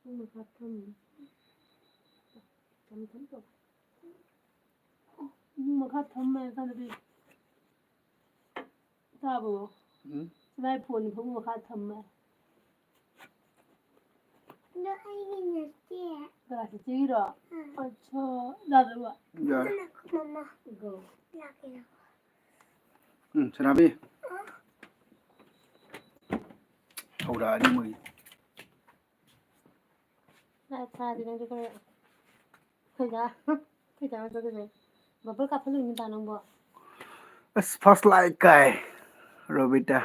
Maka thầm sao đi ta bố lại phun không maka thầm mà nó ai nghe chị là chị rồi cho ra được ạ dạ mama go là cái ừ sẽ làm đi hầu đã đi mày lại xa thì đang cho con khơi ra cho cái này và bữa cặp phải lùi ta nông bộ it's first like guy Robita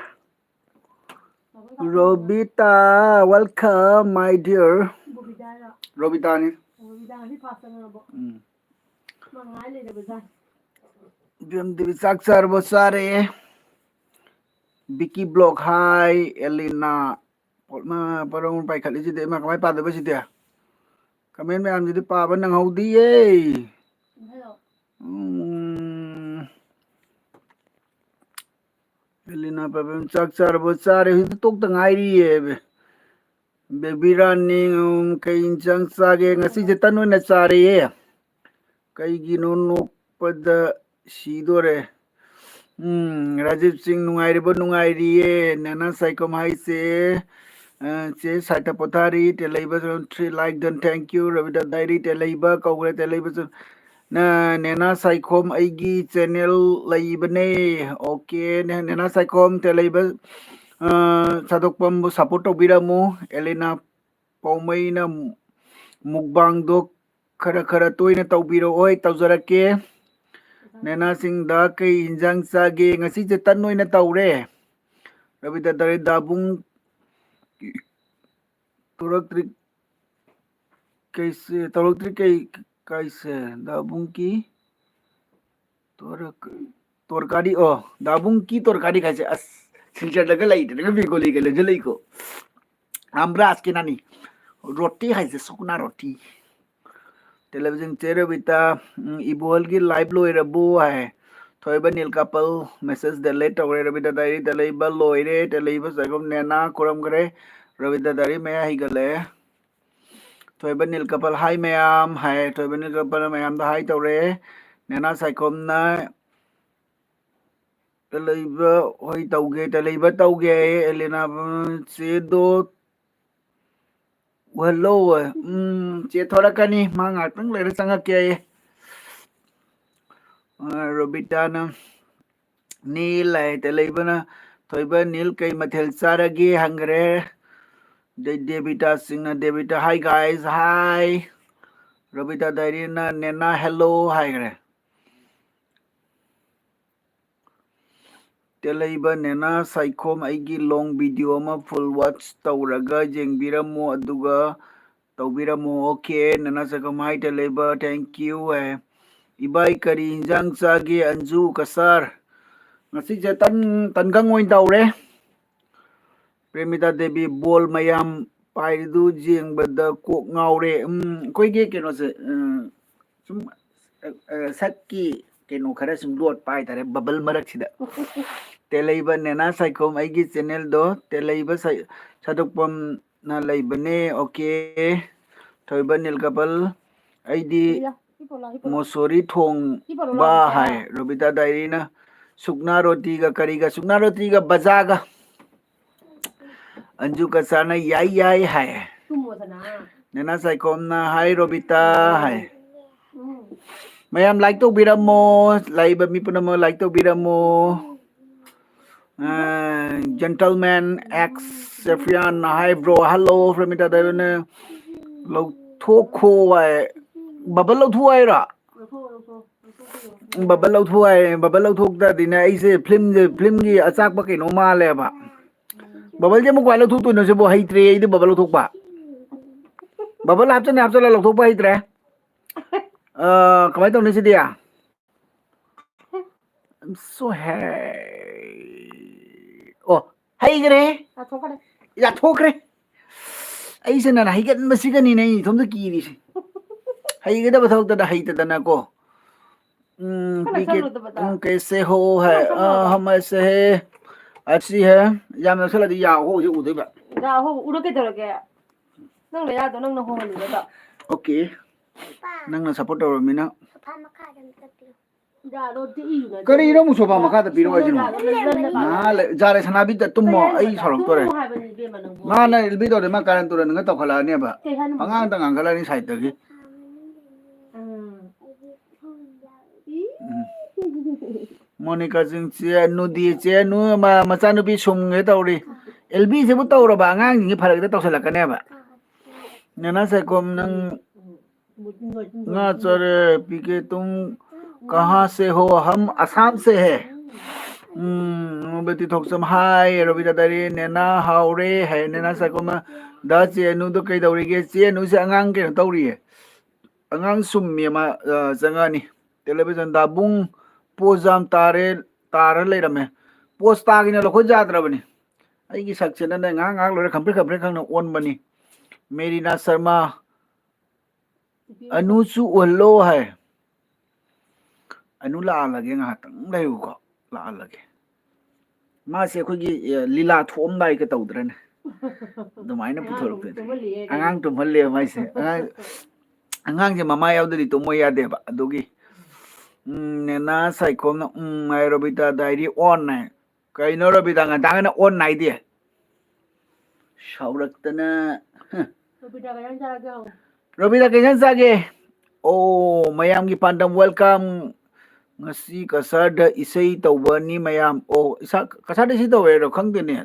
welcome my dear Robita ni Jam di saksar bosare Vicky blog hi Elena ma parang pai khali ji de ma kamai pa de ba ji de comment me am ji de pa ba nang hau di ye Elena pa bem saksar bosare hi tok ta ngai ri ye baby running kai jang sa ge ngasi je tanu na sare ye kai gi no no pada sidore Rajiv Singh nungairi nana saikom hai se sata pothari telaiba 3 like then thank you Ravida diary telaiba kawre telaiba na nena saikom aigi channel laibane okay nena saikom telaiba sadokpam support tobiramu Elena paumai na mukbang do khara toina tawbiro oi tawjarake Nena sing da kai injang sage ngasi je tan noi na tawre rabi da dare dabung torak tri kaise dabung ki torkari dabung ki torkari kaise as sincha daga lai daga bigoli gele jelai ko amra aske nani roti haise sukuna roti television chere bita ibol ki live lo rabu hai thoiba nil couple message de let awre rabita dari telaiba loire telaiba sagom nena koram gare rabita dari me hi gale thoiba nil couple hai mayam hai thoiba nil couple mayam da hai tawre nena saikom na telaiba hoi tauge elena se do hello che thoda kani ma ngat pang le sanga ke robita na nil lai telaiba na thoiba nil kai mathel saragi hangre Devita Singh Devita hi guys hi Robita Darina Nena hello hi gre telaiba nena saikom aigi long video ma full watch tawraga jengbiramo aduga tawbiramo okay nena saikom hi telaiba thank you ibai kari injang sage anju kasar ngasi je tangang oin tawre Premita Devi bol mayam paidu jing bada kok ngaure koi ge keno se sum sakki keno khara sum lot pai tare bubble marak sida telaiba nena saikom aigi channel do telaiba sadokpam na laibane okay thoiba nil kapal aidi mosori thong ba hai robita diary na sukna roti ga kariga sukna roti ga bazaga Anju kasana yai hai Nena saikom na hai Robita hai Mayam like to biramo laiba mi punamo like to biramo gentleman X Sefian hi bro hello from ita davene lo thoko ai babal lo thuai ra babal lo thok da dina ai se film gi achak ba kaino ma le ba Babal je mo kwala thu tu no se bo haitre ai de babal thok ba babal hapcha la thok ba haitre kamai tong ni se dia I'm so hay gre ya thok re ai se na hai gan masi gan ni nei thom da ki ri se hai ga da ba thok da hai ta na ko कैसे हो है हम ऐसे है अच्छी है या मैं चला दिया हो जो उधर जा हो उड़ो के तरह के ꯅꯪꯅ ꯌꯥꯗꯣ ꯅꯪꯅ ꯍꯣꯡꯍꯜꯂꯤꯒꯗꯣ Okay. ꯄꯥ Nangna support tawramina. ꯁꯣꯐꯥ ꯃꯈꯥꯗ ꯑꯝꯇ ꯆꯠꯄꯤꯌꯨ ꯌꯥꯗꯣ ꯇꯤꯛꯏꯌꯨꯅ Karino mu sofa makada piro ajino. ꯂꯩꯔꯝꯒꯅꯤ Na jare sanabi ta tummo ai sarok tore. 하이버니 이베만 너 Mana ilbi tore ma karan tore nga tokhala ne ba. Angang ta ngangala ni side tagi. Monica jing che nu di che nu ma macha nu bi sum nge tawri. LB se bu tawra ba angang ni pharak ta tawsala ka ne ba. Nana se kom nang nga chare pike tum कहाँ से हो हम असम से है बेटी थोक्सम हाय रविता दारी नेना हाउरे है नेना सकोमा दा चेनु तो कई दौरीगे चेनु से अंगांग के तौरी है अंगांग सुम्मी मा जंगानी टेलीविजन दा बुंग पोजाम तारे ले रमे पोस्ट तागिने लखो जाद्रबनी अईगी सक्सेना ने ngang ngang lore खंपे खंपे खंग ओन बनी मेरीना शर्मा अनुसु ओल्लो है अनु लागे ngahatang layu ko laalage ma se khogi lila thom dai ka tawdrene dumaina puthoruk angang tum halle mai se angang je mama yaudri to mo ya deba adugi ne na sai kom na ai robita diary on na kai no robita nga dangana on nai de shaurak tana robita kaisan sage oh mayam gi pandam welcome ngasi kasada isai tawbani mayam o isa kasada isai tawe ro khangde ne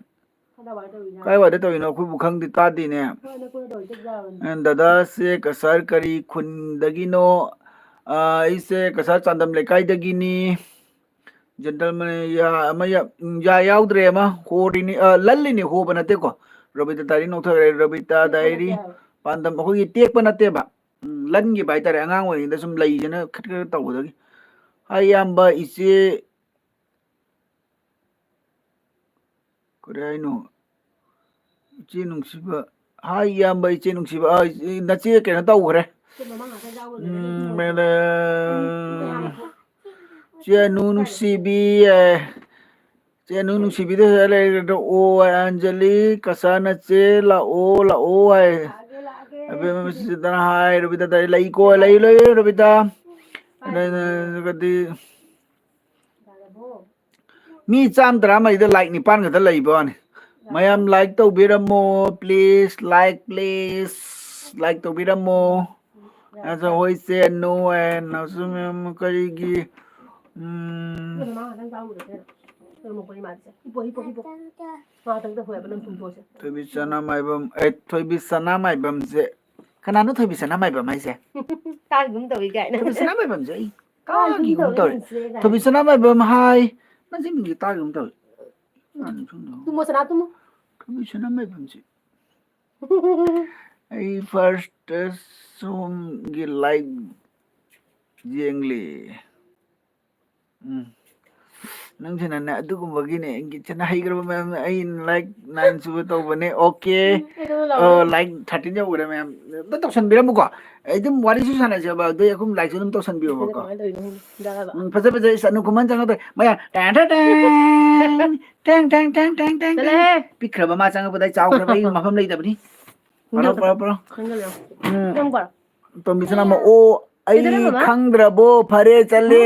kai wa da tawino khu bu khangdi ta di ne and dada se kasar kari khun dagi no ise kasar chandam le kai dagi ni gentleman ya amaya ya yaudre ma hori ni lalli ni ho banate ko robita tari no thare robita diary pandam ko gi tek banate ba lan gi bai tare angang oi da sum lai jena khat khat tawdagi ayamba iche koraino iche nungsiba ayamba iche nungsiba nache kena tawgre mele che nu nungsibi che nu nungsibi de le o anjali kasana che la o ai abe sidana hai robita dai lai ko lai robita gadi mi cham drama ida like ni pan ga lai ba ni mayam like to biramo please like to biramo as a hoi se no and asum kari gi thoibisana maibam je kana no thoibisana maibam ai se ta cũng tự vậy nè thoibisana maibam je ka gi gum to thoibisana maibam hai na je mi ta gum to tu mua sana tu mua thoibisana maibam je ai first sum gi like jengli nang chana na adu gum bagi ne gi chana hai gra ma'am ai like 9 su to bane okay like 13 ja ura ma'am da to san biram ko ai dum wari su sana ja ba do yakum like su to san bi ko faza faza sanu kuman jang to maya tang tang tang tang tang tang tang pikra ba ma jang ba dai chaw kra ba ma pham lai da bani paro to mi sana ma o ai khangdrabo phare chale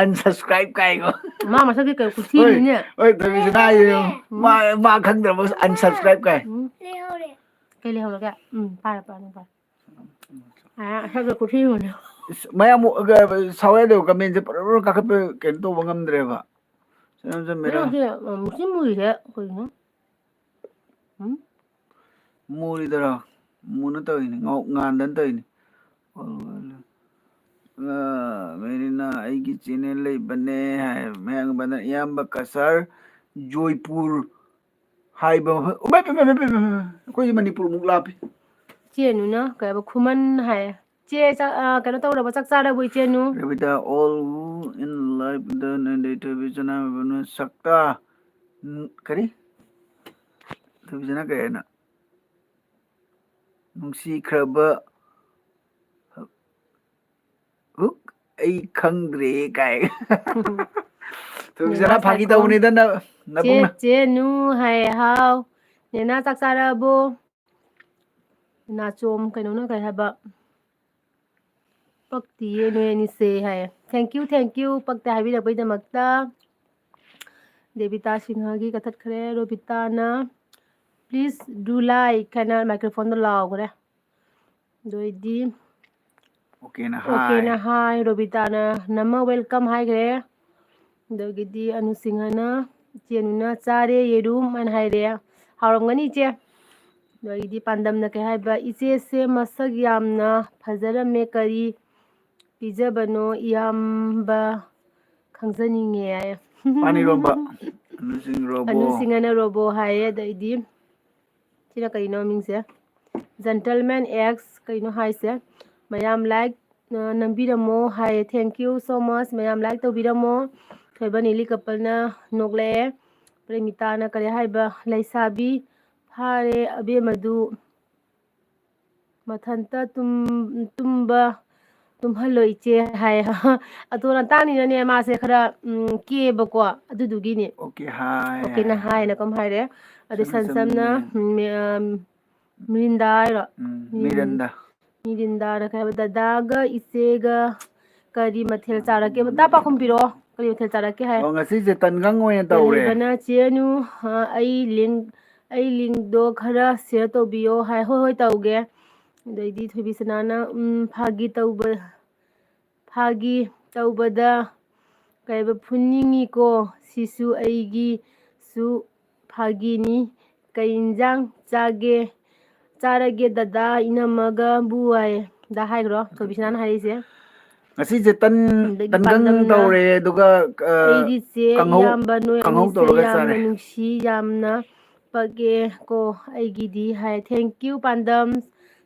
unsubscribe kai go ma mà sao cái kiểu cuộc thi này nhỉ oi to mi sana yo ma khangdrabo unsubscribe kai เร็วเลย cái leo là cái phải sao cái cuộc thi rồi nhỉ maya mu sawe de comment je pro ka khape ken to bangam dre ba sanam je mera musim mùi thế coi nó muri dara muna to ni ngan dan to ni मेरीना आईगी channel ले बने है मैं बना यम बकसर जोयपुर हाई बम कोई मणिपुर मुगला पे चेनु ना cái bộ khuman hay che cái nó tao là bộ sắc xa đâu buổi chenu Revita all in life the television bana sakta kari television ka na nungsi khraba huk ai khangdre kai television phagi tau ni da na bung na chenu hay hao nè na sắc xa đâu bu ꯅꯥꯆꯣꯝ ꯀꯩꯅꯣꯅ ꯀꯩ ꯍꯥꯏꯕ ꯄꯛꯇꯤꯌꯦ ꯅꯣꯏ ꯑꯅꯤꯁꯦ ꯍꯥꯏꯌꯦ thank you ꯄꯛꯇꯦ ꯍꯥꯏꯕꯤꯔꯛꯄꯒꯤꯗꯃꯛꯇ ꯗꯦꯕꯤꯇꯥ ꯁꯤꯡꯍꯒꯤ ꯀꯛꯊꯠꯈ꯭ꯔꯦ ꯔꯣꯕꯤꯇꯥꯅ please do like ꯍꯥꯏꯅ ꯃꯥꯏꯀ꯭ꯔꯣꯐꯣꯟꯗ ꯂꯥꯎꯈ꯭ꯔꯦ ꯑꯗꯨꯏꯗꯤ ꯑꯣꯀꯦꯅ ꯑꯣꯀꯦꯅ ꯍꯥꯏ ꯍꯥꯏ ꯔꯣꯕꯤꯇꯥꯅ ꯅꯃ ꯋꯦꯜꯀꯝ ꯍꯥꯏꯈ꯭ꯔꯦ ꯑꯗꯒꯤꯗꯤ ꯑꯅꯨꯁꯤꯡꯍꯅ ꯏꯆꯦꯅꯨꯅ ꯆꯥꯔꯦ ꯌꯦꯔꯨꯝ ꯍꯥꯏꯅ ꯍꯥꯏꯔꯦ ꯍꯥꯎꯔꯝꯒꯅꯤ ꯏꯆꯦ ꯑꯗꯒꯤꯗꯤ ꯄꯥꯟꯗꯝꯅ ꯀꯩ ꯍꯥꯏꯕ ꯏꯆꯦꯁꯦ ꯃꯁꯛ ꯌꯥꯝꯅ ꯐꯖꯔꯝꯃꯦ ꯀꯔꯤ ꯄꯤꯖꯕꯅꯣ ꯏꯌꯥꯝꯕ ꯈꯪꯖꯅꯤꯡꯉꯦ ꯍꯥꯏꯌꯦ ꯄꯥꯅꯤꯔꯣꯝꯕ ꯑꯅꯨꯁꯤꯡꯔꯣꯕꯣ ꯑꯅꯨꯁꯤꯡꯍꯅ ꯔꯣꯕꯣ ꯍꯥꯏꯌꯦ ꯑꯗꯩꯗꯤ ꯁꯤꯅ ꯀꯩꯅꯣ ꯃꯃꯤꯡꯁꯦ ꯖꯦꯟꯇꯜꯃꯦꯟ ꯑꯦꯛꯁ ꯀꯩꯅꯣ ꯍꯥꯏꯁꯦ ꯃꯌꯥꯝ ꯂꯥꯏꯛ ꯅꯝꯕꯤꯔꯝꯃꯣ ꯍꯥꯏꯌꯦ ꯊꯦꯡꯛ ꯌꯨ ꯁꯣ ꯃꯆ ꯃꯌꯥꯝ ꯂꯥꯏꯛ ꯇꯧꯕꯤꯔꯝꯃꯣ ꯊꯣꯏꯕ ꯅꯤꯂꯤ ꯀꯄꯜꯅ ꯅꯣꯛꯂꯛꯑꯦ ꯄ꯭ꯔꯦꯃꯤꯇꯥꯅ ꯀꯔꯤ ꯍꯥꯏꯕ ꯂꯩꯁꯥꯕꯤ ꯐꯥꯔꯦ ꯑꯕꯦꯝꯃꯗꯨ ꯃꯊꯟꯇ ꯇꯨꯝꯕ ꯇꯨꯝꯍꯜꯂꯣ ꯏꯆꯦ ꯍꯥꯏ ꯑꯇꯣꯟ ꯑꯇꯥꯡꯅꯤꯅꯅꯦ ꯃꯥꯁꯦ ꯈꯔ ꯀꯦꯕꯀꯣ ꯑꯗꯨꯗꯨꯒꯤꯅꯦ ꯑꯣꯀꯦ ꯍꯥꯏ ꯑꯣꯀꯦꯅ ꯍꯥꯏꯅ ꯀꯝ ꯍꯥꯏꯔꯦ ꯑꯗꯩ ꯁꯝꯅ ꯁꯝꯁꯝꯅ ꯁꯝꯅ ꯃꯤꯔꯤꯟꯗꯥ ꯍꯥꯏꯔꯣ ꯃꯤꯔꯟꯗ ꯃꯤꯔꯤꯟꯗꯥꯅ ꯀꯩ ꯍꯥꯏꯕ ꯗꯗꯥꯒ ꯏꯆꯦꯒ ꯀꯔꯤ ꯃꯊꯦꯜ ꯆꯥꯔꯛꯀꯦ ꯇꯥ ꯄꯥꯎꯈꯨꯝ ꯄꯤꯔꯛꯑꯣ ꯀꯔꯤ ꯃꯊꯦꯜ ꯆꯥꯔꯛꯀꯦ ꯍꯥꯏ ꯑꯣ ꯉꯁꯤꯁꯦ ꯇꯟꯒꯪ ꯑꯣꯏꯅ ꯇꯧꯔꯦ ꯇꯦꯜꯍꯩꯕꯅ ꯆꯦꯅꯨ ꯑꯩ ꯂꯤꯡꯗꯣ ꯈꯔ ꯁꯤꯌꯔ ꯇꯧꯕꯤꯌꯣ ꯍꯥꯏ ꯍꯣꯏ ꯍꯣꯏ ꯇꯧꯒꯦ ꯑꯗꯩꯗꯤ ꯊꯣꯏꯕꯤꯁꯅꯥꯅ ꯐꯥꯒꯤ ꯇꯧꯕꯗ ꯀꯩꯕ ꯐꯨꯅꯤꯡꯉꯤꯀꯣ ꯁꯤꯁꯨ ꯑꯩꯒꯤꯁꯨ ꯐꯥꯒꯤꯅꯤ ꯀꯩ ꯏꯟꯖꯥꯡ ꯆꯥꯔꯒꯦ ꯗꯗꯥ ꯏꯅꯝꯃꯒ ꯕꯨ ꯍꯥꯏꯌꯦ ꯗꯥ ꯍꯥꯏꯈ꯭ꯔꯣ ꯊꯣꯏꯕꯤꯁꯅꯥꯅ ꯍꯥꯏꯔꯤꯁꯦ ꯉꯁꯤꯁꯦ ꯑꯗꯒꯤ ꯇꯟꯒꯪ ꯄꯥꯟꯗꯝꯅ ꯇꯧꯔꯦ ꯑꯗꯨꯒ ꯑꯩꯗꯤ ꯆꯦ ꯀꯥꯡꯍꯧ ꯏꯌꯥꯝꯕ ꯅꯣꯏ ꯀꯥꯡꯍꯧ ꯑꯅꯤꯁꯦ ꯇꯧꯔꯒ ꯌꯥꯝꯅ ꯆꯥꯔꯦ ꯅꯨꯡꯁꯤ ꯌꯥꯝꯅ ꯄꯛꯑꯦ ꯀꯣ ꯑꯩꯒꯤꯗꯤ ꯍꯥꯏ ꯊꯦꯡꯛ ꯌꯨ ꯄꯥꯟꯗꯝ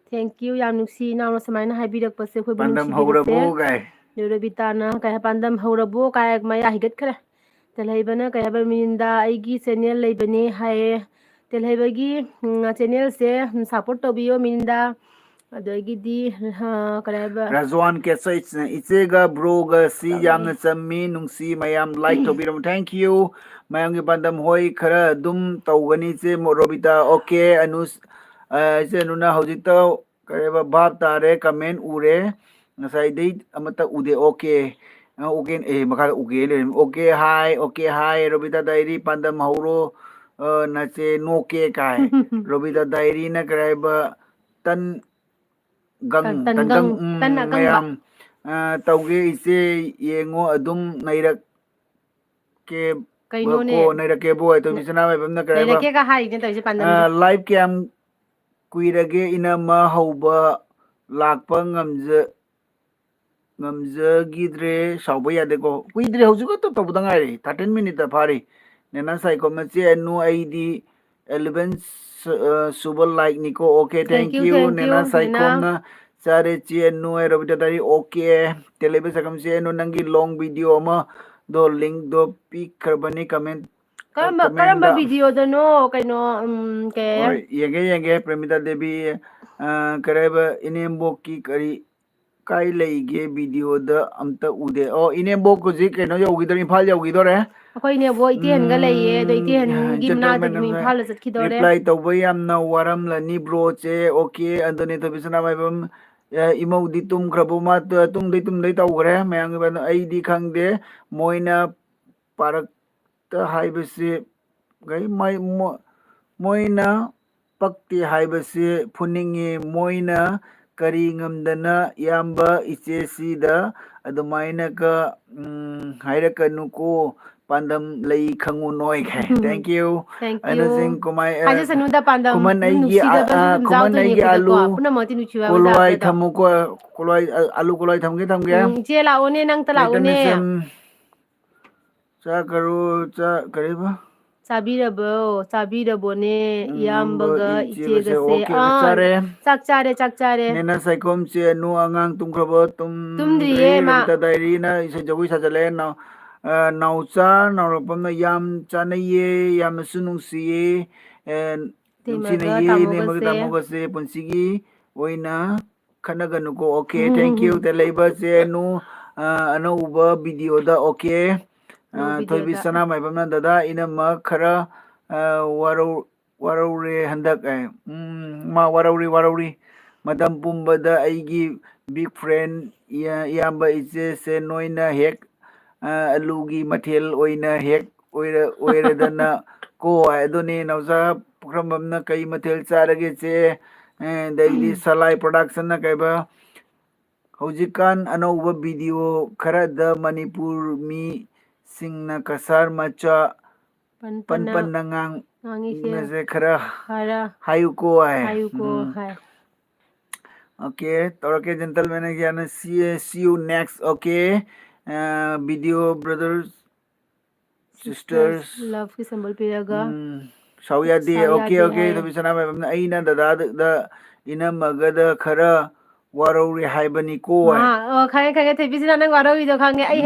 ꯊꯦꯡꯛ ꯌꯨ ꯌꯥꯝ ꯅꯨꯡꯁꯤ ꯏꯅꯥꯎꯅ ꯁꯨꯃꯥꯏꯅ ꯍꯥꯏꯕꯤꯔꯛꯄꯁꯦ ꯑꯩꯈꯣꯏꯕꯨ ꯄꯥꯟꯗꯝ ꯅꯨꯡꯁꯤꯕꯤꯕꯁꯦ ꯍꯧꯔꯕꯣ ꯒꯥꯏ ꯔꯕꯤꯇꯥꯅ ꯀꯩ ꯄꯥꯟꯗꯝ ꯍꯧꯔꯕꯣ ꯀꯥꯏ ꯃꯌꯥ ꯍꯤꯒꯠꯈ꯭ꯔꯦ ꯇꯦꯜꯍꯩꯕꯅ ꯀꯩ ꯍꯥꯏꯕ ꯃꯤꯔꯤꯟꯗꯥ ꯑꯩꯒꯤ ꯆꯦꯅꯦꯜ ꯂꯩꯕꯅꯦ ꯍꯥꯏꯌꯦ ꯇꯦꯜꯍꯩꯕꯒꯤ ꯆꯦꯅꯦꯜꯁꯦ ꯁꯞꯄꯣꯔꯠ ꯇꯧꯕꯤꯌꯣ ꯃꯤꯔꯤꯟꯗꯥ ꯑꯗꯒꯤꯗꯤ ꯀꯔꯤ ꯍꯥꯏꯕ ꯔꯥꯖꯋꯥꯟ ꯀꯦꯁ ꯏꯆꯦꯒ ꯕ꯭ꯔꯣꯒ ꯁꯤ ꯇꯧꯔꯛꯏ ꯌꯥꯝꯅ ꯆꯝꯃꯤ ꯅꯨꯡꯁꯤ ꯃꯌꯥꯝ ꯂꯥꯏꯛ ꯇꯧꯕꯤꯔꯝꯃꯣ ꯊꯦꯡꯛ ꯌꯨ ꯃꯌꯥꯝꯒꯤ ꯄꯥꯟꯗꯝ ꯍꯣꯏ ꯈꯔ ꯑꯗꯨꯝ ꯇꯧꯒꯅꯤ ꯏꯆꯦ ꯔꯣꯕꯤꯇꯥ ꯑꯣꯀꯦ ꯑꯅꯨꯁ ꯏꯆꯦꯅꯨꯅ ꯍꯧꯖꯤꯛꯇ ꯀꯔꯤꯕ ꯚꯥꯞ ꯇꯥꯔꯦ ꯀꯃꯦꯟ ꯎꯔꯦ ꯉꯁꯥꯏꯗꯩ ꯑꯃꯠꯇ ꯎꯗꯦ ꯑꯣꯀꯦ ꯑꯣꯀꯦ ꯃꯈꯥꯗ ꯎꯒꯦ ꯂꯩꯔꯝꯃꯤ ꯑꯣꯀꯦ ꯍꯥꯏ ꯔꯣꯕꯤꯇꯥ ꯗꯥꯏꯔꯤ ꯄꯥꯟꯗꯝ ꯍꯧꯔꯣ ꯅꯆꯦ ꯅꯣꯛꯀꯦ ꯀꯥꯏ ꯔꯣꯕꯤꯇꯥ ꯗꯥꯏꯔꯤꯅ ꯀꯔꯤ ꯍꯥꯏꯕ ꯇꯟ ꯇꯟꯒꯪ ꯇꯟꯒꯪ ꯇꯟ ꯑꯀꯪꯕ ꯃꯌꯥꯝ ꯇꯧꯒꯦ ꯏꯆꯦ ꯌꯦꯡꯉꯣ ꯑꯗꯨꯝ ꯀꯩꯅꯣꯅꯦ ꯅꯩꯔꯛꯀꯦꯕꯨ ꯊꯣꯏꯕꯤꯁꯅꯥ ꯃꯥꯏꯕꯝꯅ ꯀꯔꯤ ꯍꯥꯏꯕ ꯅꯩꯔꯛꯀꯦꯒ ꯍꯥꯏꯔꯤꯅꯦ ꯇꯧꯔꯤꯁꯦ ꯄꯥꯟꯗꯝꯁꯦ ꯂꯥꯏꯐ ꯀꯌꯥꯝ ꯀꯨꯏꯔꯒꯦ ꯏꯅꯝꯃ ꯍꯧꯕ ꯂꯥꯛꯄ ꯉꯝꯖꯈꯤꯗ꯭ꯔꯦ ꯁꯥꯎꯕ ꯌꯥꯗꯦꯀꯣ ꯀꯨꯏꯗ꯭ꯔꯦ ꯍꯧꯖꯤꯛ ꯈꯛꯇ ꯇꯧꯕꯗ ꯉꯥꯏꯔꯤ 13 ꯃꯤꯅꯤꯠꯇ ꯐꯥꯔꯤ ꯅꯦꯅꯥ ꯁꯥꯏꯀꯣ ꯃꯆꯦ ꯑꯅꯨ ꯑꯩꯗꯤ 11 ꯁꯨꯕ ꯂꯥꯏꯛꯅꯤꯀꯣ ꯑꯣꯀꯦ ꯊꯦꯡꯛ ꯌꯨ ꯅꯦꯅꯥ ꯁꯥꯏꯈꯣꯝꯅ ꯆꯥꯔꯦ ꯆꯦꯟꯅꯨ ꯔꯣꯕꯤꯇꯥ ꯗꯥꯏꯔꯤ ꯑꯣꯀꯦ ꯇꯦꯜꯍꯩꯕ ꯁꯛꯀꯝ ꯆꯦꯟꯅꯨ ꯅꯪꯒꯤ ꯂꯣꯡ ꯚꯤꯗꯤꯑꯣ ꯑꯃꯗꯣ ꯂꯤꯡꯗꯣ ꯄꯤꯈ꯭ꯔꯕꯅꯤ ꯀꯔꯝꯕ ꯀꯃꯦꯟꯗ ꯚꯤꯗꯤꯑꯣꯗꯅꯣ ꯀꯩꯅꯣ ꯍꯣꯏ ꯌꯦꯡꯒꯦ ꯄ꯭ꯔꯦꯃꯤꯇꯥ ꯗꯦꯕꯤ ꯀꯔꯤ ꯍꯥꯏꯕ ꯏꯅꯦꯝꯕꯣꯛꯀꯤ ꯀꯥꯏ ꯂꯩꯒꯦ ꯚꯤꯗꯤꯑꯣꯗ ꯑꯝꯇ ꯎꯗꯦ ꯑꯣ ꯏꯅꯦꯝꯕꯣꯛ ꯍꯧꯖꯤꯛ ꯀꯩꯅꯣ ꯌꯧꯈꯤꯗꯣꯔꯦ ꯏꯝꯐꯥꯜ ꯌꯧꯈꯤꯗꯣꯔꯦ ꯑꯩꯈꯣꯏꯅꯦꯕꯣ ꯏꯇꯦꯟꯒ ꯂꯩꯌꯦ ꯑꯗꯣ ꯏꯇꯦꯟꯒꯤ ꯃꯅꯥꯛꯇꯒꯤ ꯖꯦꯟꯇꯜꯃꯦꯟ ꯏꯝꯐꯥꯜꯗ ꯆꯠꯈꯤꯗꯧꯔꯦ ꯔꯤꯄ꯭ꯂꯥꯏ ꯇꯧꯕ ꯌꯥꯝꯅ ꯋꯥꯔꯝꯂꯅꯤ ꯕ꯭ꯔꯣꯁꯦ ꯑꯣꯀꯦ ꯑꯗꯨꯅꯤ ꯊꯣꯏꯕꯤꯁꯅꯥ ꯃꯥꯏꯕꯝ ꯏꯃꯧꯗꯤ ꯇꯨꯝꯈ꯭ꯔꯕꯣ ꯃꯥ ꯇꯨꯝꯗꯩ ꯇꯧꯈ꯭ꯔꯦ ꯃꯌꯥꯝꯒꯤ ꯑꯩꯗꯤ ꯈꯪꯗꯦ ꯃꯣꯏꯅ ꯄꯥꯔꯛꯇ ꯍꯥꯏꯕꯁꯤ ꯃꯣꯏꯅ ꯄꯛꯇꯦ ꯍꯥꯏꯕꯁꯤ ꯐꯨꯅꯤꯡꯉꯤ ꯃꯣꯏꯅ ꯀꯔꯤ ꯉꯝꯗꯅ ꯏꯌꯥꯝꯕ ꯏꯆꯦꯁꯤꯗ ꯑꯗꯨꯃꯥꯏꯅꯒ ꯍꯥꯏꯔꯛꯀꯅꯨꯀꯣ ꯄꯥꯟꯗꯝ ꯂꯩ ꯈꯪꯉꯨ ꯅꯣꯏꯈꯦ ꯊꯦꯡꯛ ꯌꯨ ꯊꯦꯡꯛ ꯌꯨ ꯑꯩꯅꯆꯤꯡ ꯀꯨꯃꯥꯏ ꯍꯥꯏꯖꯁꯅꯨꯗ ꯄꯥꯟꯗꯝ ꯈꯨꯃꯟ ꯑꯩꯒꯤ ꯅꯨꯡꯁꯤꯗꯕꯁꯨ ꯑꯗꯨꯝ ꯈꯨꯃꯟ ꯌꯥꯎꯗꯣꯏꯅꯦ ꯑꯩꯒꯤ ꯑꯩꯈꯣꯏꯗꯀꯣ ꯑꯂꯨ ꯄꯨꯝꯅꯃꯛꯇꯤ ꯅꯨꯡꯁꯤꯕ ꯍꯥꯏꯕ ꯀꯣꯂꯣꯏ ꯌꯥꯕ꯭ꯔꯗꯣ ꯊꯝꯃꯨꯀꯣ ꯑꯂꯨ ꯀꯣꯂꯣꯏ ꯊꯝꯒꯦ ꯏꯆꯦ ꯂꯥꯛꯑꯣꯅꯦ ꯅꯪꯇ ꯂꯥꯛꯑꯣꯅꯦ ꯂꯩꯇꯃꯤꯁꯝ ꯀꯔꯤꯕ ꯆꯥꯕꯤꯔꯕꯣꯅꯦ ꯏꯌꯥꯝꯕꯒ ꯏꯆꯦꯒꯁꯦ ꯏꯆꯦꯒꯁꯦ ꯑꯣꯀꯦ ꯆꯥꯔꯦ ꯆꯥꯛ ꯆꯥꯔꯦ ꯅꯦꯅꯥ ꯁꯥꯏꯈꯣꯝ ꯆꯦꯅꯨ ꯑꯉꯥꯡ ꯇꯨꯝꯈ꯭ꯔꯕꯣ ꯇꯨꯝꯗ꯭ꯔꯤꯌꯦ ꯇꯨꯝꯗ꯭ꯔꯤ ꯃꯥ ꯔꯕꯤꯇꯥ ꯗꯥꯏꯔꯤꯅ ꯏꯁꯩ ꯖꯒꯣꯏ ꯁꯥꯖꯤꯜꯂꯛꯑꯦ ꯅꯥꯎꯆꯥ ꯅꯥꯎꯔꯛꯄꯝꯅ ꯌꯥꯝ ꯆꯥꯅꯩꯌꯦ ꯌꯥꯝꯅꯁꯨ ꯅꯨꯡꯁꯤꯌꯦ ꯏꯇꯩꯃꯒ ꯅꯨꯡꯁꯤꯅꯩꯌꯦ ꯏꯅꯦꯝꯃꯒ ꯇꯥꯃꯣꯒꯁꯦ ꯇꯥꯃꯣꯒꯁꯦ ꯄꯨꯟꯁꯤꯒꯤ ꯑꯣꯏꯅ ꯈꯟꯅꯒꯅꯨꯀꯣ ꯑꯣꯀꯦ ꯊꯦꯡꯛ ꯌꯨ ꯂꯩꯕꯁꯦꯅꯨ ꯑꯅꯧꯕ ꯚꯤꯗꯤꯑꯣꯗ ꯑꯣꯀꯦ ꯅꯣ ꯊꯣꯏꯕꯤ ꯚꯤꯗꯤꯑꯣꯗ ꯁꯅꯥ ꯃꯥꯏꯕꯝꯅ ꯗꯗꯥ ꯏꯅꯝꯃ ꯈꯔ ꯋꯥꯔꯧꯔꯦ ꯍꯟꯗꯛ ꯃꯥ ꯋꯥꯔꯧꯔꯤ matam pumbada aigi big friend iyamba iche se noina hek alugi mathel oina hek oiradana ko adoni nauza programna kai mathel charage che daidi salai production na kaiba haujikan anauba video kharada manipur mi singna kasar macha pan nangang nase khara hayuko hai hai. okay okay gentlemen again see you next okay video brothers sisters love ki symbol piraga sauya de okay de okay hai. to bisana ba aina da ina magada khara warori haibani ko hai khange thebisina nang warawi do khange ai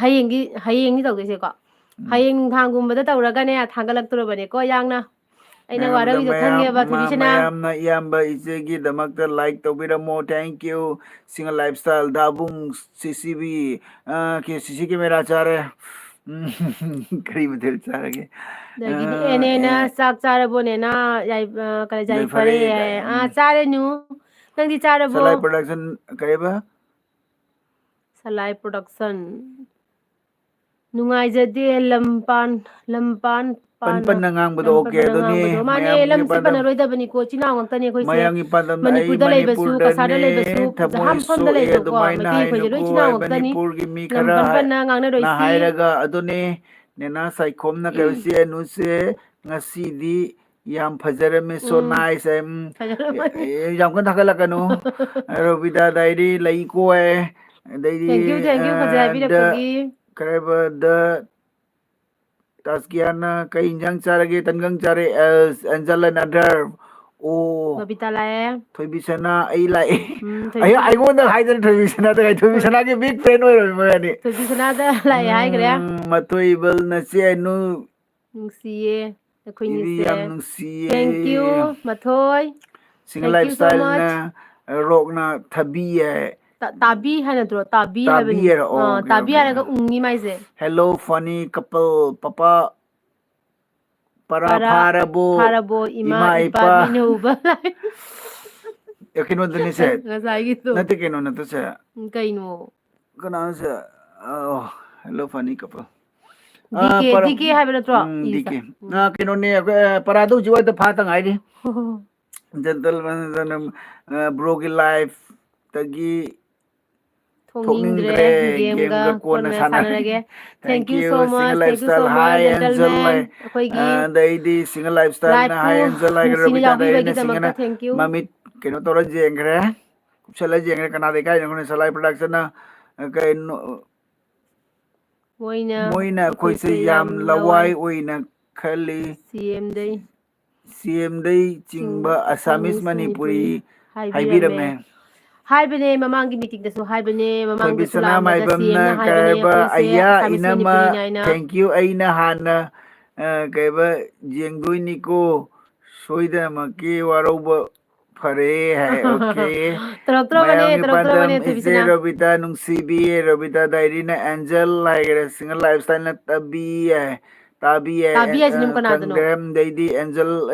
hayeng ni tawge se ko hayeng thanggumbada tawragane thangalakturabane ko yangna aina warawi do khange ba thebisina mayamna iyamba ichegi damakta like tobiramo thank you single lifestyle dabung ccb ke cc camera chare kari bedel charage dagidi enena sak charabone na yai kala jai fare chare nu nangdi charabo salai production kaiba salai production nungaijade lampan pan nangang okay doni mane lam si panaroidabani ko chinaw ngantani khoi se mayangi padam manipur da laibasu kasada laibasu thamoi jaham phom da so laido ko dumai na maki khoi je loi chinaw ngantani manipur gi mi lam khara pan na ngangna na roisi hairaga adoni nena saikhom na kaisi nu se ngasi di yam fajarame so nice yam kan thakala kanu robida dairi lai ko dairi thank you khajai birakagi kareba the Taskiana kai injang charage tangang chare as Angela Nadar oh babita lae Thoibisana ai lai ai ngonda haidan Thoibisana ta Thoibisana ke big fan oi mani Thoibisana da lae hai gre matoibal na che nu nungsiye akhoi ni se yam nungsiye thank you mathoi single lifestyle na rock na thabi tabi hana dro tabi habani tabi haraga ungi maise hello funny couple papa para farabo ima ipa binuba kino duni se ngasai gitu nate kino na to se kaino kana se oh hello funny couple dk habra tro dk na kino ne paradu jiwa da phata ngai ri gentleman broken life tagi thongingdre game ga kona sanarage thank you so much gentlemen akhoi gi daidi single lifestyle na high angel like robita daidi singana thank you mamit keno tora jengre kupsala jengre kana de kai ngone salai production na kai moina khoi se yam lawai oina khali cm dai chingba assamese manipuri haibirame haibane mamangi meeting da so haibane mamangi da sula mai bamna kaiba aya inama thank you aina hana kaiba jengdoi niko soida maki waroba fare hai okay mayangi ise robita nungsibi robita dairi na angel like single lifestyle na tabi kangdem daidi angel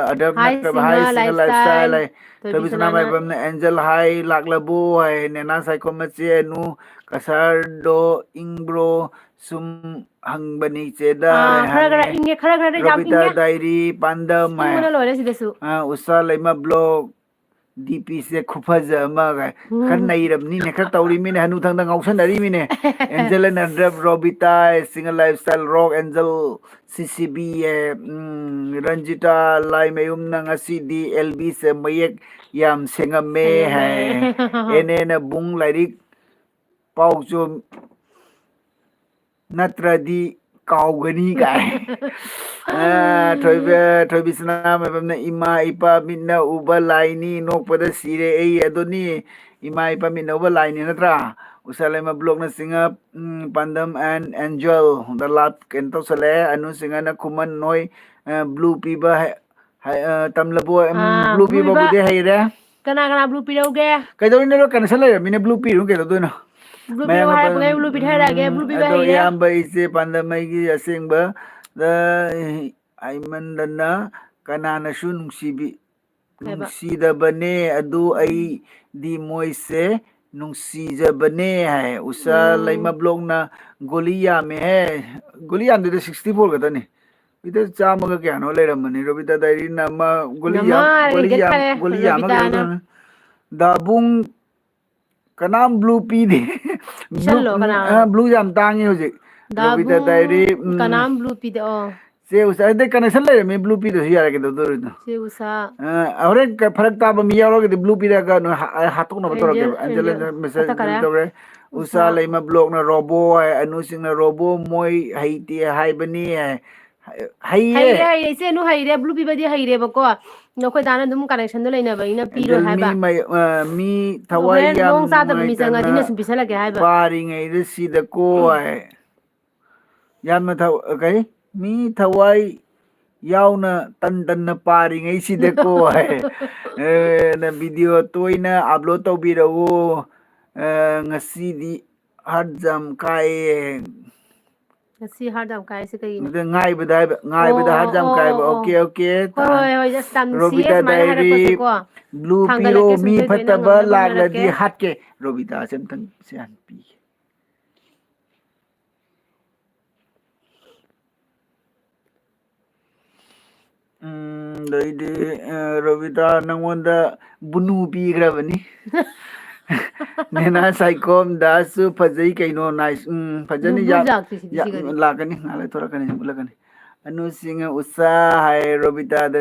adab na kaba hai single lifestyle tabi sana mai bamna angel hai laklabu hai nena sai komachi nu kasar do ingbro sum hangbani cheda robita dairi pandam hai usa laima blog DP se khufaja ma ga khan nairam ni ne khar tawri mi ne hanu thang da ngausan ari mi ne angel and robita single lifestyle rock angel ccb ranjita lai mayum na ngasi di lb se mayek yam sengame hai ene na bung lairik pau chu natradi kaugani kai thoibisna mabamna ima ipa minna uba laini nokpada sire ei adoni ima ipa minna uba laini natra usalema blog na singa pandam and angel the lap kento sale anu singa na khuman noi blue piba tamlabo blue piba bude haira kana blue pirauge kaidoni no kana sale mine blue piru ke doino blue piru hai pangai blue pithairage blue piba haira yamba ise pandamai gi asengba da aiman dana kanana su nungsibi ꯅꯨꯡꯁꯤꯗꯕꯅꯦ ꯑꯗꯨ ꯑꯩꯗꯤ ꯃꯣꯏꯁꯦ ꯅꯨꯡꯁꯤꯖꯕꯅꯦ ꯍꯥꯏ ꯎꯁꯥ ꯂꯩꯃ ꯕ꯭ꯂꯣꯛꯅ ꯒꯣꯂꯤ ꯌꯥꯝꯃꯦꯍꯦ ꯒꯣꯂꯤ ꯌꯥꯝꯗꯦꯗ 64 ꯈꯛꯇꯅꯤ ꯏꯗ ꯆꯥꯝꯃꯒ ꯀꯌꯥꯅꯣ ꯂꯩꯔꯝꯕꯅꯤ ꯔꯣꯕꯤꯇꯥ ꯗꯥꯏꯔꯤꯅ ꯑꯃ ꯅꯃꯥ ꯍꯦꯟꯒꯠꯈꯔꯦ ꯒꯣꯂꯤ ꯔꯕꯤꯇꯥꯅ ꯌꯥꯝꯃꯒ ꯗꯥꯕꯨꯡ ꯀꯅꯥꯝ ꯕ꯭ꯂꯨ ꯄꯤꯗꯦ ꯄꯤꯁꯜꯂꯣ ꯀꯅꯥꯅꯣ ꯕ꯭ꯂꯨ ꯌꯥꯝ ꯇꯥꯡꯉꯤ ꯍꯧꯖꯤꯛ ꯔꯣꯕꯤꯇꯥ ꯗꯥꯏꯔꯤ ꯗꯥꯕꯨꯡ ꯀꯅꯥꯝ ꯕ꯭ꯂꯨ ꯄꯤꯗꯦ ꯑꯣ ꯆꯦ ꯎꯁꯥ ꯑꯗꯩ ꯀꯅꯦꯛꯁꯟ ꯂꯩꯔꯝꯃꯤ ꯕ꯭ꯂꯨ ꯄꯤꯗ꯭ꯔꯁꯨ ꯌꯥꯔꯦ ꯀꯩꯗꯧꯗꯧꯔꯤꯅꯣ ꯆꯦ ꯎꯁꯥ ꯍꯣꯔꯦꯟ ꯐꯔꯛ ꯇꯥꯕ ꯃꯤ ꯌꯥꯎꯔꯒꯗꯤ ꯕ꯭ꯂꯨ ꯄꯤꯔꯒ ꯍꯥꯠꯇꯣꯛꯅꯕ ꯑꯦꯟꯖꯦꯜ ꯇꯧꯔꯛꯀꯦꯕ ꯑꯦꯟꯖꯦꯜ ꯀꯛꯊꯠꯈꯔꯦ ꯃꯦꯁꯦꯖ ꯇꯧꯔꯦ ꯎꯁꯥ ꯎꯁꯥ ꯂꯩꯃ ꯕ꯭ꯂꯣꯛꯅ ꯔꯣꯕꯣ ꯍꯥꯏ ꯑꯅꯨꯁꯤꯡꯅ ꯔꯣꯕꯣ ꯃꯣꯏ ꯍꯩꯇꯦ ꯍꯥꯏꯕꯅꯤ ꯍꯥꯏ ꯍꯩꯔꯦ ꯍꯩꯌꯦ ꯍꯩꯔꯦ ꯏꯆꯦꯅꯨ ꯍꯩꯔꯦ ꯕ꯭ꯂꯨ ꯄꯤꯕꯗꯤ ꯍꯩꯔꯦꯕꯀꯣ ꯅꯈꯣꯏ ꯗꯥꯅ ꯑꯗꯨꯝ ꯀꯅꯦꯛꯁꯟꯗꯣ ꯂꯩꯅꯕꯅꯤꯅ ꯄꯤꯔꯣꯏ ꯑꯦꯟꯖꯜ ꯍꯥꯏꯕ ꯃꯤ ꯊꯋꯥꯏ ꯍꯣꯔꯦꯟ ꯌꯥꯝ ꯃꯑꯣꯡ ꯆꯥꯗꯕ ꯃꯤ ꯆꯪꯉꯗꯤ ꯅꯨꯡꯉꯥꯏꯇꯅ ꯑꯩꯅ ꯁꯨꯝ ꯄꯤꯁꯜꯂꯛꯀꯦ ꯍꯥꯏꯕ ꯄꯥꯔꯤꯉꯩꯗ ꯁꯤꯗꯀꯣ ꯍꯥꯏ ꯌꯥꯝꯅ ꯀꯔꯤ ꯃꯤ ꯊꯋꯥꯏ ꯌꯥꯎꯅ ꯇꯟ ꯇꯟꯅ ꯄꯥꯔꯤꯉꯩꯁꯤꯗꯀꯣ ꯍꯥꯏ ꯚꯤꯗꯤꯑꯣ ꯇꯣꯏꯅ ꯑꯞꯂꯣꯗ ꯇꯧꯕꯤꯔꯛꯎ ꯉꯁꯤꯗꯤ ꯍꯥꯔꯠ ꯖꯝ ꯀꯥꯏꯌꯦ ꯉꯁꯤ ꯍꯥꯔꯠ ꯌꯥꯝ ꯀꯥꯏꯔꯤꯁꯦ ꯀꯩꯒꯤꯅꯣ ꯉꯥꯏꯕꯗ ꯍꯥꯏꯕ ꯑꯣ ꯉꯥꯏꯕꯗ ꯍꯥꯔꯠ ꯑꯣ ꯖꯥꯝ ꯑꯣ ꯑꯣ ꯀꯥꯏꯕ ꯑꯣ ꯑꯣꯀꯦ ꯑꯣꯀꯦ ꯍꯣꯏ ꯍꯣꯏ ꯍꯣꯏ ꯑꯁ ꯌꯥꯝ ꯅꯨꯡꯁꯤꯌꯦ ꯔꯣꯕꯤꯇꯥ ꯁꯨꯃꯥꯏꯅ ꯗꯥꯏꯔꯤ ꯍꯥꯏꯔꯛꯄꯁꯦꯀꯣ ꯕ꯭ꯂꯨ ꯄꯤꯔꯣ ꯊꯥꯡꯒꯠꯂꯛꯀꯦ ꯃꯤ ꯁꯨꯡꯁꯣꯏ ꯁꯣꯏꯗꯅ ꯐꯠꯇꯕ ꯉꯝꯅꯕ ꯂꯥꯛꯂꯗꯤ ꯍꯣꯠꯅꯔꯛꯀꯦ ꯍꯥꯠꯀꯦ ꯔꯣꯕꯤꯇꯥꯁꯦ ꯑꯝꯇꯪ ꯁꯤ ꯍꯥꯟꯅ ꯄꯤꯒꯦ ꯑꯗꯩꯗꯤ ꯔꯣꯕꯤꯇꯥ ꯅꯪꯉꯣꯟꯗ ꯕꯨꯅꯨ ꯄꯤꯈ꯭ꯔꯕꯅꯤ ꯅꯦꯅꯥ ꯁꯥꯏꯈꯣꯝ ꯗꯥꯁꯨ ꯐꯖꯩ ꯀꯩꯅꯣ ꯅꯥꯏꯁ ꯐꯖꯅꯤ ꯕ꯭ꯂꯨ ꯂꯥꯛꯇꯦ ꯁꯤꯗꯤ ꯁꯤ ꯀꯔꯤ ꯂꯥꯛꯀꯅꯤ ꯉꯥꯏꯍꯥꯛ ꯂꯩꯊꯣꯔꯛꯀꯅꯤ ꯎꯠꯂꯛꯀꯅꯤ ꯑꯅꯨꯁꯤꯡ ꯎꯁꯥ ꯍꯥꯏ ꯔꯣꯕꯤꯇꯥꯗ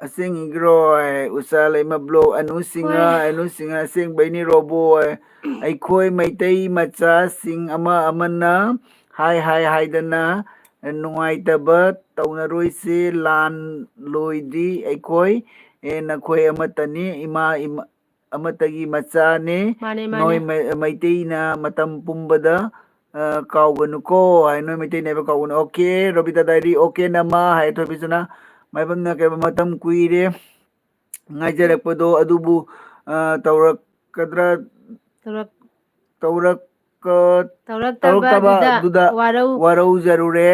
ꯑꯁꯦꯡ ꯏꯈ꯭ꯔꯣ ꯎꯁꯥ ꯂꯩꯃ ꯕ꯭ꯂꯣꯛ ꯍꯣꯏ ꯑꯅꯨꯁꯤꯡꯍ ꯑꯁꯦꯡꯕꯩꯅꯤ ꯔꯣꯕꯣ ꯑꯩꯈꯣꯏ ꯃꯩꯇꯩ ꯃꯆꯥꯁꯤꯡ ꯑꯃꯅ ꯍꯥꯏꯗꯅ ꯅꯨꯡꯉꯥꯏꯇꯕ ꯇꯧꯅꯔꯣꯏꯁꯤ ꯂꯥꯟ ꯂꯣꯏꯗ꯭ꯔꯤ ꯑꯩꯈꯣꯏ ꯅꯈꯣꯏ ꯑꯃꯠꯇꯅꯤ ꯏꯃꯥ ꯑꯃꯠꯇꯒꯤ ꯃꯆꯥꯅꯦ ꯃꯥꯅꯦ ꯃꯥꯅꯦ ꯅꯣꯏ ꯃꯩꯇꯩꯅ ꯃꯇꯝ ꯄꯨꯝꯕꯗ ꯀꯥꯎꯒꯅꯨꯀꯣ ꯍꯥꯏ ꯅꯣꯏ ꯃꯩꯇꯩꯅꯦ ꯍꯥꯏꯕ ꯀꯥꯎꯒꯅꯨ ꯑꯣꯀꯦ ꯔꯣꯕꯤꯇꯥ ꯗꯥꯏꯔꯤ ꯑꯣꯀꯦ ꯅꯃ ꯍꯥꯏ ꯊꯣꯏꯕꯤꯁꯅ ꯃꯥꯏꯕꯝꯅ ꯀꯩ ꯃꯇꯝ ꯀꯨꯏꯔꯦ ꯉꯥꯏꯖꯔꯛꯄꯗꯣ ꯑꯗꯨꯕꯨ ꯇꯧꯔꯛꯀꯗ꯭ꯔꯥ ꯇꯧꯔꯛ ꯇꯧꯔꯛ ꯇꯧꯔꯛꯇꯕꯗꯨꯗ ꯇꯧꯔꯛꯇꯕꯗꯨꯗ ꯋꯥꯔꯧ ꯋꯥꯔꯧꯖꯔꯨꯔꯦ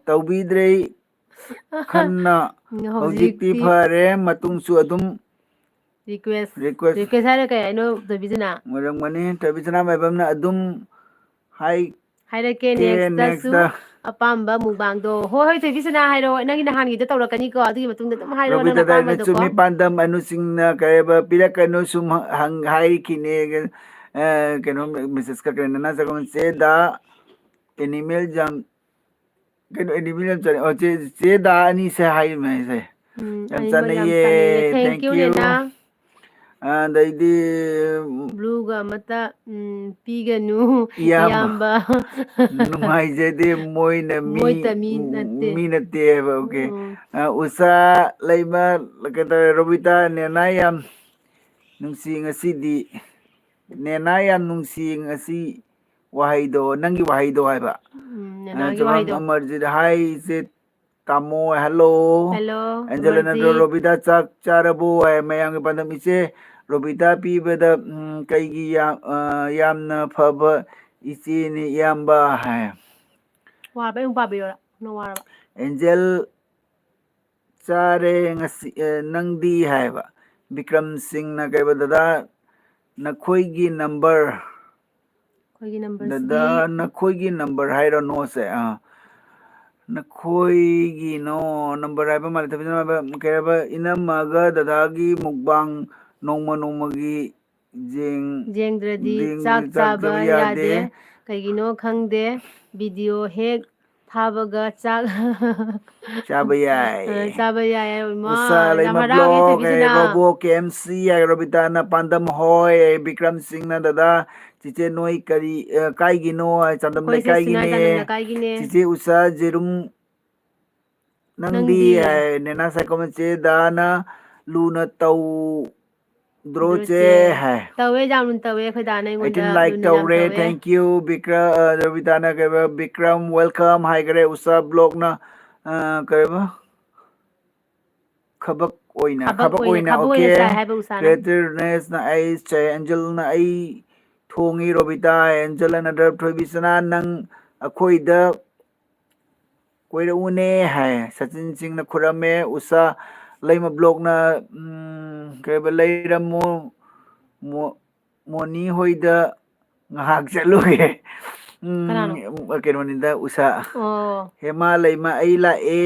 ꯇꯧꯕꯤꯗ꯭ꯔꯦ ꯈꯟꯅ ꯍꯧꯖꯤꯛꯇꯤ ꯐꯔꯦ ꯃꯇꯨꯡꯁꯨ ꯑꯗꯨꯝ ꯔꯤꯀ꯭ꯋꯦꯁ ꯍꯥꯏꯔ ꯀꯩ ꯍꯥꯏꯅꯣ ꯊꯣꯏꯕꯤꯁꯅꯥ ꯑꯣꯏꯔꯝꯒꯅꯤ ꯊꯣꯏꯕꯤꯁꯅꯥ ꯃꯥꯏꯕꯝꯅ ꯑꯗꯨꯝ ꯍꯥꯏ ꯍꯥꯏꯔꯛꯀꯦ ꯅꯦꯛꯁꯇꯁꯨ ꯑꯄꯥꯝꯕ ꯃꯨꯛꯕꯥꯡꯗꯣ ꯍꯣꯏ ꯍꯣꯏ ꯊꯣꯏꯕꯤꯁꯅꯥ ꯍꯥꯏꯔꯛꯑꯣ ꯅꯪꯒꯤ ꯅꯍꯥꯟꯒꯤꯗꯣ ꯇꯧꯔꯛꯀꯅꯤꯀꯣ ꯑꯗꯨꯒꯤ ꯃꯇꯨꯡꯗ ꯑꯗꯨꯝ ꯍꯥꯏꯔꯛꯑꯣ ꯅꯪꯅ ꯔꯣꯕꯤꯇꯥꯗꯥꯏꯅ ꯑꯄꯥꯝꯕꯗꯣꯀꯣ ꯆꯨꯝꯃꯤ ꯄꯥꯟꯗꯝ ꯑꯅꯨꯁꯤꯡꯅ ꯀꯩꯕ ꯄꯤꯔꯛꯀꯅꯨ ꯁꯨꯝ ꯍꯥꯏꯈꯤꯅꯦ ꯀꯩꯅꯣ ꯃꯦꯁꯦꯁ ꯀ ꯀꯩꯅꯣ ꯅ ꯆꯦꯗ ꯑꯦꯅꯤꯃꯦꯜ ꯖꯥꯝ ꯀꯩꯅꯣ ꯑꯦꯅꯤꯃꯦꯜ ꯆꯦꯗꯥ ꯑꯅꯤꯁꯦ ꯍꯥꯏꯔꯤꯃꯦꯁꯦ ꯌꯥꯝ ꯑꯅꯤꯃꯛ ꯆꯥꯅꯩꯌꯦ ꯆꯥꯅꯩꯌꯦ ꯊꯦꯡꯀ꯭ꯌꯨ ꯅꯦꯅꯥ ꯑꯗꯩꯗꯤ ꯕ꯭ꯂꯨꯒ ꯑꯃꯇ ꯄꯤꯒꯅꯨ ꯏꯌꯥꯝꯕ ꯏꯌꯥꯝꯕ ꯅꯨꯡꯉꯥꯏꯖꯗꯦ ꯃꯣꯏꯅ ꯃꯣꯏꯇ ꯃꯤ ꯅꯠꯇꯦ ꯃꯤ ꯅꯠꯇꯦꯕ ꯑꯣꯀꯦ ꯎꯝ ꯎꯁꯥ ꯂꯩꯃ ꯀꯩꯇꯧꯔꯦ ꯔꯣꯕꯤꯇꯥ ꯅꯦꯅꯥ ꯌꯥꯝ ꯅꯨꯡꯁꯤ ꯉꯁꯤꯗꯤ ꯅꯦꯅꯥ ꯌꯥꯝ ꯅꯨꯡꯁꯤ ꯉꯁꯤ ꯋꯥꯍꯩꯗꯣ ꯅꯪꯒꯤ ꯋꯥꯍꯩꯗꯣ ꯍꯥꯏꯕ ꯅꯦꯅꯥꯒꯤ ꯆꯃꯝ ꯋꯥꯍꯩꯗꯣ ꯑꯃꯔꯖꯤꯠ ꯍꯥꯏ ꯏꯆꯦ ꯇꯥꯃꯣ ꯍꯜꯂꯣ ꯍꯦꯜꯂꯣ ꯑꯦꯟꯖꯦꯂ ꯅꯠꯇ꯭ꯔꯣ ꯑꯃꯔꯖꯤꯠ ꯔꯣꯕꯤꯗꯥ ꯆꯥꯛ ꯆꯥꯔꯕꯣ ꯍꯥꯏ ꯃꯌꯥꯝꯒꯤ ꯄꯥꯟꯗꯝ ꯏꯆꯦ ꯔꯣꯕꯤꯇꯥ ꯄꯤꯕꯗ ꯀꯩꯒꯤ ꯌꯥꯝꯅ ꯐꯕ ꯏꯆꯦꯅꯤ ꯏꯌꯥꯝꯕ ꯍꯥꯏ ꯋꯥꯔꯕ ꯑꯩ ꯑꯃꯨꯛ ꯄꯥꯕꯤꯌꯨꯔꯥ ꯅꯪ ꯋꯥꯔꯕ ꯑꯦꯟꯖꯦꯜ ꯆꯥꯔꯦ ꯉꯁꯤ ꯅꯪꯗꯤ ꯍꯥꯏꯕ ꯕꯤꯀ꯭ꯔꯝ ꯁꯤꯡꯅ ꯀꯩꯕ ꯗꯗꯥ ꯅꯈꯣꯏꯒꯤ ꯅꯝꯕꯔ ꯑꯩꯈꯣꯏꯒꯤ ꯅꯝꯕꯔꯁꯤꯗꯤ ꯗꯗꯥ ꯅꯈꯣꯏꯒꯤ ꯅꯝꯕꯔ ꯍꯥꯏꯔꯣ ꯅꯣꯁꯦ ꯅꯈꯣꯏꯒꯤꯅꯣ ꯅꯝꯕꯔ ꯍꯥꯏꯕ ꯃꯥꯜꯂꯦ ꯀꯩ ꯍꯥꯏꯕ ꯏꯅꯝꯃꯒ ꯗꯗꯥꯒꯤ ꯃꯨꯛꯕꯥꯡ ꯅꯣꯡꯃ ꯅꯣꯡꯃꯒꯤ ꯌꯦꯡꯗ꯭ꯔꯗꯤ ꯆꯥꯛ ꯆꯥꯕ ꯌꯥꯗꯦ ꯀꯩꯒꯤꯅꯣ ꯈꯪꯗꯦ ꯚꯤꯗꯤꯑꯣ ꯍꯦꯛ ꯊꯥꯕꯒ ꯆꯥꯛ ꯆꯥꯕ ꯌꯥꯏ ꯆꯥꯕ ꯌꯥꯏ ꯏꯃꯥ ꯎꯁꯥ ꯌꯥꯝ ꯂꯩꯃ ꯍꯔꯥꯎꯋꯦ ꯕ꯭ꯂꯣꯛ ꯊꯣꯏꯕꯤꯁꯅꯥ ꯔꯣꯕꯣ ꯀꯦ ꯑꯦꯝ ꯁꯤ ꯍꯥꯏ ꯔꯣꯕꯤꯇꯥꯅ ꯄꯥꯟꯗꯝ ꯍꯣꯏ ꯕꯤꯀ꯭ꯔꯝ ꯁꯤꯡꯅ ꯗꯗꯥ ꯆꯤꯆꯦ ꯅꯣꯏ ꯀꯔꯤ ꯀꯥꯏꯒꯤꯅꯣ ꯆꯥꯟꯗꯝ ꯑꯩꯈꯣꯏꯁꯦ ꯁꯨꯅꯥꯏ ꯂꯩꯀꯥꯏꯒꯤꯅꯦ ꯆꯥꯟꯗꯝ ꯂꯩꯀꯥꯏꯒꯤꯅꯦ ꯆꯤꯆꯦ ꯎꯁꯥ ꯖꯦꯔꯨꯝ ꯅꯪꯗꯤ ꯅꯦꯅꯥ ꯁꯥꯏꯈꯣꯝ ꯆꯦꯗꯥꯅ ꯂꯨꯅ ꯇꯧꯗ꯭ꯔꯣꯆꯦ ꯍꯥꯏ ꯇꯧꯋꯦ ꯌꯥꯝ ꯂꯨꯅ ꯇꯧꯋꯦ ꯑꯩꯈꯣꯏ ꯗꯥꯅ ꯑꯩꯉꯣꯟꯗ 18 ꯂꯥꯏꯛ ꯂꯨꯅ ꯌꯥꯝ ꯇꯧꯔꯦ ꯇꯧꯋꯦ ꯊꯦꯡꯀ꯭ꯌꯨ ꯔꯕꯤꯇꯥꯅ ꯀꯩꯕ ꯕꯤꯀ꯭ꯔꯝ ꯋꯦꯜꯀꯝ ꯍꯥꯏꯈꯔꯦ ꯎꯁꯥ ꯕ꯭ꯂꯣꯛꯅ ꯀꯩꯕ ꯈꯕꯛ ꯑꯣꯏꯅ ꯈꯥꯕꯛ ꯑꯣꯀꯦ ꯆꯥꯏ ꯍꯥꯏꯕ ꯎꯁꯥꯅ ꯀ꯭ꯔꯦꯇꯔꯅꯦꯁꯅ ꯑꯩ ꯑꯦꯟꯖꯜꯅ ꯑꯩ ꯊꯣꯡꯉꯤ ꯔꯣꯕꯤꯇꯥ ꯑꯦꯟꯖꯜ ꯅꯗ꯭ꯔ ꯊꯣꯏꯕꯤꯁꯅꯥ ꯅꯪ ꯑꯩꯈꯣꯏꯗ ꯀꯣꯏꯔꯛꯎꯅꯦ ꯍꯥꯏ ꯁꯆꯤꯟ ꯁꯤꯡꯅ ꯈꯨꯔꯝꯃꯦ ꯎꯁꯥ ꯂꯩꯃ ꯕ꯭ꯂꯣꯛꯅ ꯀꯩꯕ ꯂꯩꯔꯝꯃꯣ ꯃꯣꯅꯤ ꯍꯣꯏꯗ ngahak chaloge ꯀꯅꯥꯅꯣ kenoninda usa ꯑꯣ hema leima ai la e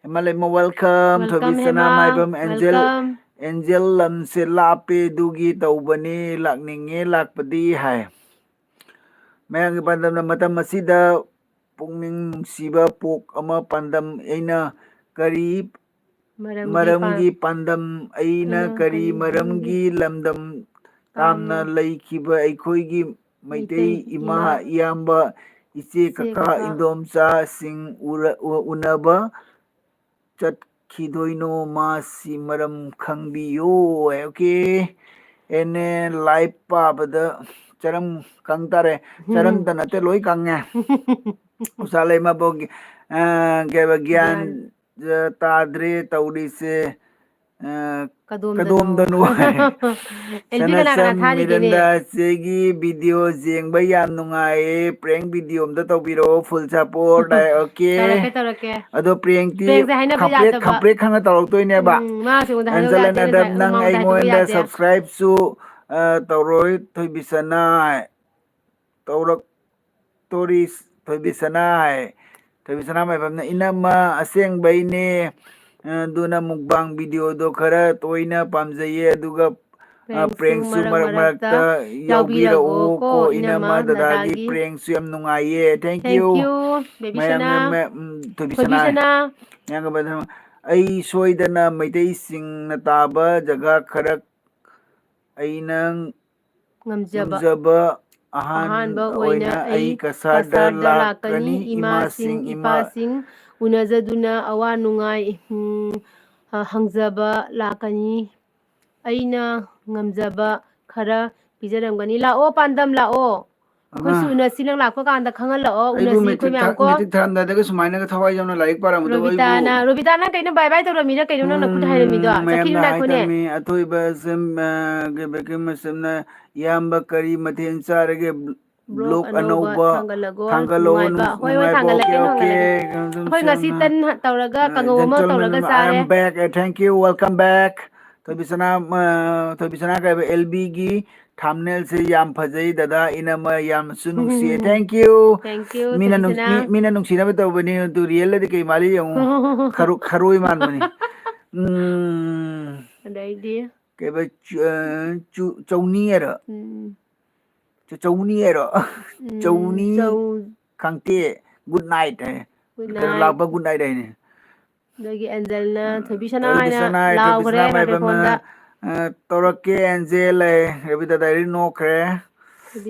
hema leima welcome welcome thobisana Hema maibam welcome angel lamse lape dugi taubani lakninge lakpadi hai mayang pandam matam asida pungning siba pok ama pandam aina kari maramgi pandam aina kari maramgi lamdam tamna leikhiba ꯑꯩꯈꯣꯏꯒꯤ ꯃꯩꯇꯩ ꯏꯃꯥ ꯏꯌꯥꯝꯕ ꯏꯆꯦ ꯀꯀꯥ ꯏꯟꯗꯣꯝꯆꯥ ꯁꯤꯡ ꯎꯅꯕ ꯆꯠꯈꯤꯗꯣꯏꯅꯣ ꯃꯥꯁꯤ ꯃꯔꯝ ꯈꯪꯕꯤꯌꯣ okay ꯑꯦꯅꯦ live ꯄꯥꯕꯗ ꯆꯔꯝ ꯈꯪ ꯇꯥꯔꯦ ꯆꯔꯝꯇ ꯅꯠꯇꯦ ꯂꯣꯏ ꯈꯪꯉꯦ ꯎꯁꯥ ꯂꯩꯃꯕꯣꯛ ꯒ꯭ꯌꯥꯟ ꯇꯥꯗ꯭ꯔꯦ ꯇꯧꯔꯤꯁꯦ ꯀꯗꯣꯝꯗꯅꯣ ꯑꯦꯜꯕꯤ ꯀꯅꯥ ꯀꯅꯥ ꯁꯅꯁꯝ ꯊꯥꯔꯤꯒꯦꯅꯦ ꯃꯤꯔꯟꯗꯥ ꯆꯦꯒꯤ ꯚꯤꯗꯤꯑꯣ ꯌꯦꯡꯕ ꯌꯥꯝ ꯅꯨꯡꯉꯥꯏꯌꯦ ꯄ꯭ꯔꯦꯡ ꯚꯤꯗꯤꯑꯣ ꯑꯝꯇ ꯇꯧꯕꯤꯔꯛꯑꯣ ꯐꯨꯜ ꯁꯄꯣꯔꯠ ꯑꯣꯀꯦ ꯇꯧꯔꯛꯀꯦ ꯑꯗꯣ ꯄ꯭ꯔꯦꯡꯇꯤ ꯄ꯭ꯔꯦꯡꯁꯦ ꯍꯥꯏꯅꯕ ꯌꯥꯗꯕ ꯈꯪꯄ꯭ꯔꯦꯛ ꯈꯪꯅ ꯇꯧꯔꯛꯇꯣꯏꯅꯦꯕ ꯃꯥꯁꯨ ꯑꯩꯉꯣꯟꯗ ꯍꯥꯏꯗꯣꯛ ꯌꯥꯗꯦ ꯑꯟꯖꯂꯟ ꯉꯁꯥꯏ ꯅꯪ ꯃꯃꯥꯡꯗ ꯍꯥꯏꯗꯣꯛꯄ ꯑꯩꯉꯣꯟꯗ ꯌꯥꯗꯦ ꯁꯕꯁꯀ꯭ꯔꯥꯏꯕꯁꯨ ꯇꯧꯔꯣꯏ ꯊꯣꯏꯕꯤꯁꯅꯥ ꯇꯧꯔꯛꯇꯣꯔꯤꯁ ꯊꯣꯏꯕꯤꯁꯅꯥ ꯊꯣꯏꯕꯤꯁꯅꯥ ꯃꯥꯏꯕꯝꯅ ꯏꯅꯝꯃ ꯑꯁꯦꯡꯕꯩꯅꯦ ꯑꯗꯨꯅ ꯃꯨꯛꯕꯥꯡ ꯚꯤꯗꯤꯑꯣꯗꯣ ꯈꯔ ꯇꯣꯏꯅ ꯄꯥꯝꯖꯩꯌꯦ ꯑꯗꯨꯒ ꯄ꯭ꯔꯦꯡꯁꯨ ꯃꯔꯛ ꯃꯔꯛꯇ ꯌꯥꯎꯕꯤꯔꯛꯎ ꯀꯣ ꯏꯅꯝꯃ ꯗꯗꯥꯒꯤ ꯄ꯭ꯔꯦꯡꯁꯨ ꯌꯥꯝ ꯅꯨꯡꯉꯥꯏꯌꯦ ꯊꯦꯡꯛ ꯌꯨ ꯕꯦꯕꯤꯁꯅꯥ ꯃꯌꯥꯝ ꯊꯣꯏꯕꯤꯁꯅꯥ ꯑꯩ ꯁꯣꯏꯗꯅ ꯃꯩꯇꯩꯁꯤꯡꯅ ꯇꯥꯕ ꯖꯒꯥ ꯈꯔ ꯑꯩꯅ ꯉꯝꯖꯕ ꯑꯍꯥꯟꯕ ꯑꯣꯏꯅ ꯑꯣꯏꯅ ꯑꯩ ꯀꯁꯥꯔꯗ ꯀꯁꯥꯔꯗ ꯂꯥꯛꯀꯅꯤ ꯏꯃꯥꯁꯤꯡ ꯏꯄꯥꯁꯤꯡ ꯎꯅꯖꯗꯨꯅ ꯑꯋꯥ ꯅꯨꯡꯉꯥꯏ ꯍꯪꯖꯕ ꯂꯥꯛꯀꯅꯤ ꯑꯩꯅ ꯉꯝꯖꯕ ꯈꯔ ꯄꯤꯖꯔꯝꯒꯅꯤ ꯂꯥꯛꯑꯣ ꯄꯥꯟꯗꯝ ꯂꯥꯛꯑꯣ ꯑꯩꯈꯣꯏꯁꯨ ꯎꯅꯁꯤ ꯅꯪ ꯂꯥꯛꯄ ꯀꯥꯟꯗ ꯈꯪꯍꯜꯂꯛꯑꯣ ꯑꯩꯕꯨ ꯎꯅꯁꯤ ꯑꯩꯈꯣꯏ ꯃꯌꯥꯝ ꯀꯣ ꯃꯦꯇ꯭ꯔꯤꯛ ꯊꯥꯔꯝꯗꯥꯏꯗꯒ ꯁꯨꯃꯥꯏꯅꯒ ꯊꯋꯥꯏ ꯌꯥꯎꯅ ꯂꯥꯏꯔꯤꯛ ꯄꯥꯔꯝꯕꯗꯣ ꯑꯩꯕꯨ ꯔꯣꯕꯤꯇꯥꯅ ꯀꯩꯅꯣ ꯕꯥꯏ ꯕꯥꯏ ꯇꯧꯔꯝꯃꯤꯔ ꯀꯩꯅꯣ ꯅꯪꯅ ꯈꯨꯠ ꯍꯥꯏꯔꯝꯃꯤꯗꯣ ꯆꯠꯈꯤꯅꯨ ꯃꯌꯥꯝꯅ ꯉꯥꯏꯈꯣꯅꯦ ꯍꯥꯏꯇꯥꯃꯤ ꯑꯊꯣꯏꯕ ꯃꯁꯝꯅ ꯏꯌꯥꯝꯕ ꯀꯔꯤ ꯃꯊꯦꯜ ꯆꯥꯔꯒꯦ ꯕ꯭ꯂꯣꯛ ꯑꯅꯧꯕ ꯊꯥꯡꯒꯠꯂꯛꯑꯣ ꯍꯣꯏ ꯅꯨꯡꯉꯥꯏꯕ ꯑꯣꯀꯦ ꯊꯥꯡꯒꯠꯂꯛꯀꯦ ꯑꯣꯀꯦ ꯊꯥꯡꯒꯠꯂꯛꯀꯦ ꯑꯩꯈꯣꯏ ꯉꯁꯤ ꯇꯟ ꯇꯧꯔꯒ ꯀꯥꯡꯉꯧ ꯑꯃ ꯇꯧꯔꯒ ꯑꯥꯏ ꯆꯥꯔꯦ am back thank you welcome back ꯊꯣꯏꯕꯤꯁꯅꯥ ꯀꯩꯕ ꯑꯦꯜꯕꯤꯒꯤ ꯊꯥꯝꯅꯦꯜꯁꯦ ꯌꯥꯝ ꯐꯖꯩ ꯗꯗꯥ ꯏꯅꯝꯃ ꯌꯥꯝꯅꯁꯨ ꯅꯨꯡꯁꯤꯌꯦ ꯊꯦꯡꯛ ꯌꯨ ꯊꯦꯡꯀ꯭ꯌꯨ ꯊꯣꯏꯕꯤꯁꯅꯥ ꯃꯤꯅ ꯅꯨꯡꯁꯤꯅꯕ ꯇꯧꯕꯅꯤ ꯑꯗꯨ ꯔꯤꯌꯦꯜꯗꯗꯤ ꯀꯩ ꯃꯥꯜꯂꯤ ꯌꯦꯡꯉꯨ ꯈꯔꯣꯏ ꯃꯥꯟꯕꯅꯤ ꯑꯗꯩꯗꯤ ꯀꯩꯕ ꯆꯧꯅꯤ ꯍꯥꯏꯔ ꯆꯧꯅꯤ ꯍꯥꯏꯔꯣ ꯆꯧꯅꯤ ꯈꯪꯇꯦ ꯒꯨꯗ ꯅꯥꯏꯠ ꯍꯥꯏ ꯒꯨꯗ ꯀꯩꯅꯣ ꯅꯥꯏꯠ ꯂꯥꯛꯄ ꯒꯨꯗ ꯅꯥꯏꯠ ꯍꯥꯏꯅꯦ ꯑꯗꯒꯤ ꯑꯦꯟꯖꯦꯜꯅ ꯊꯣꯏꯕꯤꯁꯅꯥ ꯍꯥꯏꯅ ꯊꯣꯏꯕꯤꯁꯅꯥ ꯂꯥꯎꯈ꯭ꯔꯦ ꯃꯥꯏꯕꯝꯅ ꯃꯥꯏꯀ꯭ꯔꯣꯐꯣꯟꯗ ꯇꯧꯔꯛꯀꯦ ꯑꯦꯟꯖꯦꯜ ꯔꯕꯤꯇꯥ ꯗꯥꯏꯔꯤ ꯅꯣꯛꯈ꯭ꯔꯦ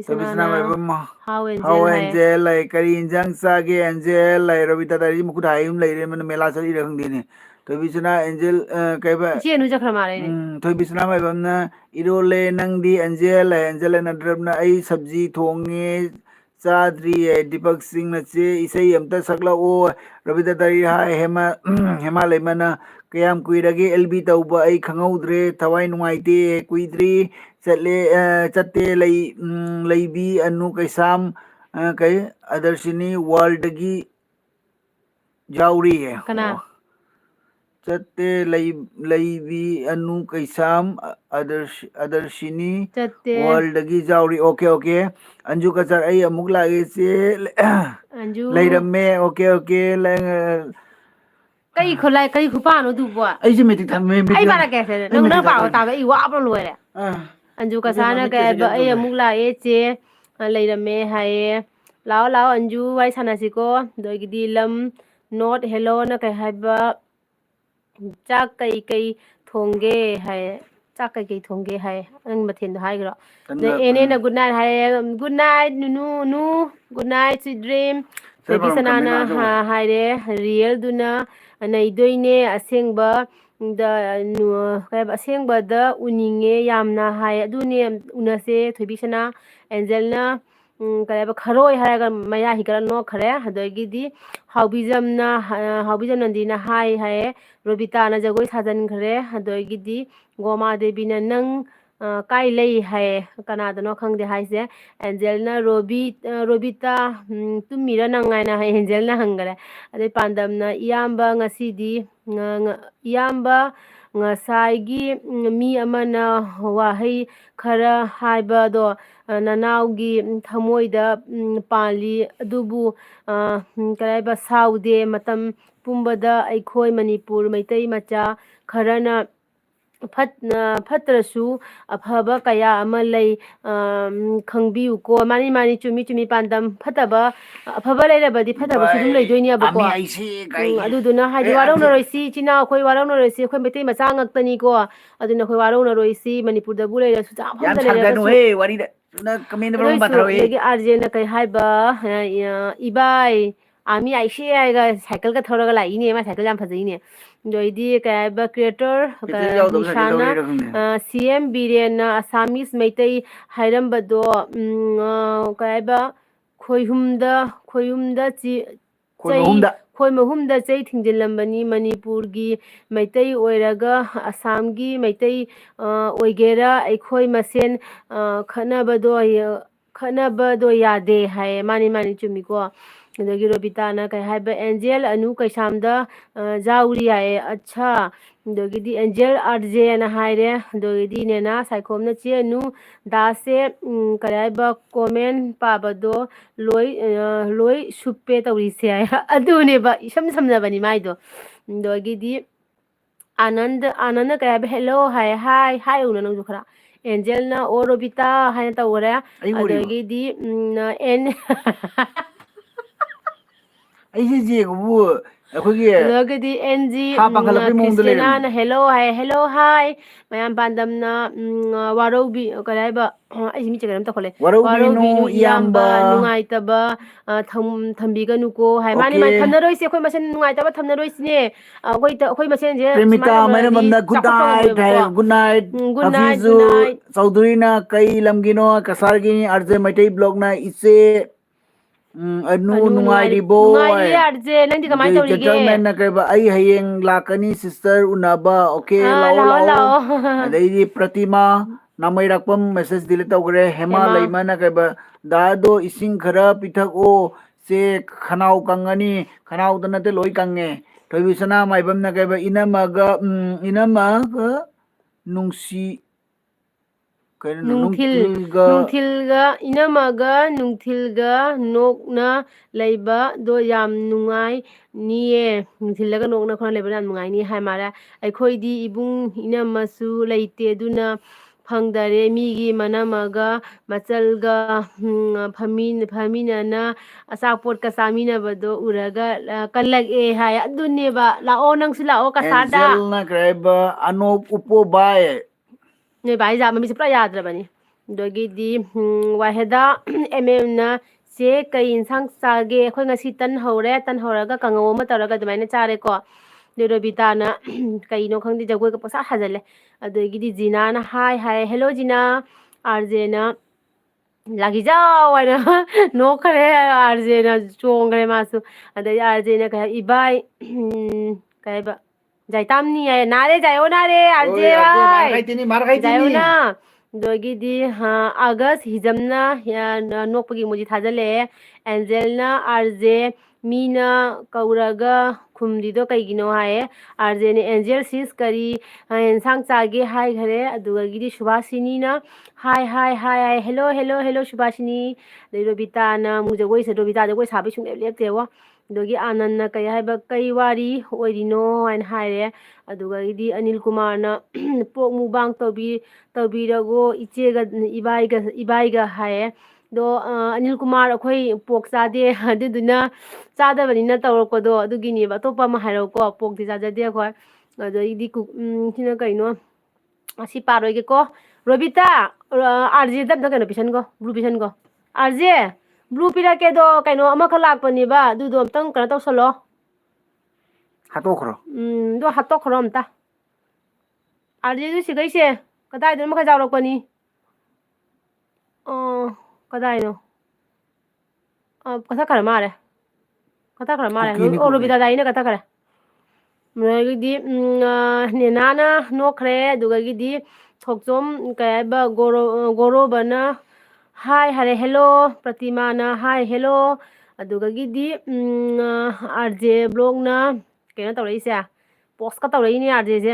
ꯊꯣꯏꯕꯤꯁꯅꯥ ꯊꯣꯏꯕꯤꯁꯅꯥꯅ ꯃꯥꯏꯕꯝ ꯍꯥꯎ ꯑꯦꯟꯖꯦꯜ ꯍꯥꯏꯌꯦ ꯑꯦꯟꯖꯦꯜ ꯀꯔꯤ ꯏꯟꯖꯥꯡ ꯆꯥꯒꯦ ꯑꯦꯟꯖꯦꯜ ꯔꯕꯤꯇꯥ ꯗꯥꯏꯔꯤ ꯃꯈꯨꯠ ꯍꯥꯏ ꯑꯃ ꯂꯩꯔꯦ ꯃꯦꯂꯥ ꯆꯠꯂꯤꯔ ꯈꯪꯗꯦꯅꯦ ꯊꯣꯏꯕꯤꯁꯅꯥ ꯑꯦꯟꯖꯦꯜ ꯀꯩꯕ ꯏꯆꯦ ꯆꯠꯈ꯭ꯔ ꯃꯥꯜꯂꯦꯅꯦ ꯊꯣꯏꯕꯤꯁꯅꯥ ꯃꯥꯏꯕꯝꯅ ꯏꯔꯣꯜꯂꯦ ꯅꯪꯗꯤ ꯑꯦꯟꯖꯦꯜ ꯑꯦꯟꯖꯦꯜꯅ ꯑꯩ ꯁꯕꯖꯤ ꯊꯣꯡꯉꯦ ꯆꯥꯗ꯭ꯔꯤꯌꯦ ꯗꯤꯄꯛ ꯁꯤꯡ ꯅꯆꯦ ꯏꯁꯩ ꯑꯝꯇ ꯁꯛꯂꯛꯑꯣ ꯔꯕꯤꯇꯥ ꯗꯥꯏꯔꯤ ꯍꯥꯏ ꯍꯦꯃꯥ ꯂꯩꯃꯅ ꯀꯌꯥꯝ ꯀꯨꯏꯔꯒꯦ ꯑꯦꯜꯕꯤ ꯇꯧꯕ ꯑꯩ ꯈꯪꯍꯧꯗ꯭ꯔꯦ ꯊꯋꯥꯏ ꯅꯨꯡꯉꯥꯏꯇꯦ ꯀꯨꯏꯗ꯭ꯔꯤ ꯆꯠꯇꯦ ꯂꯩꯕꯤ ꯑꯅꯨ ꯀꯩꯁꯥꯝ ꯀꯩ ꯑꯗꯔꯁꯤꯅꯤ ꯋꯥꯔꯜꯗꯒꯤ ꯌꯥꯎꯔꯤꯌꯦ ꯀꯅꯥ ꯆꯠꯇꯦ ꯂꯩꯕꯤ ꯑꯅꯨ ꯀꯩꯁꯥꯝ ꯑꯗꯔꯁꯤꯅꯤ ꯆꯠꯇꯦ ꯋꯥꯔꯜꯗꯒꯤ ꯌꯥꯎꯔꯤ ꯑꯣꯀꯦ ꯑꯣꯀꯦ ꯑꯟꯖꯨ ꯀꯆꯥꯔ ꯑꯩ ꯑꯃꯨꯛ ꯂꯥꯛꯏꯁꯦ ꯑꯟꯖꯨ ꯂꯩꯔꯝꯃꯦ ꯑꯣꯀꯦ ꯑꯣꯀꯦ ꯀꯩ ꯈꯨꯄꯥꯅꯣ ꯑꯗꯨꯕꯣ ꯑꯩꯁꯦ ꯃꯦꯇꯤꯛ ꯊꯝꯃꯦ ꯑꯩ ꯄꯥꯔꯛꯀꯦꯁꯦ ꯅꯪ ꯄꯥꯕ ꯇꯥꯕ ꯑꯩ ꯋꯥꯕꯅ ꯂꯣꯏꯔꯦ ꯑꯥ ꯑꯟꯖꯨ ꯏꯕꯦꯝꯃ ꯀꯁꯥꯅ ꯀꯩ ꯃꯤꯠꯀꯁꯦ ꯍꯥꯏꯕ ꯀꯩꯅꯣꯝ ꯑꯩ ꯇꯧꯔꯦ ꯑꯃꯨꯛ ꯂꯥꯛꯑꯦ ꯆꯦ ꯂꯩꯔꯝꯃꯦ ꯍꯥꯏꯌꯦ ꯂꯥꯛꯑꯣ ꯂꯥꯛꯑꯣ ꯑꯟꯖꯨ ꯋꯥꯔꯤ ꯁꯥꯟꯅꯁꯤꯀꯣ ꯑꯗꯒꯤꯗꯤ ꯂꯝ ꯅꯣꯠ ꯍꯦꯜꯂꯣꯅ ꯀꯩ ꯍꯥꯏꯕ ꯆꯥꯛ ꯀꯩ ꯊꯣꯡꯒꯦ ꯍꯥꯏ ꯆꯥꯛ ꯀꯩꯀꯩ ꯊꯣꯡꯒꯦ ꯍꯥꯏ ꯅꯪ ꯃꯊꯦꯜꯗꯣ ꯍꯥꯏꯈ꯭ꯔꯣ ꯇꯟꯒ ꯑꯦꯅꯦꯅ ꯒꯨꯗ ꯅꯥꯏꯠ ꯍꯥꯏꯔꯦ ꯒꯨꯗ ꯅꯥꯏꯠ ꯅꯨꯅꯨ good night sweet dream Thoibi ꯁꯦꯐꯥꯝ ꯀꯃꯦꯟ ꯁꯅꯥꯅ ꯑꯥꯖꯧ ꯍꯥꯏ ꯍꯥꯏꯔꯦ ꯔꯤꯌꯦꯜꯗꯨꯅ ꯅꯩꯗꯣꯏꯅꯦ ꯑꯁꯦꯡꯕ ꯑꯁꯦꯡꯕꯗ ꯎꯅꯤꯡꯉꯦ ꯌꯥꯝꯅ ꯍꯥꯏ ꯑꯗꯨꯅꯦ ꯎꯅꯁꯦ ꯊꯣꯏꯕꯤꯁꯅꯥ ꯑꯦꯟꯖꯦꯜꯅ ꯀꯩ ꯍꯥꯏꯕ ꯈꯔꯣꯏ ꯍꯥꯏꯔꯒ ꯃꯌꯥ ꯍꯤꯒꯠꯂ ꯅꯣꯛꯈ꯭ꯔꯦ ꯑꯗꯒꯤꯗꯤ ꯍꯥꯎꯕꯤꯖꯝ ꯅꯟꯗꯤꯅ ꯍꯥꯏꯌꯦ ꯔꯣꯕꯤꯇꯥꯅ ꯖꯒꯣꯏ ꯁꯥꯖꯤꯟꯈ꯭ꯔꯦ ꯑꯗꯒꯤꯗꯤ ꯒꯣꯃꯥ ꯗꯦꯕꯤꯅ ꯅꯪ ꯀꯥꯏ ꯂꯩ ꯍꯥꯏꯌꯦ ꯀꯅꯥꯗꯅꯣ ꯈꯪꯗꯦ ꯍꯥꯏꯁꯦ ꯑꯦꯟꯖꯦꯜꯅ ꯔꯣꯕꯤꯇꯥ ꯇꯨꯝꯃꯤꯔ ꯅꯪꯉꯥꯏꯅ ꯑꯦꯟꯖꯦꯜꯅ ꯍꯪꯈꯔꯦ ꯑꯗꯩ ꯄꯥꯟꯗꯝꯅ ꯏꯌꯥꯝꯕ ꯉꯁꯤꯗꯤ ꯏꯌꯥꯝꯕ ꯉꯁꯥꯏꯒꯤ ꯃꯤ ꯑꯃꯅ ꯋꯥꯍꯩ ꯈꯔ ꯍꯥꯏꯕꯗꯣ ꯅꯅꯥꯎꯒꯤ ꯊꯃꯣꯏꯗ ꯄꯥꯜꯂꯤ ꯑꯗꯨꯕꯨ ꯀꯔꯤ ꯍꯥꯏꯕ ꯁꯥꯎꯗꯦ ꯃꯇꯝ ꯄꯨꯝꯕꯗ ꯑꯩꯈꯣꯏ ꯃꯅꯤꯄꯨꯔ ꯃꯩꯇꯩ ꯃꯆꯥ ꯈꯔꯅ ꯐꯠꯇ꯭ꯔꯁꯨ ꯑꯐꯕ ꯀꯌꯥ ꯑꯃ ꯂꯩ ꯈꯪꯕꯤꯌꯨꯀꯣ ꯃꯥꯅꯤ ꯆꯨꯝꯃꯤ ꯄꯥꯟꯗꯝ ꯐꯠꯇꯕ ꯑꯐꯕ ꯂꯩꯔꯕꯗꯤ ꯐꯠꯇꯕꯁꯨ ꯑꯗꯨꯝ भाई ꯂꯩꯗꯣꯏꯅꯦꯕꯀꯣ आमी ऐसे गाई ꯑꯗꯨꯗꯨꯅ ꯍꯥꯏꯗꯤ ए आज ꯋꯥꯔꯧꯅꯔꯣꯏꯁꯤ ꯏꯆꯤꯜ ꯏꯅꯥꯎ ꯑꯩꯈꯣꯏ ꯋꯥꯔꯧꯅꯔꯣꯏꯁꯤ ꯑꯩꯈꯣই ꯃꯩꯇꯩ ꯃꯆꯥ ꯉꯛꯇꯅꯤꯀꯣ ꯑꯗꯨꯅ ꯑꯩꯈꯣꯏ ꯋꯥꯔꯧꯅꯔꯣꯏꯁꯤ ꯃꯅꯤꯄꯨꯔꯗꯕꯨ ꯂꯩꯔꯁꯨ याम ꯃꯐꯝꯗ सांगनु ꯂꯩꯔꯒꯁꯨ हे वारी ना कमेंट ꯑꯗꯨ बरो ꯑꯣꯏꯁꯨ माथारो हे ꯑꯗꯒꯤ ꯑꯥꯔꯖꯦꯅ कꯩ ꯍꯥꯏꯕ ꯏꯕꯥꯏ ꯑꯥꯔꯃꯤ ꯑꯥꯏꯁꯦ ꯍꯥꯏꯔꯒ ꯁꯥꯏꯀꯜꯒ ꯊꯧꯔꯒ ꯂꯥꯛꯏꯅꯦ ꯃꯥ ꯁꯥꯏꯀꯜ ꯌꯥꯝ ꯐꯖꯩꯅꯦ ꯑꯗꯩꯗꯤ ꯀꯩ ꯍꯥꯏꯕ पेट्रोल ꯀ꯭ꯔꯤꯌꯦꯇꯔ जाओ दब सके ꯅꯤꯁꯥꯅ थोड़ी रखने ꯁꯤ ꯑꯦꯝ ꯕꯤꯔꯦꯟꯅ ꯑꯁꯥꯃꯤꯁ ꯃꯩꯇꯩ ꯍꯥꯏꯔꯝꯕꯗꯣ ꯀꯩ ꯍꯥꯏꯕ ꯈꯣꯏꯍꯨꯝꯗ कोई बहुमदा ꯈꯣꯏ ꯃꯍꯨꯝꯗ ꯆꯩ ꯊꯤꯡꯖꯤꯜꯂꯝꯕꯅꯤ ꯃꯅꯤꯄꯨꯔꯒꯤ ꯃꯩꯇꯩ ꯑꯣꯏꯔꯒ ꯑꯁꯥꯝꯒꯤ ꯃꯩꯇꯩ ꯑꯣꯏꯒꯦꯔꯥ ꯑꯩꯈꯣꯏ ꯃꯁꯦꯟ ꯈꯠꯅꯕꯗꯣ ꯌꯥꯗꯦ ꯍꯥꯏꯌꯦ ꯃꯥꯅꯤ ꯆꯨꯝꯃꯤꯀꯣ ꯑꯗꯒꯤ ꯔꯣꯕꯤꯇꯥꯅ ꯀꯩ ꯍꯥꯏꯕ ꯑꯦꯟꯖꯦꯜ ꯑꯅꯨ ꯀꯩꯁꯥꯝꯗ ꯌꯥꯎꯔꯤ ꯌꯥꯏꯌꯦ ꯑꯠꯁꯥ ꯑꯗꯒꯤꯗꯤ ꯑꯦꯟꯖꯦꯜ ꯑꯥꯔꯖꯦꯅ ꯍꯥꯏꯔꯦ ꯑꯗꯒꯤꯗꯤ ꯅꯦꯅꯥ ꯁꯥꯏꯈꯣꯝꯅ ꯆꯦ ꯑꯅꯨ ꯗꯥꯁꯁꯦ ꯀꯔꯤ ꯍꯥꯏꯕ ꯀꯣꯃꯦꯟ ꯄꯥꯕꯗꯣ ꯂꯣꯏ ꯁꯨꯞꯄꯦ ꯇꯧꯔꯤꯁꯦ ꯑꯗꯨꯅꯦꯕ ꯏꯁꯝ ꯁꯝꯅꯕꯅꯤ ꯃꯥꯏꯗꯣ ꯑꯗꯒꯤꯗꯤ ꯑꯅꯟꯗ ꯀꯩ ꯍꯥꯏꯕ ꯍꯦꯜꯂꯣ ꯍꯥꯏꯌꯨꯅ ꯅꯪꯁꯨ ꯈꯔ ꯑꯦꯟꯖꯦꯜꯅ ꯑꯣ ꯔꯣꯕꯤꯇꯥ ꯍꯥꯏꯅ ꯇꯧꯈꯔꯦ आई उरीबो ꯑꯗꯒꯤꯗꯤ ऐसे जे वो अखोगी ꯑꯗꯨꯒꯗꯤ ꯑꯦꯟꯖꯤ था पाखलपे मोंद लेरमने ꯈ꯭ꯔꯤꯁꯇꯦꯅꯥꯅ ꯍꯦꯜꯂꯣ ꯍꯦꯜꯂꯣ ꯍꯥꯏ ꯃꯌꯥꯝ ꯄꯥꯟꯗꯝꯅ ꯋꯥꯔꯧꯕꯤ ꯀꯔꯤ ꯍꯥꯏꯕ ꯑꯩꯁꯤ ꯃꯤꯠꯁꯦ ꯀꯩꯅꯣꯝ ꯇꯧꯈꯠꯂꯦ वरौबीनु ꯋꯥꯔꯧꯕꯤꯅꯨ ꯏꯌꯥꯝꯕ इयाम्बा ꯅꯨꯡꯉꯥꯏꯇꯕ ꯊꯝꯕꯤꯒꯅꯨꯀꯣ ꯍꯥꯏ ओके ꯃꯥꯅꯤ ꯊꯝꯅꯔꯣꯏꯁꯦ ꯑꯩꯈꯣꯏ ꯃꯁꯦꯟ ꯅꯨꯡꯉꯥꯏꯇꯕ ꯊꯝꯅꯔꯣꯏꯁꯤꯅꯦ ꯑꯩꯈꯣꯏ ꯃꯁꯦꯟꯁꯦ ꯁꯨꯃꯥꯏꯅ प्रेमिता मैंने ꯇꯧꯅꯔꯗꯤ बंदा गुड ꯆꯥꯎꯈꯠꯄ नाइट ꯉꯝꯃꯣꯏꯕꯀꯣ है गुड नाइट ꯒꯨꯗ नाइट हफीजु ꯒꯨꯗ नाइट चौधरी ना कई लमगिनो कसारगी अर्जे मटई ब्लॉग ना इसे अनु नुंगाइरिबो ꯅꯨꯡꯉꯥꯏꯔꯤꯌꯦ ꯌꯥꯔꯖꯦ ꯅꯪꯗꯤ ꯀꯃꯥꯏꯅ ꯇꯧꯔꯤꯒꯦ जेंटलमैन ना कहबा आई हयेंग लाकनी सिस्टर उनाबा ओके लाओ ꯂꯥꯛꯑꯣ लाओ ꯂꯥꯛꯑꯣ अदई प्रतिमा नामैराकपम मैसेज दिले तौगरे हेमा ꯍꯦꯃꯥ लेमा ना कहबा दादो इसिंग खरा पिथक ओ से खनाव कंगनी खनाव दनते लोई कंगे थोइबिसना माइबम ना कहबा इनमागा नुंसी कहनो नुंगतिलगा ꯏꯅꯝꯃꯒ ꯅꯨꯡꯊꯤꯜꯒ ꯅꯣꯛꯅ ꯂꯩꯕꯗꯣ ꯌꯥꯝ ꯅꯨꯡꯉꯥꯏꯅꯤꯌꯦ ꯅꯨꯡꯊꯤꯜꯂꯒ ꯅꯣꯛꯅ ꯈꯣꯠꯅ ꯂꯩꯕꯗꯣ ꯌꯥꯝ ꯅꯨꯡꯉꯥꯏꯅꯤ ꯍꯥꯏ ꯃꯥꯜꯂꯦ ꯑꯩꯈꯣꯏꯗꯤ ꯏꯕꯨꯡ ꯏꯅꯝꯃꯁꯨ ꯂꯩꯇꯦ ꯑꯗꯨꯅ ꯐꯪꯗꯔꯦ ꯃꯤꯒꯤ ꯃꯅꯝꯃꯒ ꯃꯆꯜꯒ ꯐꯝꯃꯤꯟꯅꯅ ꯑꯆꯥꯄꯣꯠꯀ ꯆꯥꯃꯤꯟꯅꯕꯗꯣ ꯎꯔꯒ ꯀꯜꯂꯛꯑꯦ ꯍꯥꯏ ꯑꯗꯨꯅꯦꯕ ꯂꯥꯛꯑꯣ ꯅꯪꯁꯨ ꯂꯥꯛꯑꯣ ꯀꯁꯥꯔꯗ एंजल ना कहबा अनोप उपो बाय ꯅꯣꯏ ꯕꯥꯏ ꯃꯃꯤꯠꯁꯦ ꯄꯨꯔꯥ ꯌꯥꯗ꯭ꯔꯕꯅꯤ ꯑꯗꯒꯤꯗꯤ ꯋꯥꯍꯦꯗꯥ ꯑꯦꯝꯅ ꯆꯦ ꯀꯩ ꯌꯦꯟꯁꯥꯡ ꯆꯥꯒꯦ ꯑꯩꯈꯣꯏ ꯉꯁꯤ ꯇꯟ ꯍꯧꯔꯦ ꯇꯟ ꯍꯧꯔꯒ ꯀꯥꯡꯉꯧ ꯑꯃ ꯇꯧꯔꯒ ꯑꯗꯨꯃꯥꯏꯅ ꯆꯥꯔꯦꯀꯣ ꯑꯗꯨ ꯔꯣꯕꯤꯇꯥꯅ ꯀꯩꯅꯣ ꯈꯪꯗꯦ ꯖꯒꯣꯏꯒ ꯄꯪꯁꯥ ꯁꯥꯖꯤꯜꯂꯦ ꯑꯗꯒꯤꯗꯤ ꯖꯤꯅꯥꯅ ꯍꯥꯏ ꯍꯦꯜꯂꯣ ꯖꯤꯅꯥ ꯑꯥꯔꯖꯦꯅ ꯂꯥꯒꯤꯖꯥꯎ ꯍꯥꯏꯅ ꯅꯣꯛꯈꯔꯦ ꯑꯥꯔꯖꯦꯅ ꯆꯣꯡꯈ꯭ꯔꯦ ꯃꯥꯁꯨ ꯑꯗꯩ ꯑꯥꯔꯖꯦꯅ ꯏꯕꯥꯏ ꯀꯩ ꯍꯥꯏꯕ ꯖꯥꯏꯇꯥꯝꯅꯤ ꯍꯥꯏ ꯅꯥꯔꯦ ꯖꯥꯏꯌꯣ ꯅꯥꯔꯦ ओए ꯑꯥꯔꯖꯦ अर्जे ꯚꯥꯏ मार खाई थी ꯖꯥꯏꯌꯣꯅ ꯑꯗꯒꯤꯗꯤ ꯑꯥꯒꯁ ꯍꯤꯖꯝꯅ ꯅꯣꯛꯄꯒꯤ ꯏꯃꯣꯖꯤ ꯊꯥꯖꯤꯜꯂꯛꯑꯦ ꯑꯦꯟꯖꯦꯜꯅ ꯑꯥꯔꯖꯦ ꯃꯤꯅ ꯀꯧꯔꯒ ꯈꯨꯝꯗꯤꯗꯣ ꯀꯩꯒꯤꯅꯣ ꯍꯥꯏꯌꯦ ꯑꯥꯔꯖꯦꯅ ꯑꯦꯟꯖꯦꯜ ꯁꯤꯁ ꯀꯔꯤ ꯑꯦꯟꯁꯥꯡ ꯆꯥꯒꯦ ꯍꯥꯏꯈꯔꯦ ꯑꯗꯨꯗꯒꯤꯗꯤ ꯁꯨꯕꯥꯁꯤꯅꯤꯅ ꯍꯥꯏ ꯍꯦꯜꯂꯣ ꯁꯨꯕꯥꯁꯤꯅꯤ ꯑꯗꯩ ꯔꯣꯕꯤꯇꯥꯅ ꯑꯃꯨꯛ ꯔꯣꯕꯤꯇꯥ ꯖꯒꯣꯏ ꯁꯥꯕꯩ ꯁꯨꯡꯂꯦꯞ ꯂꯦꯞꯇꯦꯕꯣ ꯑꯗꯒꯤ ꯑꯥꯅꯟꯅ ꯀꯩ ꯍꯥꯏꯕ ꯀꯩ ꯋꯥꯔꯤ ꯑꯣꯏꯔꯤꯅꯣ ꯍꯥꯏꯅ ꯍꯥꯏꯔꯦ ꯑꯗꯨꯒꯗꯤ ꯑꯅꯤꯜ ꯀꯨꯃꯥꯔꯅ ꯄꯣꯛ ꯃꯨꯛꯕꯥꯡ ꯇꯧꯕꯤꯔꯒꯣ ꯏꯆꯦꯒ ꯏꯕꯥꯏꯒ ꯍꯥꯏꯌꯦ ꯑꯗꯣ ꯑꯅꯤꯜ ꯀꯨꯃꯥꯔ ꯑꯩꯈꯣꯏ ꯄꯣꯛ ꯆꯥꯗꯦ ꯑꯗꯨꯗꯨꯅ ꯆꯥꯗꯕꯅꯤꯅ ꯇꯧꯔꯛꯄꯗꯣ ꯑꯗꯨꯒꯤꯅꯦꯕ ꯑꯇꯣꯞꯄ ꯑꯃ ꯍꯥꯏꯔꯛꯎꯀꯣ ꯄꯣꯛꯇꯤ ꯆꯥꯖꯗꯦ ꯑꯩꯈꯣꯏ ꯑꯗꯩꯗꯤ ꯁꯤꯅ ꯀꯩꯅꯣ ꯑꯁꯤ ꯄꯥꯔꯣꯏꯒꯦꯀꯣ ꯔꯣꯕꯤꯇꯥ ꯑꯥꯔꯖꯦꯗ ꯑꯝꯇ ꯀꯩꯅꯣ ꯄꯤꯁꯟꯈꯣ ꯕ꯭ꯂꯨ ꯄꯤꯁꯟꯈꯣ ꯑꯥꯔꯖꯦ ꯕ꯭ꯂꯨ ꯄꯤꯔꯛꯀꯦꯗꯣ ꯀꯩꯅꯣ ꯑꯃꯈꯛ ꯂꯥꯛꯄꯅꯦꯕ ꯑꯗꯨꯗꯣ ꯑꯝꯇꯪ ꯀꯩꯅꯣ ꯇꯧꯁꯜꯂꯣ हातोखरो ꯑꯗꯣ ꯍꯥꯠꯇꯣꯛꯈ꯭ꯔꯣ ꯑꯝꯇ ꯑꯥꯔꯖꯦꯁꯨ ꯁꯤꯒꯩꯁꯦ ꯀꯗꯥꯏꯗꯅꯣ ꯃꯈ ꯌꯥꯎꯔꯛꯄꯅꯤ ꯀꯗꯥꯏꯅꯣ ꯀꯊꯛꯈꯔ ꯃꯥꯜꯂꯦ कुकी नि कुकी ꯔꯣꯕꯤꯇꯥꯗ ꯑꯩꯅ ꯀꯊꯛꯈꯔꯦ ꯑꯗꯨꯗꯒꯤꯗꯤ ꯅꯦꯅꯥꯅ ꯅꯣꯛꯈ꯭ꯔꯦ ꯑꯗꯨꯗꯒꯤꯗꯤ ꯊꯣꯛꯆꯣꯝ ꯀꯩ ꯍꯥꯏꯕ ꯒꯣꯔꯣꯕꯅ ꯍꯥꯏ ꯍꯥꯏꯔꯦ ꯍꯦꯜꯂꯣ ꯄ꯭ꯔꯇꯤꯃꯥꯅ ꯍꯥꯏ ꯍꯦꯜꯂꯣ ꯑꯗꯨꯗꯒꯤꯗꯤ ꯑꯥꯔꯖꯦ ꯕ꯭ꯂꯣꯛꯅ ꯀꯩꯅꯣ ꯇꯧꯔꯛꯏꯁꯦ ꯄꯣꯁꯀ ꯇꯧꯔꯛꯏꯅꯦ ꯑꯥꯔꯖꯦꯁꯦ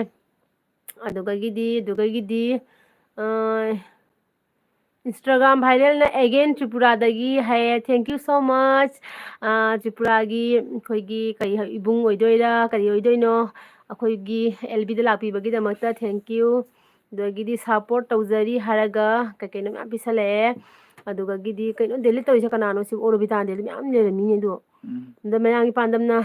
ꯑꯗꯨꯗꯒꯤꯗꯤ ꯏꯟꯁꯇꯥꯒ꯭ꯔꯥꯝ ꯚꯥꯏꯔꯦꯜꯅ ꯑꯦꯒꯦꯟ ꯇ꯭ꯔꯤꯄꯨꯔꯥꯗꯒꯤ ꯍꯥꯏꯌꯦ ꯊꯦꯡꯀ꯭ꯌꯨ ꯁꯣ ꯃꯆ ꯇ꯭ꯔꯤꯄꯨꯔꯥꯒꯤ ꯑꯩꯈꯣꯏꯒꯤ ꯀꯔꯤ ꯏꯕꯨꯡ ꯑꯣꯏꯗꯣꯏꯔꯥ ꯀꯔꯤ ꯑꯣꯏꯗꯣꯏꯅꯣ ꯑꯩꯈꯣꯏꯒꯤ ꯑꯦꯜꯕꯤꯗ ꯂꯥꯛꯄꯤꯕꯒꯤꯗꯃꯛꯇ ꯊꯦꯡꯀ꯭ꯌꯨ ꯑꯗꯒꯤꯗꯤ ꯁꯞꯄꯣꯔꯠ ꯇꯧꯖꯔꯤ ꯍꯥꯏꯔꯒ ꯀꯩ ꯀꯩꯅꯣ ꯃꯌꯥꯝ ꯄꯤꯁꯜꯂꯛꯑꯦ ꯑꯗꯨꯗꯒꯤꯗꯤ ꯀꯩꯅꯣ ꯗꯦꯂꯤꯠ ꯇꯧꯔꯤꯁꯦ ꯀꯅꯥꯅꯣ ꯁꯤ ꯑꯣꯔꯣꯕꯤꯇꯥ ꯗꯦꯂꯤꯠ ꯃꯌꯥꯝ ꯂꯩꯔꯝꯃꯤꯅꯦ ꯑꯗꯣ ꯑꯗ ꯃꯌꯥꯝꯒꯤ ꯄꯥꯟꯗꯝꯅ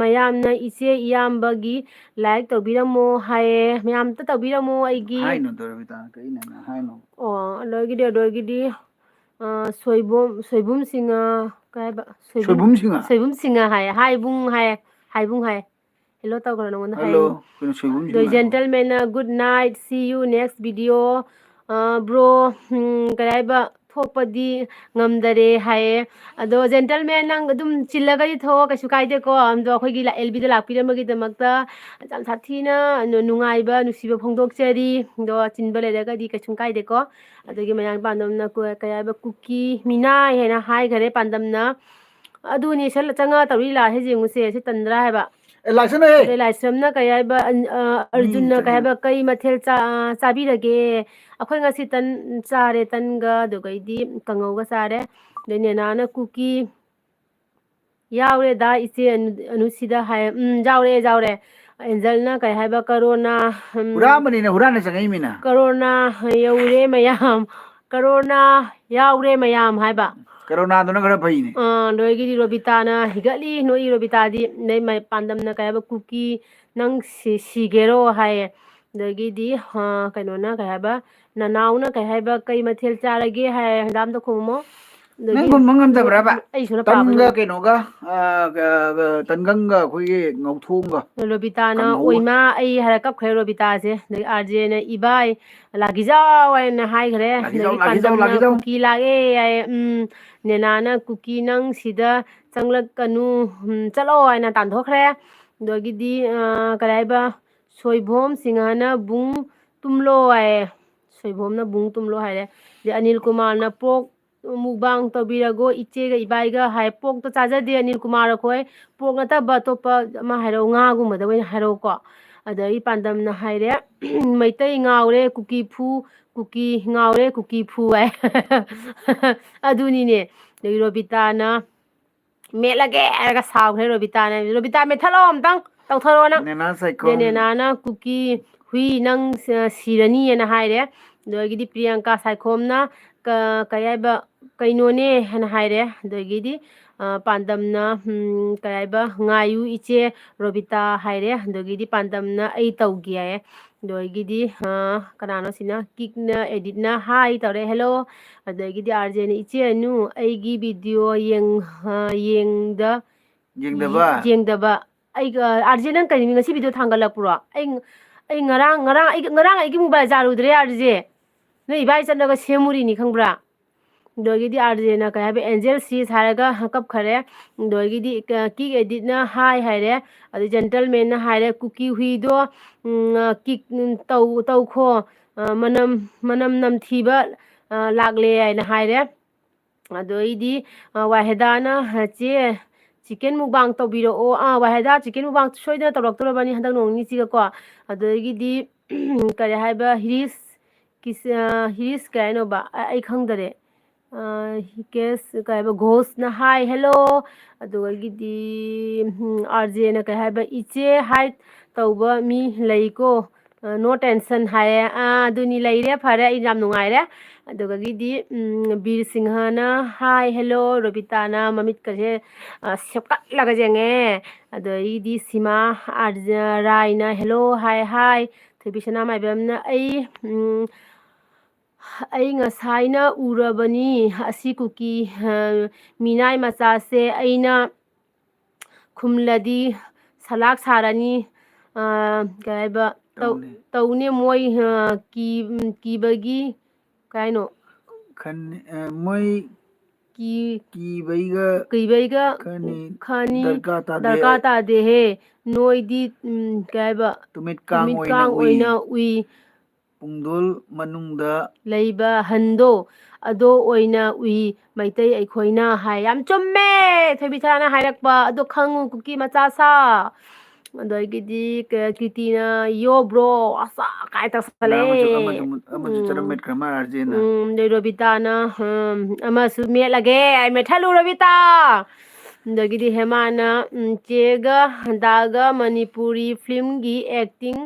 ꯃꯌꯥꯝꯅ ꯏꯆꯦ ꯏꯌꯥꯝꯕꯒꯤ ꯂꯥꯏꯛ ꯇꯧꯕꯤꯔꯝꯃꯣ ꯍꯥꯏꯌꯦ ꯃꯌꯥꯝ ꯑꯝꯇ ꯇꯧꯕꯤꯔꯝꯃꯣ ꯑꯩꯒꯤ Haino Dorobita, Kaina, Haino. ꯑꯣ ꯑꯗꯒꯤꯗꯤ ꯁꯣꯏꯕꯨꯝꯁꯤꯡꯅ ꯀꯩ ꯍꯥꯏꯕ Soibumsinga. ꯁꯣꯏꯕꯨꯝꯁꯤꯡꯅ ꯍꯥꯏꯌꯦ ꯍꯥꯏꯕꯨꯡ ꯍꯥꯏ ꯍꯦꯜꯂꯣ ꯇꯧꯈ꯭ꯔꯣ ꯅꯉꯣꯟꯗ ꯍꯥꯏ Hello, Kuno ꯗꯣ Soibumsinga. ꯖꯦꯟꯇꯜꯃꯦꯟꯅ ꯒꯨꯗ ꯅꯥꯏꯠ ꯁꯤ ꯌꯨ ꯅꯦꯛꯁ ꯚꯤꯗꯤꯑꯣ ꯕ꯭ꯔꯣ ꯀꯩ ꯍꯥꯏꯕ ꯊꯣꯛꯄꯗꯤ ꯉꯝꯗꯔꯦ ꯍꯥꯏꯌꯦ ꯑꯗꯣ ꯖꯦꯟꯇꯜꯃꯦꯟ ꯅꯪ ꯑꯗꯨꯝ ꯆꯤꯜꯂꯒꯗꯤ ꯊꯣꯛꯑꯣ ꯀꯩꯁꯨ ꯀꯥꯏꯗꯦꯀꯣ ꯑꯗꯣ ꯑꯩꯈꯣꯏꯒꯤ ꯑꯦꯜꯕꯤꯗ ꯂꯥꯛꯄꯤꯔꯝꯕꯒꯤꯗꯃꯛꯇ ꯌꯥꯝ ꯁꯥꯊꯤꯅ ꯅꯨꯡꯉꯥꯏꯕ ꯅꯨꯡꯁꯤꯕ ꯐꯣꯡꯗꯣꯛꯆꯔꯤ ꯑꯗꯣ ꯆꯤꯟꯕ ꯂꯩꯔꯒꯗꯤ ꯀꯩꯁꯨꯝ ꯀꯥꯏꯗꯦꯀꯣ ꯑꯗꯒꯤ ꯃꯌꯥꯝ ꯄꯥꯟꯗꯝꯅ ꯀꯩ ꯍꯥꯏꯕ ꯀꯨꯀꯤ ꯃꯤꯅꯥꯏ ꯍꯥꯏꯅ ꯍꯥꯏꯈꯔꯦ ꯄꯥꯟꯗꯝꯅ ꯑꯗꯨꯅꯤ ꯆꯪꯉꯒ ꯇꯧꯔꯤ ꯂꯥꯜꯂꯦ ꯌꯦꯡꯉꯨꯁꯦ ꯁꯤ ꯇꯟꯗ꯭ꯔꯥ ꯍꯥꯏꯕ Laksana ꯑꯗꯩ he. ꯂꯥꯏꯁ꯭ꯔꯝꯅ ꯀꯩ ꯍꯥꯏꯕ Mi ꯑꯔꯖꯨꯟꯅ ꯀꯩ changena. ꯍꯥꯏꯕ ꯀꯩ ꯃꯊꯦꯜ ꯆꯥꯕꯤꯔꯒꯦ ꯑꯩꯈꯣꯏ ꯉꯁꯤ ꯇꯟ ꯆꯥꯔꯦ ꯇꯟꯒ ꯑꯗꯨꯒꯩꯗꯤ ꯀꯥꯡꯉꯧꯒ ꯆꯥꯔꯦ ꯑꯗꯩ ꯅꯦꯅꯥꯅ ꯀꯨꯀꯤ ꯌꯥꯎꯔꯦꯗ ꯏꯆꯦ ꯑꯅꯨꯁꯤꯗ ꯍꯥꯏ ꯌꯥꯎꯔꯦ ꯑꯦꯟꯖꯜꯅ ꯀꯩ ꯍꯥꯏꯕ ꯀꯔꯣꯅꯥ Huramanina, Hurana Sangaimina. ꯀꯣꯔꯣꯅꯥ ꯌꯧꯔꯦ ꯃꯌꯥꯝ ꯀꯣꯔꯣꯅꯥ ꯌꯥꯎꯔꯦ ꯃꯌꯥꯝ ꯍꯥꯏꯕ Corona dona gara paine. ꯅꯣꯏꯒꯤꯗꯤ ꯔꯣꯕꯤꯇꯥꯅ ꯍꯤꯒꯠꯂꯤ ꯅꯣꯏ ꯔꯣꯕꯤꯇꯥꯗꯤ ꯅꯣꯏ ꯄꯥꯟꯗꯝꯅ ꯀꯩ ꯍꯥꯏꯕ ꯀꯨꯀꯤ ꯅꯪ siꯒꯦꯔꯣ ꯍꯥꯏꯌꯦ ꯑꯗꯒꯤꯗꯤ ꯀꯩꯅꯣꯅ ꯀꯩ ꯍꯥꯏꯕ ꯅꯅꯥꯎꯅ ꯀꯩ ꯍꯥꯏꯕ ꯀꯩ ꯃꯊꯦꯜ ꯆꯥꯔꯒꯦ ꯍꯥꯏ ꯍꯪꯒꯥꯝꯗ ꯈꯨꯝꯃꯣ Nang ꯑꯗꯒꯤ kun mangam da braba. ꯑꯩ ꯁꯣꯝꯗ ꯄꯥꯕ Tanga ꯉꯝꯗꯦ kenoga, tanganga, kuyi ngauthunga. ꯔꯣꯕꯤꯇꯥꯅ Kanghawa. ꯑꯣꯏꯃꯥ ꯑꯩ ꯍꯥꯏꯔ ꯀꯞꯈ꯭ꯔꯦ ꯔꯣꯕꯤꯇꯥꯁꯦ ꯑꯗꯒꯤ ꯑꯥꯔꯖꯦꯅ ꯏꯕꯥꯏ ꯂꯥꯒꯤꯖꯥꯎ ꯍꯥꯏꯅ ꯍꯥꯏꯈ꯭ꯔꯦ Lagizau, ꯑꯗꯒꯤ lagizau, ꯄꯥꯟꯗꯝꯅ lagizau. ꯀꯨꯀꯤ ꯂꯥꯛꯑꯦ ꯍꯥꯏꯌꯦ ꯅꯦꯅꯥꯅ ꯀꯨꯀꯤ ꯅꯪ ꯁꯤꯗ ꯆꯪꯂꯛꯀꯅꯨ ꯆꯠꯂꯣ ꯍꯥꯏꯅ ꯇꯥꯟꯊꯣꯛꯈ꯭ꯔꯦ ꯑꯗꯒꯤꯗꯤ ꯀꯔꯤ ꯍꯥꯏꯕ ꯁꯣꯏꯕꯣꯝ ꯁꯤꯡꯍꯅ ꯕꯨꯡ ꯇꯨꯝꯂꯣ ꯍꯥꯏꯌꯦ ꯁꯣꯏꯕꯣꯝꯅ ꯕꯨꯡ ꯇꯨꯝꯂꯣ ꯍꯥꯏꯔꯦ ꯑꯗꯩ ꯑꯅꯤꯜ ꯀꯨꯃꯥꯔꯅ ꯄꯣꯛ ꯃꯨꯛꯕꯥꯡ ꯇꯧꯕꯤꯔꯒꯣ ꯏꯆꯦꯒ ꯏꯕꯥꯏꯒ ꯍꯥꯏ ꯄꯣꯛꯇꯣ ꯆꯥꯖꯗꯦ ꯑꯅꯤꯜ ꯀꯨꯃꯥꯔ ꯑꯩꯈꯣꯏ ꯄꯣꯛ ꯅꯠꯇꯕ ꯑꯇꯣꯞꯄ ꯑꯃ ꯍꯥꯏꯔꯛꯎ ꯉꯥꯒꯨꯝꯕꯗ ꯑꯣꯏꯅ ꯍꯥꯏꯔꯛꯎꯀꯣ ꯑꯗꯒꯤ ꯄꯥꯟꯗꯝꯅ ꯍꯥꯏꯔꯦ ꯃꯩꯇꯩ ꯉꯥꯎꯔꯦ ꯀꯨꯀꯤ ꯉꯥꯎꯔꯦ ꯀꯨꯀꯤ ꯐꯨ ꯍꯥꯏ ꯑꯗꯨꯅꯤꯅꯦ ꯑꯗꯒꯤ ꯔꯣꯕꯤꯇꯥꯅ ꯃꯦꯠꯂꯒꯦ ꯍꯥꯏꯔꯒ ꯁꯥꯎꯈ꯭ꯔꯦ ꯔꯣꯕꯤꯇꯥꯅ ꯔꯣꯕꯤꯇꯥ ꯃꯦꯠꯊꯠꯂꯛꯑꯣ ꯑꯝꯇꯪ ꯇꯧꯊꯔꯣ ꯅꯪ Nena Saiko. ꯅꯦꯅꯥꯅ ꯀꯨꯀꯤ ꯍꯨꯏ ꯅꯪ ꯁꯤꯔꯅꯤꯅ ꯍꯥꯏꯔꯦ ꯑꯗꯒꯤꯗꯤ ꯄ꯭ꯔꯤꯌꯥꯡꯀꯥ ꯁꯥꯏꯈꯣꯝꯅ ꯀꯩ ꯍꯥꯏꯕ ꯀꯩꯅꯣꯅꯦ ꯍꯥꯏꯅ ꯍꯥꯏꯔꯦ ꯑꯗꯒꯤꯗꯤ ꯄꯥꯟꯗꯝꯅ ꯀꯩ ꯍꯥꯏꯕ ꯉꯥꯏꯌꯨ ꯏꯆꯦ ꯔꯣꯕꯤꯇꯥ ꯍꯥꯏꯔꯦ ꯑꯗꯒꯤꯗꯤ ꯄꯥꯟꯗꯝꯅ ꯑꯩ ꯇꯧꯒꯦ ꯍꯥꯏꯌꯦ ꯑꯗꯒꯤꯗꯤ ꯀꯅꯥꯅꯣ ꯁꯤꯅ ꯀꯤꯛꯅ ꯑꯦꯗꯤꯠꯅ ꯍꯥꯏ ꯇꯧꯔꯦ ꯍꯦꯜꯂꯣ ꯑꯗꯒꯤꯗꯤ ꯑꯥꯔꯖꯦꯅ ꯏꯆꯦ ꯑꯅꯨ ꯑꯩꯒꯤ ꯚꯤꯗꯤꯑꯣ Yengdaba. ꯌꯦꯡꯗꯕ ꯑꯩꯒ ꯑꯥꯔꯖꯦ ꯅꯪ ꯀꯔꯤ ꯉꯁꯤ ꯚꯤꯗꯤꯑꯣ ꯊꯥꯡꯒꯠꯂꯛꯄ꯭ꯔꯣ ꯑꯩ ꯉꯔꯥꯡ ꯑꯩꯒꯤ ꯃꯣꯕꯥꯏꯜ ꯌꯥꯔꯨꯗ꯭ꯔꯦ ꯑꯥꯔꯖꯦ ꯅꯣꯏ ꯏꯕꯥꯏ ꯆꯠꯂꯒ ꯁꯦꯝꯃꯨꯔꯤꯅꯤ ꯈꯪꯕ꯭ꯔꯥ ꯑꯗꯒꯤꯗꯤ ꯑꯥꯔꯖꯦꯅ ꯀꯩ ꯍꯥꯏꯕ ꯑꯦꯟꯖꯦꯜ ꯁꯤꯁ ꯍꯥꯏꯔꯒ ꯀꯞꯈꯔꯦ ꯑꯗꯒꯤꯗꯤ ꯀꯤꯛ ꯑꯦꯗꯤꯠꯅ ꯍꯥꯏ ꯍꯥꯏꯔꯦ ꯑꯗꯩ ꯖꯦꯟꯇꯜꯃꯦꯟꯅ ꯍꯥꯏꯔꯦ ꯀꯨꯀꯤ ꯍꯨꯏꯗꯣ ꯀꯤꯛ ꯇꯧꯈꯣ ꯃꯅꯝ ꯅꯝꯊꯤꯕ ꯂꯥꯛꯂꯦ ꯍꯥꯏꯅ ꯍꯥꯏꯔꯦ ꯑꯗꯩꯗꯤ ꯋꯥꯍꯦꯗꯥꯅ ꯆꯦ ꯆꯤꯛꯀꯦꯟ ꯃꯨꯛꯕꯥꯡ ꯇꯧꯕꯤꯔꯛꯑꯣ ꯋꯥꯍꯦꯗꯥ ꯆꯤꯛꯀꯦꯟ ꯃꯨꯛꯕꯥꯡ ꯁꯣꯏꯗꯅ ꯇꯧꯔꯛꯇꯣꯔꯕꯅꯤ ꯍꯟꯗꯛ ꯅꯣꯡ ꯅꯤꯅꯤꯁꯤꯒꯀꯣ ꯑꯗꯒꯤꯗꯤ ꯀꯔꯤ ꯍꯥꯏꯕ ꯍꯤꯔꯤꯁ ꯀꯩ ꯍꯥꯏꯅꯣꯕ ꯑꯩ ꯈꯪꯗꯔꯦ ꯀꯦꯁ ꯀꯩ ꯍꯥꯏꯕ ꯘꯣꯁꯅ ꯍꯥꯏ ꯍꯦꯜꯂꯣ ꯑꯗꯨꯗꯒꯤꯗꯤ ꯑꯥꯔꯖꯦꯅ ꯀꯩ ꯍꯥꯏꯕ ꯏꯆꯦ ꯍꯥꯏꯠ ꯇꯧꯕ ꯃꯤ ꯂꯩꯀꯣ ꯅꯣ ꯇꯦꯟꯁꯟ ꯍꯥꯏꯌꯦ ꯑꯗꯨꯅꯤ ꯂꯩꯔꯦ ꯐꯔꯦ ꯑꯩ ꯌꯥꯝ ꯅꯨꯡꯉꯥꯏꯔꯦ ꯑꯗꯨꯗꯒꯤꯗꯤ ꯕꯤꯔ ꯁꯤꯡꯍꯅ ꯍꯥꯏ ꯍꯦꯜꯂꯣ ꯔꯣꯕꯤꯇꯥꯅ ꯃꯃꯤꯠꯀꯁꯦ ꯁꯦꯞꯀꯠꯂꯒ ꯌꯦꯡꯉꯦ ꯑꯗꯒꯤꯗꯤ ꯁꯤꯃꯥ ꯔꯥꯏꯅ ꯍꯦꯜꯂꯣ ꯍꯥꯏ ꯊꯣꯏꯕꯤ ꯁꯅꯥꯃꯥꯏꯕꯝꯅ ꯑꯩ ꯉꯁꯥꯏꯅ ꯎꯔꯕꯅꯤ ꯑꯁꯤ ꯀꯨꯀꯤ ꯃꯤꯅꯥꯏ ꯃꯆꯥꯁꯦ ꯑꯩꯅ ꯈꯨꯝꯂꯗꯤ ꯁꯂꯥꯛ ꯁꯥꯔꯅꯤ ꯀꯩ ꯍꯥꯏꯕ Taune. ꯇꯧꯅꯦ ꯃꯣꯏ ꯀꯤꯕꯒꯤ ꯀꯩ ꯍꯥꯏꯅꯣ Moi ꯀꯤꯕꯩꯒ ꯀꯤꯕꯩꯒ ꯈꯥꯅꯤ ꯗꯔꯀꯥꯔ ꯇꯥꯗꯦꯍꯦ ꯅꯣꯏꯗꯤ ꯀꯩ ꯍꯥꯏꯕ ꯇꯨꯃꯤꯠ ꯀꯥꯡ ꯑꯣꯏꯅ ꯎꯏ ꯄꯨꯡꯗꯣꯜ ꯃꯅꯨꯡꯗ ꯂꯩꯕ ꯍꯟꯗꯣ ꯑꯗꯣ ꯑꯣꯏꯅ ꯎꯏ ꯃꯩꯇꯩ ꯑꯩꯈꯣꯏꯅ ꯍꯥꯏ ꯌꯥꯝ ꯆꯨꯝꯃꯦ ꯊꯣꯏꯕꯤꯁꯥꯅ ꯍꯥꯏꯔꯛꯄ ꯑꯗꯣ ꯈꯪꯉꯨ ꯀꯨꯀꯤ ꯃꯆꯥ ꯁꯥ ꯑꯗꯒꯤꯗꯤ ꯀꯤꯇꯤꯅ ꯌꯣꯕ꯭ꯔꯣ ꯑꯁ ꯀꯥꯏ ꯇꯧꯁꯜꯂꯦ ꯑꯃꯁꯨ ꯆꯔꯝ ꯃꯦꯠꯈ꯭ꯔ ꯃꯥꯜꯂꯦ ꯑꯥꯔꯖꯦꯅ ꯔꯣꯕꯤꯇꯥꯅ ꯑꯃꯁꯨ ꯃꯦꯠꯂꯒꯦ ꯑꯩ ꯃꯦꯠꯊꯠꯂꯨ ꯔꯣꯕꯤꯇꯥ ꯑꯗꯒꯤꯗꯤ ꯍꯦꯃꯥꯅ ꯆꯦꯒ ꯍꯟꯗꯥꯒ ꯃꯅꯤꯄꯨꯔꯤ ꯐꯤꯂꯝꯒꯤ ꯑꯦꯛꯇꯤꯡ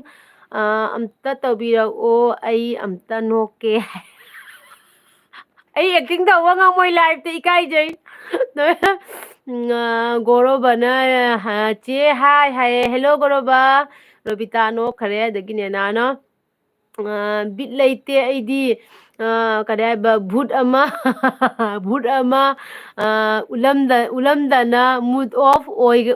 ꯑꯝꯇ ꯇꯧꯕꯤꯔꯛꯑꯣ ꯑꯩ ꯑꯝꯇ ꯅꯣꯛꯀꯦ ꯑꯩ ꯑꯦꯛꯇꯤꯡ ꯇꯧꯕ ꯉꯝꯃꯣꯏ ꯂꯥꯏꯐꯇ ꯏꯀꯥꯏꯖꯩ ꯒꯣꯔꯣꯕꯅ ꯆꯦ ꯍꯥꯏ ꯍꯥꯏꯌꯦ ꯍꯦꯜꯂꯣ ꯒꯣꯔꯣꯕ ꯔꯣꯕꯤꯇꯥ ꯅꯣꯛꯈꯔꯦ ꯑꯗꯒꯤ ꯅꯦꯅꯥꯅ ꯕꯤꯠ ꯂꯩꯇꯦ ꯑꯩꯗꯤ ꯀꯔꯤ ꯍꯥꯏꯕ ꯚꯨꯠ ꯑꯃ ꯎꯠꯂꯝꯗꯅ ꯃꯨꯠ ꯑꯣꯐ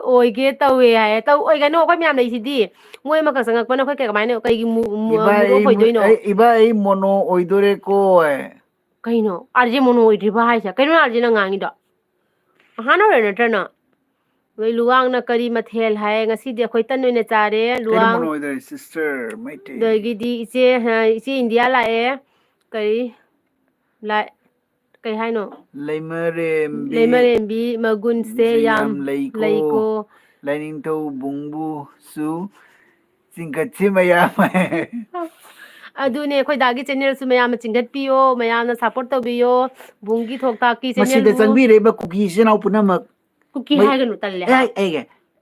ꯑꯣꯏꯒꯦ ꯇꯧꯋꯦ ꯍꯥꯏꯌꯦ ꯑꯣꯏꯒꯅꯨ ꯑꯩꯈꯣꯏ ꯃꯌꯥꯝ ꯂꯩꯁꯤꯗꯤ ꯃꯣꯏ ꯑꯃꯈꯛ ꯆꯪꯉꯛꯄꯅ ꯑꯩꯈꯣꯏ ꯀꯃꯥꯏꯅ ꯀꯩꯒꯤ ꯃꯨꯠ ꯑꯣꯐ ꯑꯣꯏꯗꯣꯏꯅꯣ ꯏꯕꯥ ꯑꯩ ꯃꯣꯅꯣ ꯑꯣꯏꯗꯣꯔꯦꯀꯣ ꯀꯩꯅꯣ ꯑꯥꯔꯖꯦ ꯃꯣꯅꯣ ꯑꯣꯏꯗ꯭ꯔꯤꯕ ꯍꯥꯏꯁꯦ ꯀꯩꯅꯣ ꯑꯥꯔꯖꯦꯅ ꯉꯥꯡꯉꯤꯗꯣ ꯑꯍꯥꯟꯕ ꯑꯣꯏꯔ ꯅꯠꯇ꯭ꯔꯅ ꯅꯣꯏ ꯂꯨꯋꯥꯡꯅ ꯀꯔꯤ ꯃꯊꯦꯜ ꯍꯥꯏ ꯉꯁꯤꯗꯤ ꯑꯩꯈꯣꯏ ꯇꯟ ꯑꯣꯏꯅ ꯆꯥꯔꯦ ꯀꯩꯅꯣ ꯂꯨꯋꯥꯡ ꯃꯣꯅꯣ ꯑꯣꯏꯗꯣꯔꯦ ꯁꯤꯁꯇꯔ ꯃꯩꯇꯩ ꯑꯗꯒꯤꯗꯤ ꯏꯆꯦ ꯏꯟꯗꯤꯌꯥ ꯂꯥꯛꯑꯦ ꯀꯔꯤ ꯀꯩ ꯍꯥꯏꯅꯣ ꯂꯩꯃꯔꯦꯝꯕꯤ ꯃꯒꯨꯟꯁꯦ ꯌꯥꯝ ꯂꯩꯀꯣ ꯂꯥꯏꯅꯤꯡꯊꯧꯕꯨꯡꯕꯨꯁꯨ ꯆꯤꯡꯈꯠꯁꯤ ꯃꯌꯥꯝ ꯑꯗꯨꯅꯦ ꯑꯩꯈꯣꯏ ꯗꯥꯒꯤ ꯆꯦꯅꯦꯜꯁꯨ ꯃꯌꯥꯝꯅ ꯆꯤꯡꯈꯠꯄꯤꯌꯣ ꯃꯌꯥꯝꯅ ꯁꯞꯄꯣꯔꯠ ꯇꯧꯕꯤꯌꯣ ꯕꯨꯡꯒꯤ ꯊꯣꯛꯇꯥꯛꯀꯤ ꯃꯁꯤꯗ ꯆꯦꯅꯦꯜꯕꯨ ꯆꯪꯕꯤꯔꯤꯕ ꯀꯨꯀꯤ ꯏꯆꯤꯟ ꯏꯅꯥꯎ ꯄꯨꯝꯅꯃꯛ ꯀꯨꯀꯤ ꯍꯥꯏꯒꯅꯨ ꯇꯜꯂꯦ ꯍꯥ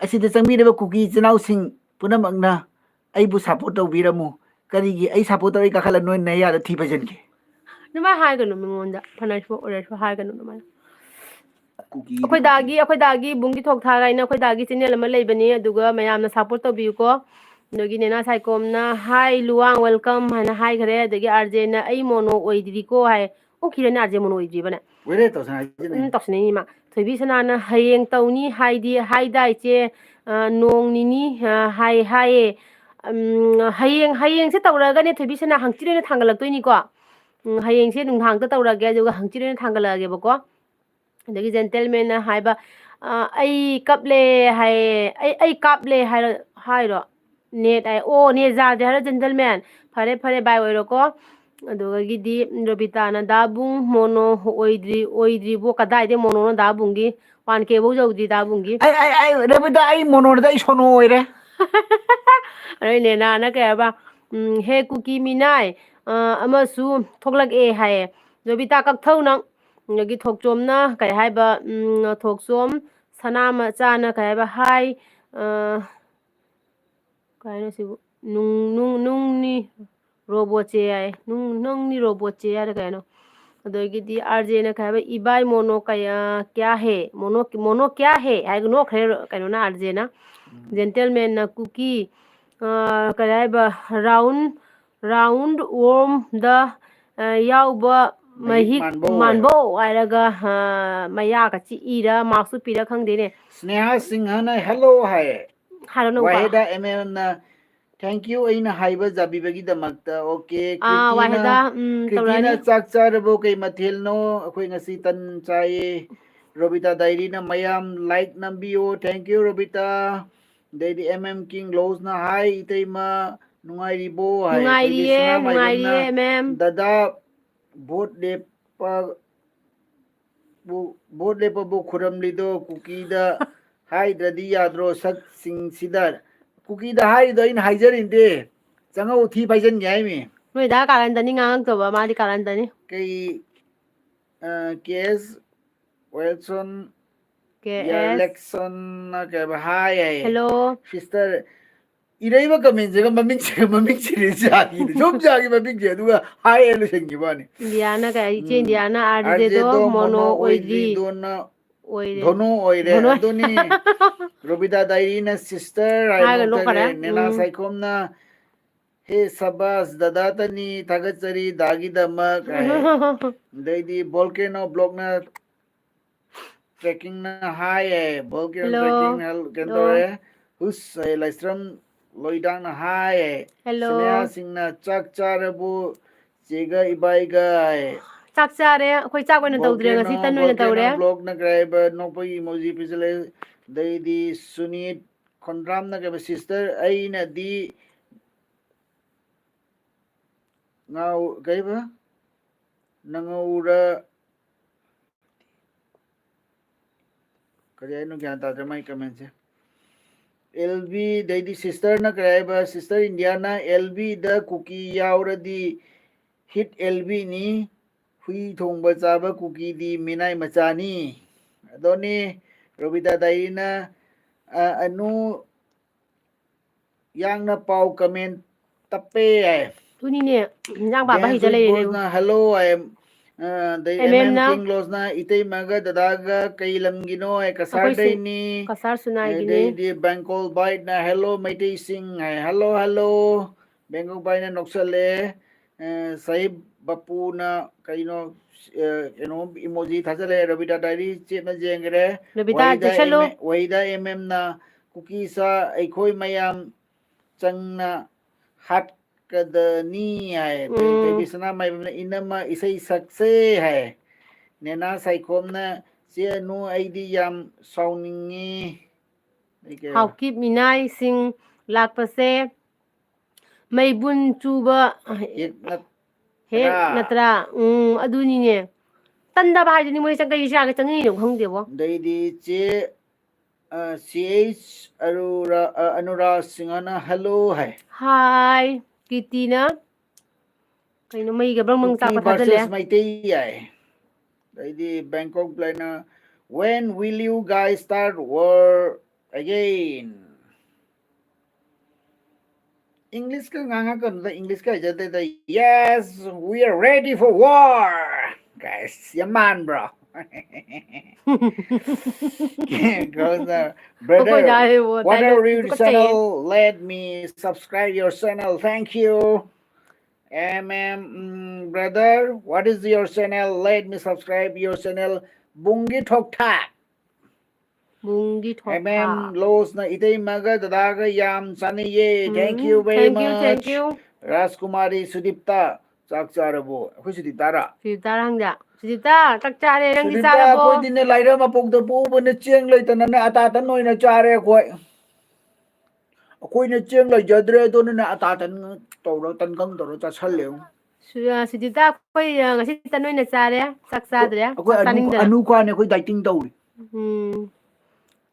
ꯑꯁꯤꯗ ꯆꯪꯕꯤꯔꯤꯕ ꯀꯨꯀꯤ ꯏꯆꯤꯟ ꯏꯅꯥꯎꯁꯤꯡ ꯄꯨꯝꯅꯃꯛꯅ ꯑꯩꯕꯨ ꯁꯞꯄꯣꯔꯠ ꯇꯧꯕꯤꯔꯝꯃꯨ ꯀꯔꯤꯒꯤ ꯑꯩ ꯁꯞꯄꯣꯔꯠ ꯇꯧꯔ ꯀꯥꯈꯠꯂ ꯅꯣꯏ ꯅꯌꯥꯗ ꯊꯤ ꯐꯩꯖꯟꯒꯦ ꯑꯗꯨꯃꯥꯏꯅ ꯍꯥꯏꯒꯅꯨ ꯃꯤꯉꯣꯟꯗ ꯐꯅꯁꯨ ꯑꯣꯏꯔꯁꯨ ꯍꯥꯏꯒꯅꯨ ꯑꯗꯨꯃꯥꯏꯅ ꯀꯨꯀꯤꯗꯤ ꯀꯨꯀꯤ ꯑꯩꯈꯣꯏꯗꯥꯒꯤ ꯕꯨꯡꯒꯤ ꯊꯣꯛ ꯊꯥꯛ ꯍꯥꯏꯅ ꯑꯩꯈꯣꯏꯗꯥꯒꯤ ꯆꯦꯅꯦꯜ ꯑꯃ ꯂꯩꯕꯅꯤ ꯑꯗꯨꯒ ꯃꯌꯥꯝꯅ ꯁꯞꯄꯣꯔꯠ ꯇꯧꯕꯤꯌꯨꯀꯣ ꯑꯗꯒꯤ ꯅꯦꯅꯥ ꯁꯥꯏꯀꯣꯝꯅ ꯍꯥꯏ ꯂꯨꯋꯥꯡ ꯋꯦꯜꯀꯝ ꯍꯥꯏꯅ ꯍꯥꯏꯈ꯭ꯔꯦ ꯑꯗꯒꯤ ꯑꯥꯔꯖꯦꯅ ꯑꯩ ꯃꯣꯅꯣ ꯑꯣꯏꯗ꯭ꯔꯤꯀꯣ ꯍꯥꯏ ꯑꯣꯛꯈꯤꯔꯅꯦ ꯑꯥꯔꯖꯦ ꯃꯣꯅꯣ ꯑꯣꯏꯗ꯭ꯔꯤꯕꯅꯦ ꯋꯦꯔꯦ ꯇꯧꯁꯟ ꯇꯧꯁꯟꯅꯩꯅꯤ ꯃꯥ ꯊꯣꯏꯕꯤ ꯁꯅꯥꯅ ꯍꯌꯦꯡ ꯇꯧꯅꯤ ꯍꯥꯏꯗꯥ ꯏꯆꯦ ꯅꯣꯡ ꯅꯤꯅꯤ ꯍꯥꯏꯌꯦ ꯍꯌꯦꯡꯁꯦ ꯇꯧꯔꯒꯅꯦ ꯊꯣꯏꯕꯤꯁꯅꯥ ꯍꯪꯆꯤꯠ ꯑꯣꯏꯅ ꯊꯥꯡꯒꯠꯂꯛꯇꯣꯏꯅꯤꯀꯣ ꯍꯌꯦꯡꯁꯦ ꯅꯨꯡꯗꯥꯡꯗ ꯇꯧꯔꯛꯑꯒꯦ ꯑꯗꯨꯒ ꯍꯪꯆꯤꯠ ꯑꯣꯏꯅ ꯊꯥꯡꯒꯠꯂꯛꯑꯒꯦꯕꯀꯣ ꯑꯗꯒꯤ ꯖꯦꯟꯇꯦꯜꯃꯦꯟꯅ ꯍꯥꯏꯕ ꯑꯩ ꯀꯞꯂꯦ ꯍꯥꯏꯌꯦ ꯑꯩ ꯀꯥꯞꯂꯦ ꯍꯥꯏꯔꯣ ꯅꯦꯠ ꯍꯥꯏ ꯑꯣ ꯅꯦꯠ ꯌꯥꯗ꯭ꯔꯦ ꯍꯥꯏꯔꯣ ꯖꯦꯟꯇꯜꯃꯦꯟ ꯐꯔꯦ ꯐꯔꯦ ꯕꯥꯏ ꯑꯣꯏꯔꯣꯀꯣ ꯑꯗꯨꯗꯒꯤꯗꯤ ꯔꯣꯕꯤꯇꯥꯅ ꯗꯥꯕꯨꯡ ꯃꯣꯅꯣ ꯑꯣꯏꯗ꯭ꯔꯤꯕꯣ ꯀꯗꯥꯏꯗꯩ ꯃꯣꯅꯣꯅꯣ ꯗꯥꯕꯨꯡꯒꯤ 1K ꯐꯧ ꯌꯧꯗ꯭ꯔꯤ ꯗꯥꯕꯨꯡꯒꯤ ꯔꯕꯤꯇꯥ ꯑꯩ ꯃꯣꯅꯣꯗ ꯑꯩ ꯁꯣꯅꯣ ꯑꯣꯏꯔꯦ ꯑꯗꯩ ꯅꯦꯅꯥꯅ ꯀꯩ ꯍꯥꯏꯕ ꯍꯦ ꯀꯨꯀꯤ ꯃꯤꯅꯥꯏ ꯑꯃꯁꯨ ꯊꯣꯛꯂꯛꯑꯦ ꯍꯥꯏꯌꯦ ꯔꯣꯕꯤꯇꯥ ꯀꯛꯊꯧ ꯅꯪ ꯑꯗꯒꯤ ꯊꯣꯛꯆꯣꯝꯅ ꯀꯩ ꯍꯥꯏꯕ ꯊꯣꯛꯆꯣꯝ ꯁꯅꯥ ꯃꯆꯥꯅ ꯀꯩ ꯍꯥꯏꯕ ꯍꯥꯏ ꯀꯩꯅꯣ ꯁꯤꯕꯨ ꯅꯨꯡꯅꯤ ꯔꯣꯕꯣꯠꯁꯦ ꯌꯥꯏ ꯅꯨꯡꯅꯤ ꯔꯣꯕꯣꯠꯁꯦ ꯌꯥꯔꯦ ꯀꯩꯅꯣ ꯑꯗꯒꯤꯗꯤ ꯑꯥꯔꯖꯦꯅ ꯀꯩ ꯍꯥꯏꯕ ꯏꯕꯥꯏ ꯃꯣꯅꯣ ꯀꯌꯥ ꯍꯦ ꯃꯣꯅꯣ ꯀꯌꯥ ꯍꯦ ꯍꯥꯏꯒ ꯅꯣꯛꯈ꯭ꯔꯦ ꯀꯩꯅꯣꯅ ꯑꯥꯔꯖꯦꯅ ꯖꯦꯟꯇꯦꯜꯃꯦꯟꯅ ꯀꯨꯀꯤ ꯀꯔꯤ ꯍꯥꯏꯕ ꯔꯥꯎꯟ ꯋꯣꯔꯝꯗ ꯌꯥꯎꯕ ꯃꯍꯤꯛ ꯃꯥꯟꯕꯧ ꯍꯥꯏꯔꯒ ꯃꯌꯥꯒ ꯆꯤꯛꯏꯔ ꯃꯥꯛꯁ ꯎꯞꯄꯤꯔ ꯈꯪꯗꯦꯅꯦ ꯁ꯭ꯅꯦꯍꯥ ꯁꯤꯡꯍꯅ ꯍꯦꯜꯂꯣ ꯍꯥꯏꯌꯦ ꯍꯥꯏꯔꯣ ꯅꯪꯀꯣ ꯋꯥꯍꯦꯗꯥ ꯑꯦꯝꯑꯦꯝꯅ ꯊꯦꯡꯀ꯭ꯌꯨ ꯑꯩꯅ ꯍꯥꯏꯕ ꯌꯥꯕꯤꯕꯒꯤꯗꯃꯛꯇ ꯑꯣꯀꯦ ꯋꯥꯍꯦꯗꯥ ꯀ꯭ꯔꯤꯇꯤꯅ ꯇꯧꯔꯛꯑꯅꯤ ꯆꯥꯛ ꯆꯥꯔꯕꯣ ꯀꯩ ꯃꯊꯦꯜꯅꯣ ꯑꯩꯈꯣꯏ ꯉꯁꯤ ꯇꯟ ꯆꯥꯏꯌꯦ ꯔꯣꯕꯤꯇꯥ ꯗꯥꯏꯔꯤꯅ ꯃꯌꯥꯝ ꯂꯥꯏꯛ ꯅꯝꯕꯤꯌꯣ ꯊꯦꯡꯀ꯭ꯌꯨ ꯔꯣꯕꯤꯇꯥ ꯑꯗꯩꯗꯤ ꯑꯦꯝ ꯀꯤꯡ ꯂꯣꯁꯅ ꯍꯥꯏ ꯏꯇꯩꯃ ꯅꯨꯡꯉꯥꯏꯔꯤꯕꯣ ꯍꯥꯏ ꯊꯣꯏꯕꯤ ꯅꯨꯡꯉꯥꯏꯔꯤꯌꯦ ꯁꯅꯥꯃꯥꯏꯕꯝꯅ ꯅꯨꯡꯉꯥꯏꯔꯤꯌꯦ ꯃꯦꯝ ꯗꯗꯥ ꯚꯣꯠ ꯂꯦꯞꯄ ꯚꯣꯠ ꯂꯦꯞꯄꯕꯨ ꯈꯨꯔꯝꯂꯤꯗꯣ ꯀꯨꯀꯤꯗ ꯍꯥꯏꯗ꯭ꯔꯗꯤ ꯌꯥꯗ꯭ꯔꯣ ꯁꯛꯁꯤꯡꯁꯤꯗ ꯀꯨꯀꯤꯗ ꯍꯥꯏꯔꯤꯗꯣ ꯑꯩꯅ ꯍꯥꯏꯖꯔꯤꯗꯦ ꯆꯪꯉꯧ ꯊꯤ ꯐꯥꯏꯖꯟꯒꯦ ꯍꯥꯏꯃꯤ ꯅꯣꯏꯗ ꯀꯥꯔꯟꯗꯅꯤ ꯉꯥꯡꯉꯛꯇꯧꯕ ꯃꯥꯗꯤ ꯀꯥꯔꯟꯗꯅꯤ ꯀꯩ ꯀꯦꯁ ꯋꯦꯜꯁꯣꯟ ꯀꯦ ꯑꯦꯁ ꯌꯥꯔꯂꯦꯛꯁꯟ ꯀꯩ ꯍꯥꯏ ꯍꯥꯏꯌꯦ ꯍꯦꯜꯂꯣ ꯁꯤꯁꯇꯔ ꯏꯔꯩꯕ ꯀꯃꯦꯟꯁꯤꯒ ꯃꯃꯤꯡꯁꯤꯗꯤ ꯆꯥꯈꯤꯗ ꯁꯨꯝ ꯆꯥꯈꯤ ꯃꯃꯤꯡꯁꯦ ꯑꯗꯨꯒ ꯍꯥꯏ ꯂꯣꯏꯁꯤꯟꯈꯤꯕ ꯋꯥꯅꯤ ꯏꯟꯗꯤꯌꯥꯅ ꯀꯩ ꯏꯆꯦ ꯏꯟꯗꯤꯌꯥꯅ ꯑꯥꯔꯖꯦꯗꯣ ꯃꯣꯅꯣ ꯑꯣꯏꯗ꯭ꯔꯤ ꯑꯣꯏꯔꯦ ꯙꯣꯅꯣ ꯑꯣꯏꯔꯦ ꯙꯣꯅꯣ ꯑꯗꯨꯅꯤ ꯔꯣꯕꯤꯇꯥ ꯗꯥꯏꯔꯤꯅ ꯁꯤꯁꯇꯔ ꯍꯥꯏ ꯍꯥꯏꯔꯒ ꯅꯣꯛꯊꯔꯦ ꯅꯣꯛꯈꯔꯦ ꯅꯦꯅꯥ ꯁꯥꯏꯈꯣꯝꯅ ꯍꯦ ꯁꯕꯥꯁ ꯗꯗꯥꯇꯅꯤ ꯊꯥꯒꯠꯆꯔꯤ ꯗꯥꯒꯤꯗꯃꯛ ꯍꯥꯏ ꯑꯗꯩꯗꯤ ꯕꯣꯜꯀꯦꯅꯣ ꯕ꯭ꯂꯣꯛꯅ ꯇ꯭ꯔꯦꯛꯀꯤꯡꯅ ꯍꯥꯏꯌꯦ ꯕꯣꯜꯀꯦꯅꯣ ꯍꯦꯜꯂꯣ ꯇ꯭ꯔꯦꯛꯀꯤꯡ ꯀꯩꯅꯣ ꯍꯜꯂꯣ ꯇꯧꯔꯦ ꯍꯨꯁ ꯂꯥꯏꯁ꯭ꯔꯝ ꯂꯣꯏꯗꯥꯡꯅ ꯍꯥꯏꯌꯦ ꯍꯦꯜꯂꯣ ꯁꯅꯦꯍꯥꯁꯤꯡꯅ ꯆꯥꯛ ꯆꯥꯔꯕꯨ ꯆꯦꯒ ꯏꯕꯥꯏꯒ ꯆꯥꯛ ꯆꯥꯔꯦ ꯑꯩꯈꯣꯏ ꯆꯥꯛ ꯑꯣꯏꯅ ꯇꯧꯗ꯭ꯔꯦ ꯉꯁꯤ ꯇꯟ ꯑꯣꯏꯅ ꯇꯧꯔꯦ ꯕ꯭ꯂꯣꯛ ꯅꯒ꯭ꯔꯥꯏꯕ ꯅꯣꯛꯄꯒꯤ ꯏꯃꯣꯖꯤ ꯄꯤꯁꯤꯜꯂꯦ ꯑꯗꯩꯗꯤ ꯁꯨꯅꯤꯠ ꯈꯣꯟꯗ꯭ꯔꯥꯝ ꯅꯒ꯭ꯔꯥꯏꯕ ꯁꯤꯁꯇꯔ ꯑꯩꯅꯗꯤ ꯉꯥꯎ ꯀꯩꯕ ꯅꯉꯧꯔ ꯀꯔꯤ ꯍꯥꯏꯅꯣ ꯒ꯭ꯌꯥꯟ ꯇꯥꯗ꯭ꯔꯦ ꯃꯥꯏ ꯀꯃꯦꯟꯁꯦ ꯑꯦꯜꯕꯤ ꯗꯩꯗꯤ ꯁꯤꯁꯇꯔꯅ ꯀꯔꯤ ꯍꯥꯏꯕ ꯁꯤꯁꯇꯔ ꯏꯟꯗꯤꯌꯥꯅ ꯑꯦꯜꯕꯤꯗ ꯀꯨꯀꯤ ꯌꯥꯎꯔꯗꯤ ꯍꯤꯠ ꯑꯦꯜꯕꯤꯅꯤ ꯍꯨꯏ ꯊꯣꯡꯕ ꯆꯥꯕ ꯀꯨꯀꯤꯗꯤ ꯃꯤꯅꯥꯏ ꯃꯆꯥꯅꯤ ꯑꯗꯣꯅꯤ ꯔꯣꯕꯤꯇꯥ ꯗꯥꯏꯔꯤꯅ ꯑꯅꯨ ꯌꯥꯡꯅ ꯄꯥꯎ ꯀꯃꯦꯟ ꯇꯞꯄꯦ ꯍꯥꯏ ꯑꯗꯨꯅꯤꯅꯦ ꯏꯟꯖꯥꯡ ꯄꯥꯕ ꯗꯦꯟꯁ ꯍꯩꯇ ꯋꯤꯠ ꯂꯩꯔꯦꯅꯦ ꯕꯣꯁꯅ ꯍꯜꯂꯣ ꯑꯥꯏ ꯑꯦꯝ ꯑꯦꯝꯅ ꯀꯤꯡ ꯂꯣꯁꯅ ꯏꯇꯩꯃꯒ ꯗꯗꯥꯒ ꯀꯩ ꯂꯝꯒꯤꯅꯣ ꯑꯩꯈꯣꯏ ꯀꯁꯥꯔꯗꯩꯅꯤ ꯀꯁꯥꯔ ꯁꯨꯅꯥꯏꯒꯤꯅꯤ ꯑꯗꯩꯗꯤ ꯕꯦꯡꯀꯣꯜ ꯕꯥꯏꯠꯅ ꯍꯦꯜꯂꯣ ꯃꯩꯇꯩꯁꯤꯡ ꯍꯥꯏ ꯍꯜꯂꯣ ꯍꯜꯂꯣ ꯕꯦꯡꯒꯣꯛ ꯕꯥꯏꯠꯅ ꯅꯣꯛꯁꯜꯂꯦ ꯁꯍꯤꯕ ꯕꯄꯨꯅ ꯀꯩꯅꯣ ꯀꯩꯅꯣ ꯏꯃꯣꯖꯤ ꯊꯥꯖꯜꯂꯦ ꯔꯕꯤꯇꯥ ꯗꯥꯏꯔꯤ ꯆꯦꯠꯅ ꯌꯦꯡꯈ꯭ꯔꯦ ꯔꯕꯤꯇꯥ ꯆꯦꯛꯁꯜꯂꯨ ꯋꯥꯍꯤꯗ ꯑꯦꯝꯅ ꯀꯨꯀꯤꯁ ꯑꯩꯈꯣꯏ ꯃꯌꯥꯝ ꯆꯪꯅ ꯍꯥꯠꯀꯗꯅꯤ ꯍꯥꯏ ꯕꯦꯕꯤꯁꯅꯥ ꯃꯥꯏꯕꯅ ꯏꯅꯝꯃ ꯏꯁꯩ ꯁꯛꯁꯦ ꯍꯥꯏ ꯅꯦꯅꯥ ꯁꯥꯏꯈꯣꯝꯅ ꯆꯦ ꯑꯅꯨ ꯑꯩꯗꯤ ꯌꯥꯝ ꯁꯥꯎꯅꯤꯡꯉꯤ ꯍꯥꯎꯀꯤꯞ ꯃꯤꯅꯥꯏꯁꯤꯡ ꯂꯥꯛꯄꯁꯦ ꯃꯩꯕꯨꯟ ꯆꯨꯕ ꯍꯦꯛ ꯅꯠꯇ꯭ꯔꯥ ꯑꯗꯨꯅꯤꯅꯦ ꯇꯟꯗꯕ ꯍꯥꯏꯗꯨꯅꯤ ꯃꯣꯏ ꯀꯩ ꯆꯥꯒ ꯆꯪꯉꯤꯅꯣ ꯈꯪꯗꯦꯕꯣ ꯑꯗꯩꯗꯤ ꯆꯦ ꯁꯤ ꯑꯩꯆ ꯑꯅꯨꯔꯥꯖ ꯁꯤꯡꯍꯅ ꯍꯜꯂꯣ ꯍꯥꯏ ꯍꯥꯏ ꯀꯤꯇꯤꯅ ꯀꯩꯅꯣ ꯃꯩꯒ ꯕ꯭ꯔꯪ ꯀꯨꯀꯤ ꯆꯥꯛꯄ ꯊꯥꯖꯤꯜꯂꯦ ꯚꯔꯁꯦꯁ ꯃꯩꯇꯩ ꯌꯥꯏ ꯑꯗꯩꯗꯤ ꯕꯦꯡꯀꯣꯛ ꯂꯩꯅ when will you guys start war again ꯏꯪꯂꯤꯁꯀ ꯉꯥꯡꯉꯛꯀꯅꯨꯗ ꯏꯪꯂꯤꯁꯀ ꯍꯩꯖꯗꯦꯗ yes we are ready for war guys ꯌꯥꯝ ꯃꯥꯟꯕ꯭ꯔꯣ ꯑꯩꯈꯣꯏꯗ Brother, ꯍꯥꯏꯕꯣ what are ꯗꯥꯏꯂꯣꯛꯇꯤ your ꯇꯨꯀꯠꯆꯩꯌꯦ channel? Let me subscribe your channel. Thank you. Brother, what is your channel? Let me subscribe your channel. Bungi Thok Thak. ꯕꯨꯡꯒꯤ ꯊꯣꯛ Losna Itaimaga Dadaga Yam Saniye. Thank you very thank much. You Rajkumari Sudipta. Chak Charabo. Who Sudiptara? Sujita ꯍꯪꯗ ꯁꯨꯖꯤꯇꯥ ꯆꯥꯛ ꯆꯥꯔꯦ ꯅꯪꯗꯤ Sudipta, ꯆꯥꯔꯕꯣ ꯑꯩꯈꯣꯏꯗꯤꯅꯦ ꯂꯥꯏꯔ ꯃꯄꯣꯛꯇ ꯄꯣꯛꯎꯕꯅ ꯆꯦꯡ ꯂꯩꯇꯅꯅꯦ ꯑꯇꯥꯇꯟ ꯑꯣꯏꯅ ꯆꯥꯔꯦ ꯑꯩꯈꯣꯏꯅ ꯆꯦꯡ ꯂꯩꯖꯗ꯭ꯔꯦ ꯑꯗꯨꯅꯅꯦ ꯑꯇꯥꯇꯟ ꯇꯧꯔ ꯇꯟꯒꯪ ꯇꯧꯔ ꯆꯥꯁꯜꯂꯦ ꯁꯨꯖꯤꯇꯥ ꯑꯩꯈꯣꯏ ꯉꯁꯤ ꯇꯟ ꯑꯣꯏꯅ ꯆꯥꯔꯦ ꯆꯥꯛ ꯆꯥꯗ꯭ꯔꯦ ꯑꯩꯈꯣꯏ ꯆꯥꯛ ꯆꯥꯅꯤꯡꯗꯅ ꯑꯅꯨꯀꯥꯅꯦ ꯑꯩꯈꯣꯏ ꯗꯥꯏꯇꯤꯡ ꯇꯧꯔꯤ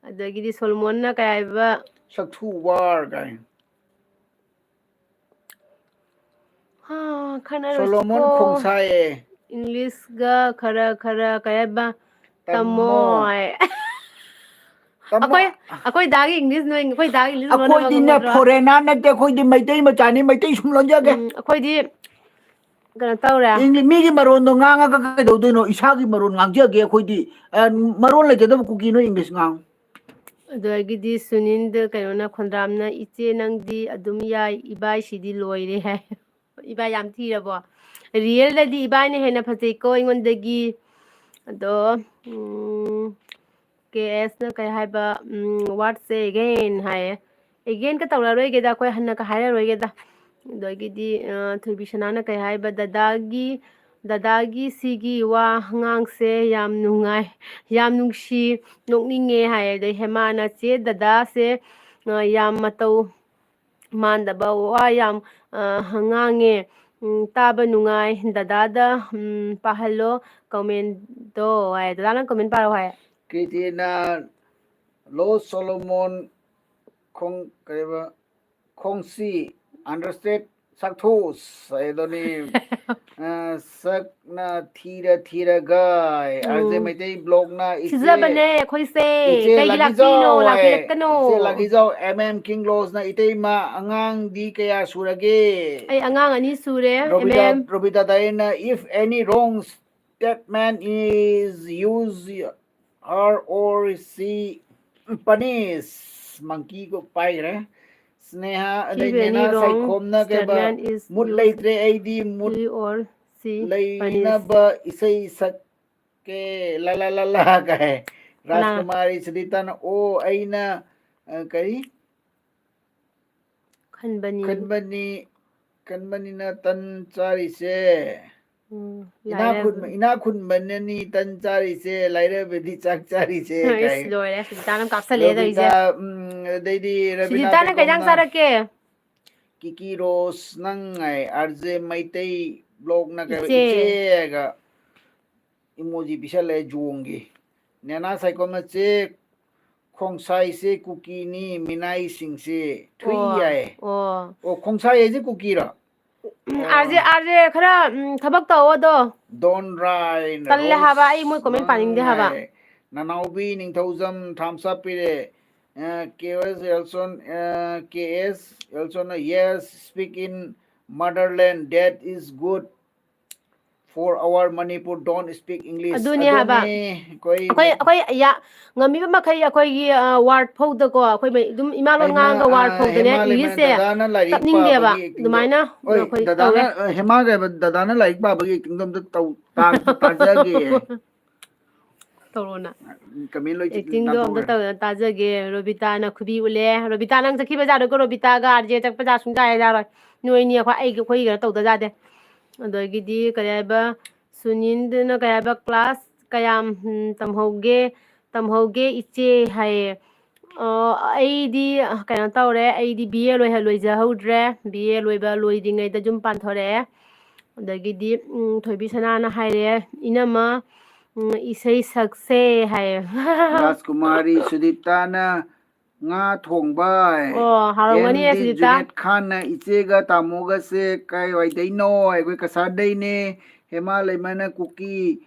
ꯑꯗꯒꯤꯗꯤ ꯁꯣꯜꯃꯣꯟꯅ ꯀꯩ ꯍꯥꯏꯕ ꯁꯛꯊꯨ ꯋꯥꯔ ꯀꯥꯏ ꯈꯟꯅꯔꯣꯏꯁꯤꯀꯣ ꯁꯣꯂꯣꯃꯣꯟ ꯈꯣꯡꯁꯥꯏꯌꯦ ꯏꯪꯂꯤꯁꯒ ꯈꯔ ꯀꯩ ꯍꯥꯏꯕ ꯇꯝꯃꯣ ꯍꯥꯏ ꯇꯝꯃꯣ ꯑꯩꯈꯣꯏ ꯗꯥꯒꯤ ꯏꯪꯂꯤꯁ ꯅꯣꯏ ꯑꯩꯈꯣꯏ ꯗꯥꯒꯤ ꯏꯪꯂꯤꯁ ꯂꯣꯟꯅꯕ ꯑꯩꯈꯣꯏꯗꯤꯅꯦ ꯉꯝꯒꯗ꯭ꯔꯣ ꯐꯣꯔꯦꯅꯔ ꯅꯠꯇꯦ ꯑꯩꯈꯣꯏꯗꯤ ꯃꯩꯇꯩ ꯃꯆꯥꯅꯤ ꯃꯩꯇꯩ ꯁꯨꯝ ꯂꯣꯟꯖꯒꯦ ꯑꯩꯈꯣꯏꯗꯤ ꯀꯩꯅꯣ ꯇꯧꯔꯦ ꯃꯤꯒꯤ ꯃꯔꯣꯟꯗꯣ ꯉꯥꯡꯉꯒ ꯀꯩꯗꯧꯗꯣꯏꯅꯣ ꯏꯁꯥꯒꯤ ꯃꯔꯣꯟ ꯉꯥꯡꯖꯒꯦ ꯑꯩꯈꯣꯏꯗꯤ ꯃꯔꯣꯟ ꯂꯩꯖꯗꯕ ꯀꯨꯀꯤꯅꯣ ꯏꯪꯂꯤꯁ ꯉꯥꯡ ꯑꯗꯨꯗꯒꯤꯗꯤ ꯁꯨꯅꯤꯟꯗ ꯀꯩꯅꯣꯅ ꯈꯣꯟꯗ꯭ꯔꯥꯝꯅ ꯏꯆꯦ ꯅꯪꯗꯤ ꯑꯗꯨꯝ ꯌꯥꯏ ꯏꯕꯥꯏꯁꯤꯗꯤ ꯂꯣꯏꯔꯦ ꯍꯥꯏ ꯏꯕꯥꯏ ꯌꯥꯝ ꯊꯤꯔꯕꯣ ꯔꯤꯌꯦꯜꯗꯗꯤ ꯏꯕꯥꯏꯅ ꯍꯦꯟꯅ ꯐꯖꯩꯀꯣ ꯑꯩꯉꯣꯟꯗꯒꯤ ꯑꯗꯣ ꯀꯦ ꯑꯦꯁꯅ ꯀꯩ ꯍꯥꯏꯕ ꯋꯥꯠꯁꯦ ꯑꯦꯒꯦꯟ ꯍꯥꯏꯌꯦ ꯑꯦꯒꯦꯟꯒ ꯇꯧꯔꯔꯣꯏꯒꯦꯗ ꯑꯩꯈꯣꯏ ꯍꯟꯅꯒ ꯍꯥꯏꯔꯔꯣꯏꯒꯦꯗ ꯑꯗꯒꯤꯗꯤ ꯊꯣꯏꯕꯤꯁꯅꯥꯅ ꯀꯩ ꯍꯥꯏꯕ ꯗꯗꯥꯒꯤ ꯁꯤꯒꯤ ꯋꯥꯉꯥꯡꯁꯦ ꯌꯥꯝ ꯅꯨꯡꯉꯥꯏ ꯌꯥꯝ ꯅꯨꯡꯁꯤ ꯅꯣꯛꯅꯤꯡꯉꯦ ꯍꯥꯏ ꯑꯗꯩ ꯍꯦꯃꯥꯅ ꯆꯦ ꯗꯗꯥꯁꯦ ꯌꯥꯝ ꯃꯇꯧ ꯃꯥꯟꯗꯕ ꯋꯥ ꯌꯥꯝ ꯉꯥꯡꯉꯦ ꯇꯥꯕ ꯅꯨꯡꯉꯥꯏ ꯗꯗꯥꯗ ꯄꯥꯍꯜꯂꯣ ꯀꯃꯦꯟꯗꯣ ꯍꯥꯏ ꯗꯗꯥ ꯅꯪ ꯀꯃꯦꯟ ꯄꯥꯔꯣ ꯍꯥꯏ ꯀ꯭ꯔꯤꯇꯤꯅ ꯂꯣ ꯁꯣꯂꯣꯃꯣꯟ ꯀꯩꯕ ꯈꯣꯡꯁꯤ ꯑꯟꯗꯔꯁꯇꯦꯠ ꯁꯛꯊꯣꯁ ꯍꯥꯏꯗꯣꯅꯤ ꯁꯛꯅ ꯊꯤꯔꯒ ꯑꯥꯔꯖꯦ ꯃꯩꯇꯩ ꯕ꯭ꯂꯣꯛꯅ ꯊꯤꯖꯕꯅꯦ ꯑꯩꯈꯣꯏꯁꯦ ꯏꯆꯦ ꯀꯩꯒꯤ ꯂꯥꯛꯄꯤꯔꯤꯅꯣ ꯂꯥꯡꯒꯤꯖꯥꯎ ꯍꯥꯏ ꯂꯥꯛꯄꯤꯔꯛꯀꯅꯣ ꯏꯆꯦ ꯂꯥꯡꯒꯤꯖꯥꯎ ꯀꯤꯡ ꯂꯣꯁꯅ ꯏꯇꯩꯃ ꯑꯉꯥꯡꯗꯤ ꯀꯌꯥ ꯁꯨꯔꯒꯦ ꯑꯩ ꯑꯉꯥꯡ ꯑꯅꯤ ꯁꯨꯔꯦ ꯔꯣꯕꯤꯇꯥ ꯗꯥꯏꯅ ꯏꯐ ꯑꯦꯅꯤ ꯔꯣꯡ statement is used her or she punish monkey go paigre Sneha if ꯅꯦꯅꯥ any wrong ꯁꯥꯏꯈꯣꯝꯅ ꯀꯩꯕ statement is ꯃꯨꯠ used ꯂꯩꯇ꯭ꯔꯦ ꯑꯩꯗꯤ ꯃꯨꯠ he or she punish ꯂꯩꯅꯕ ꯏꯁꯩ ꯁꯛꯀꯦ ꯂꯥ ꯀꯥꯏ ꯀꯅꯥ ꯔꯥꯖꯀꯨꯃꯥꯔꯤ ꯁꯨꯗꯤꯇꯥꯅ ꯑꯣ ꯑꯩꯅ ꯀꯔꯤ ꯈꯟꯕꯅꯤ ꯈꯟꯕꯅꯤꯅ ꯇꯟ ꯆꯥꯔꯤꯁꯦ ꯂꯥꯏꯔ ina khun banani tan chari se laire bedi chak chari se Is kai loire Sujitana kapsale da ise. Robita dei Rabina Sujitana kay jang Begum na sarake? Kiki Rose nang ai RJ Maitei blog na kai Iche. iche ga emoji bisale juongi nena saikom na che khongsai se cookie ni minai sing se thui Oh. ai Oh. o khongsai je cookie ra Arje khara thabak tawo do. Don Rai Talle haba ai moi Rose comment paning de nang haba. ai Nanaubi ning thousand thumbs up pire KS Elson KS Elson yes speak in motherland that is good for our Manipur don't speak English Aduni haba. adone koi Akoy ya ngami ba makai akoy word phau da ko akoy dum imalon nga ga word phau da ne hema English lemana se dadana laik tapning pa de ba bagi acting do dumaina oi akoy tawre. dadana hema ga dadana laik pa bagi acting dom tau tajage Tawrona. kami loi chik Acting dan do amda thore taw tajage Robita na khubi ule Robita nang sakhi ba jado ko Robita ga arje tak pa sung ja ja ra noi ni akoy ai khoi ga taw da ja de adagi di kaya ba sunin de na kaya ba class kayam tamhoge iche hai ꯑꯩꯗꯤ ꯀꯩꯅꯣ ꯇꯧꯔꯦ ꯑꯩꯗꯤ BA ꯂꯣꯏꯖꯍꯧꯗ꯭ꯔꯦ BA ꯂꯣꯏꯕ ꯂꯣꯏꯗ꯭ꯔꯤꯉꯩꯗ ꯌꯨꯝ ꯄꯥꯟꯊꯣꯔꯛꯑꯦ ꯑꯗꯒꯤꯗꯤ ꯊꯣꯏꯕꯤ ꯁꯅꯥꯅ ꯍꯥꯏꯔꯦ 이놈아 이세이 삭세 하ye Rajkumari Sudiptana nga thongbai 어 하롱거니 MD 수지타 Junet Khan na ichega tamoga se kai wai dai no ai koi kasar dai ne hema leimana cookie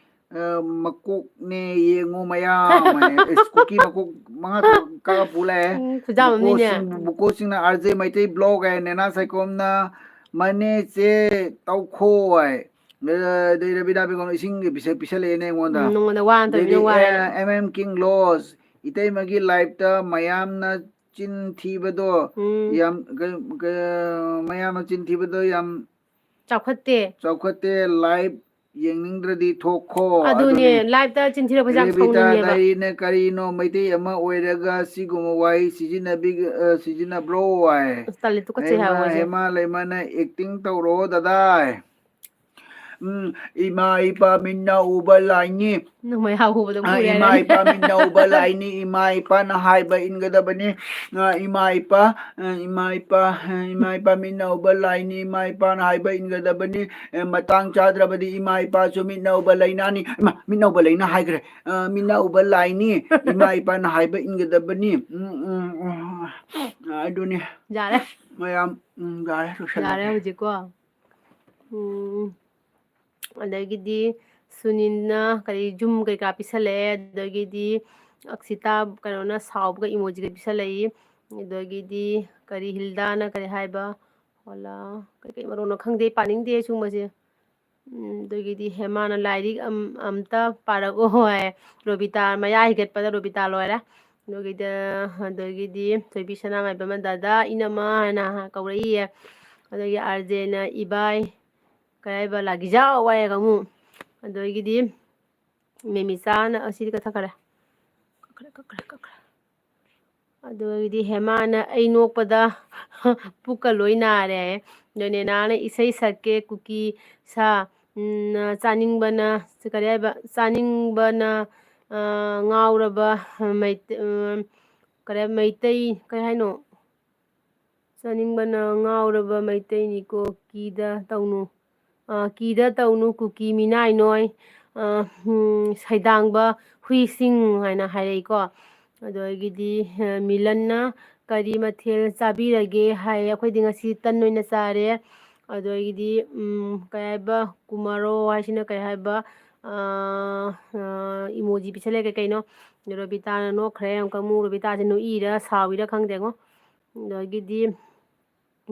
makok ne yengo maya mai cookie makok manga to ka pule 부자맘니네 buko sing na RJ Maitei blog ai nena saikom na mane che tau kho ai de rabida bi kono ising bisale ne ngonda 농원데 와한 Dedi 터미는 와해 King Laws itay magi live ta mayam na chin thibado yam mayam na chin thibado yam ꯆꯥꯎꯈꯠꯇꯦ chaukhate live yengningradi thokho ꯑꯗꯨꯅꯦ aduni ꯂꯥꯏꯐꯇ ꯆꯤꯟꯊꯤꯔꯛꯄꯁꯦ ꯌꯥꯝ Rebita ꯁꯥꯎꯅꯤꯡꯉꯦꯕ naine karino maite ama oiraga siguma wai sijina bro wai ꯑꯁ ꯇꯜꯂꯦ ꯇꯨꯀꯠꯆꯩ ꯍꯥꯏꯕ ꯃꯣꯏꯁꯦ hema leimana acting tawro dada ima ipa minna uba laini ꯅꯣꯡꯃꯩ ꯍꯥꯎꯕꯗꯣ ꯎꯔꯦ ima ꯍꯥꯏꯔꯅꯤ ipa minna uba laini ima ipa na haiba ingadabani ima ipa minna uba laini ima ipa na haiba ingadabani matang chadrabadi ima ipa chu minna uba lainani minna uba laina haigre minna uba laini ima ipa na haiba ingadabani aduni ꯌꯥꯔꯦ mayam gare ꯌꯥꯔꯦ rushalage ꯍꯧꯖꯤꯛꯀꯣ ꯑꯗꯒꯤꯗꯤ ꯁꯨꯅꯤꯟꯅ ꯀꯔꯤ ꯖꯨꯝ ꯀꯩꯀꯥ ꯄꯤꯁꯜꯂꯛꯑꯦ ꯑꯗꯒꯤꯗꯤ ꯑꯛꯁꯤꯇꯥ ꯀꯩꯅꯣꯅ ꯁꯥꯎꯕꯒ ꯏꯃꯣꯖꯤꯒ ꯄꯤꯁꯜꯂꯛꯏ ꯑꯗꯒꯤꯗꯤ ꯀꯔꯤ ꯍꯤꯜꯗꯥꯅ ꯀꯔꯤ ꯍꯥꯏꯕ ꯍꯣꯂꯥ ꯀꯩꯀꯩ ꯃꯔꯣꯅꯣ ꯈꯪꯗꯦ ꯄꯥꯅꯤꯡꯗꯦ ꯁꯨꯝꯕꯁꯦ ꯑꯗꯒꯤꯗꯤ ꯍꯦꯃꯥꯅ ꯂꯥꯏꯔꯤꯛ ꯑꯝꯇ ꯄꯥꯔꯛꯑꯣ ꯍꯥꯏ ꯔꯣꯕꯤꯇꯥ ꯃꯌꯥ ꯍꯤꯒꯠꯄꯗ ꯔꯣꯕꯤꯇꯥ ꯂꯣꯏꯔꯦ ꯑꯗꯒꯤꯗꯤ ꯊꯣꯏꯕꯤ ꯁꯅꯥꯃꯥꯏꯕ ꯗꯥꯗꯥ ꯏꯅꯝꯃ ꯍꯥꯏꯅ ꯀꯧꯔꯛꯏꯌꯦ ꯑꯗꯒꯤ ꯑꯥꯔꯖꯦꯅ ꯏꯕꯥꯏ ꯀꯩ ꯍꯥꯏꯕ ꯂꯥꯒꯤꯖꯥꯎ ꯋꯥꯏꯑꯒ ꯑꯃꯨꯛ ꯑꯗꯒꯤꯗꯤ ꯃꯦꯃꯤꯆꯥꯅ ꯑꯁꯤꯗꯤ ꯀꯛꯊꯠꯈ꯭ꯔꯦ ꯀꯛꯈ꯭ꯔꯦ ꯑꯗꯒꯤꯗꯤ ꯍꯦꯃꯥꯅ ꯑꯩ ꯅꯣꯛꯄꯗ ꯄꯨꯛꯀ ꯂꯣꯏ ꯅꯥꯔꯦ ꯗꯣꯅꯦꯅꯥꯅ ꯏꯁꯩ ꯁꯛꯀꯦ ꯀꯨꯀꯤ ꯁꯥ ꯆꯥꯅꯤꯡꯕꯅ ꯀꯔꯤ ꯍꯥꯏꯕ ꯆꯥꯅꯤꯡꯕꯅ ꯉꯥꯎꯔꯕ ꯀꯔꯤ ꯃꯩꯇꯩ ꯀꯔꯤ ꯍꯥꯏꯅꯣ ꯆꯥꯅꯤꯡꯕꯅ ꯉꯥꯎꯔꯕ ꯃꯩꯇꯩꯅꯤꯀꯣ ꯀꯤꯗ ꯇꯧꯅꯨ ꯀꯨꯀꯤ ꯃꯤꯅꯥꯏ ꯅꯣꯏ ꯁꯩꯗꯥꯡꯕ ꯍꯨꯏꯁꯤꯡ ꯍꯥꯏꯅ ꯍꯥꯏꯔꯛꯏꯀꯣ ꯑꯗꯒꯤꯗꯤ ꯃꯤꯂꯟꯅ ꯀꯔꯤ ꯃꯊꯦꯜ ꯆꯥꯕꯤꯔꯒꯦ ꯍꯥꯏ ꯑꯩꯈꯣꯏꯗꯤ ꯉꯁꯤ ꯇꯟ ꯑꯣꯏꯅ ꯆꯥꯔꯦ ꯑꯗꯒꯤꯗꯤ ꯀꯩ ꯍꯥꯏꯕ ꯀꯨꯃꯥꯔꯣ ꯍꯥꯏꯁꯤꯅ ꯀꯩ ꯍꯥꯏꯕ ꯏꯃꯣꯖꯤ ꯄꯤꯁꯜꯂꯦ ꯀꯩꯅꯣ ꯔꯣꯕꯤꯇꯥꯅ ꯅꯣꯛꯈ꯭ꯔꯦ ꯑꯃꯨꯛꯀ ꯑꯃꯨꯛ ꯔꯣꯕꯤꯇꯥꯁꯦ ꯅꯣꯛꯏꯔ ꯁꯥꯎꯏꯔ ꯈꯪꯗꯦꯉꯣ ꯑꯗꯒꯤꯗꯤ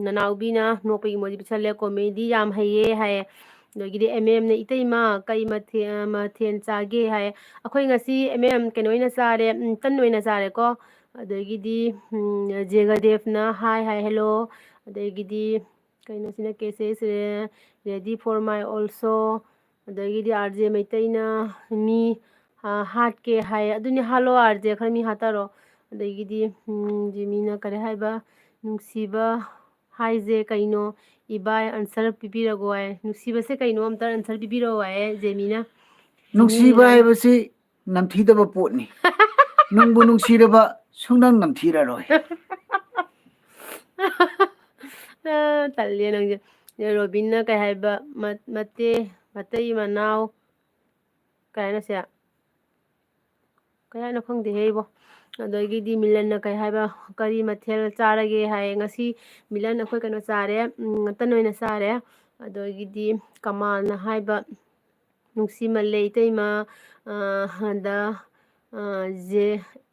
ꯅꯅꯥꯎꯕꯤꯅ ꯅꯣꯛꯄꯒꯤ ꯏꯃꯣꯖꯤ ꯄꯤꯁꯜꯂꯦ ꯀꯣꯃꯦꯗꯤ ꯌꯥꯝ ꯍꯩꯌꯦ ꯍꯥꯏꯌꯦ ꯑꯗꯒꯤꯗꯤ ꯑꯦꯝꯅ ꯏꯇꯩꯃ ꯀꯩ ꯃꯊꯦꯜ ꯆꯥꯒꯦ ꯍꯥꯏꯌꯦ ꯑꯩꯈꯣꯏ ꯉꯁꯤ ꯀꯩꯅꯣ ꯑꯣꯏꯅ ꯆꯥꯔꯦ ꯇꯟ ꯑꯣꯏꯅ ꯆꯥꯔꯦꯀꯣ ꯑꯗꯒꯤꯗꯤ ꯖꯦꯒꯗꯦꯞꯅ ꯍꯥꯏ ꯍꯦꯜꯂꯣ ꯑꯗꯒꯤꯗꯤ ꯀꯩꯅꯣꯁꯤꯅ ꯀꯦꯁꯦꯁ ꯔꯦꯗꯤ ꯐꯣꯔ ꯃꯥꯏ ꯑꯣꯜꯁꯣ ꯑꯗꯒꯤꯗꯤ RJ ꯃꯩꯇꯩꯅ ꯃꯤ ꯍꯥꯠꯀꯦ ꯍꯥꯏ ꯑꯗꯨꯅꯤ ꯍꯥꯠꯂꯣ RJ ꯈꯔ ꯃꯤ ꯍꯥꯠꯇꯔꯣ ꯑꯗꯒꯤꯗꯤ ꯖꯤꯃꯤꯅ ꯀꯔꯤ ꯍꯥꯏꯕ ꯅꯨꯡꯁꯤꯕ ꯍꯥꯏꯁꯦ ꯀꯩꯅꯣ Ibai answer pipirago hai. Nusibase kaino amtar answer pipiro hai Jemina. Nungsiba haibasi namthidaba potni. Nungbu nungsiraba sungnang namthiraroi. Talle nang Robin kay haiba mate matai manau kay na siya kaya na khang de hebo adogidi milan na kay haiba kari mathel charage hai ngasi milan akhoi kano chare tanoi na chare adogidi kamal na haiba nungsi malei teima handa je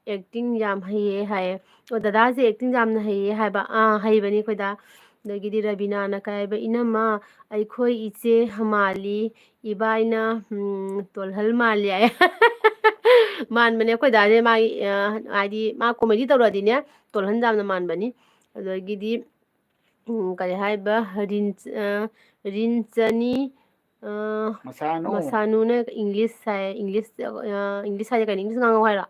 acting yam haye hai o dada je acting yam na haye haiba haibani khoida dagidi rabina na kaiba inama aikhoi iche hamali ibaina tolhal mali ay man bane khoi da ne ma adi ma comedy tawradi ne tolhan jam na man bani dagidi kare haiba rin chani masanu na english hai english hai kan english ngang hai ra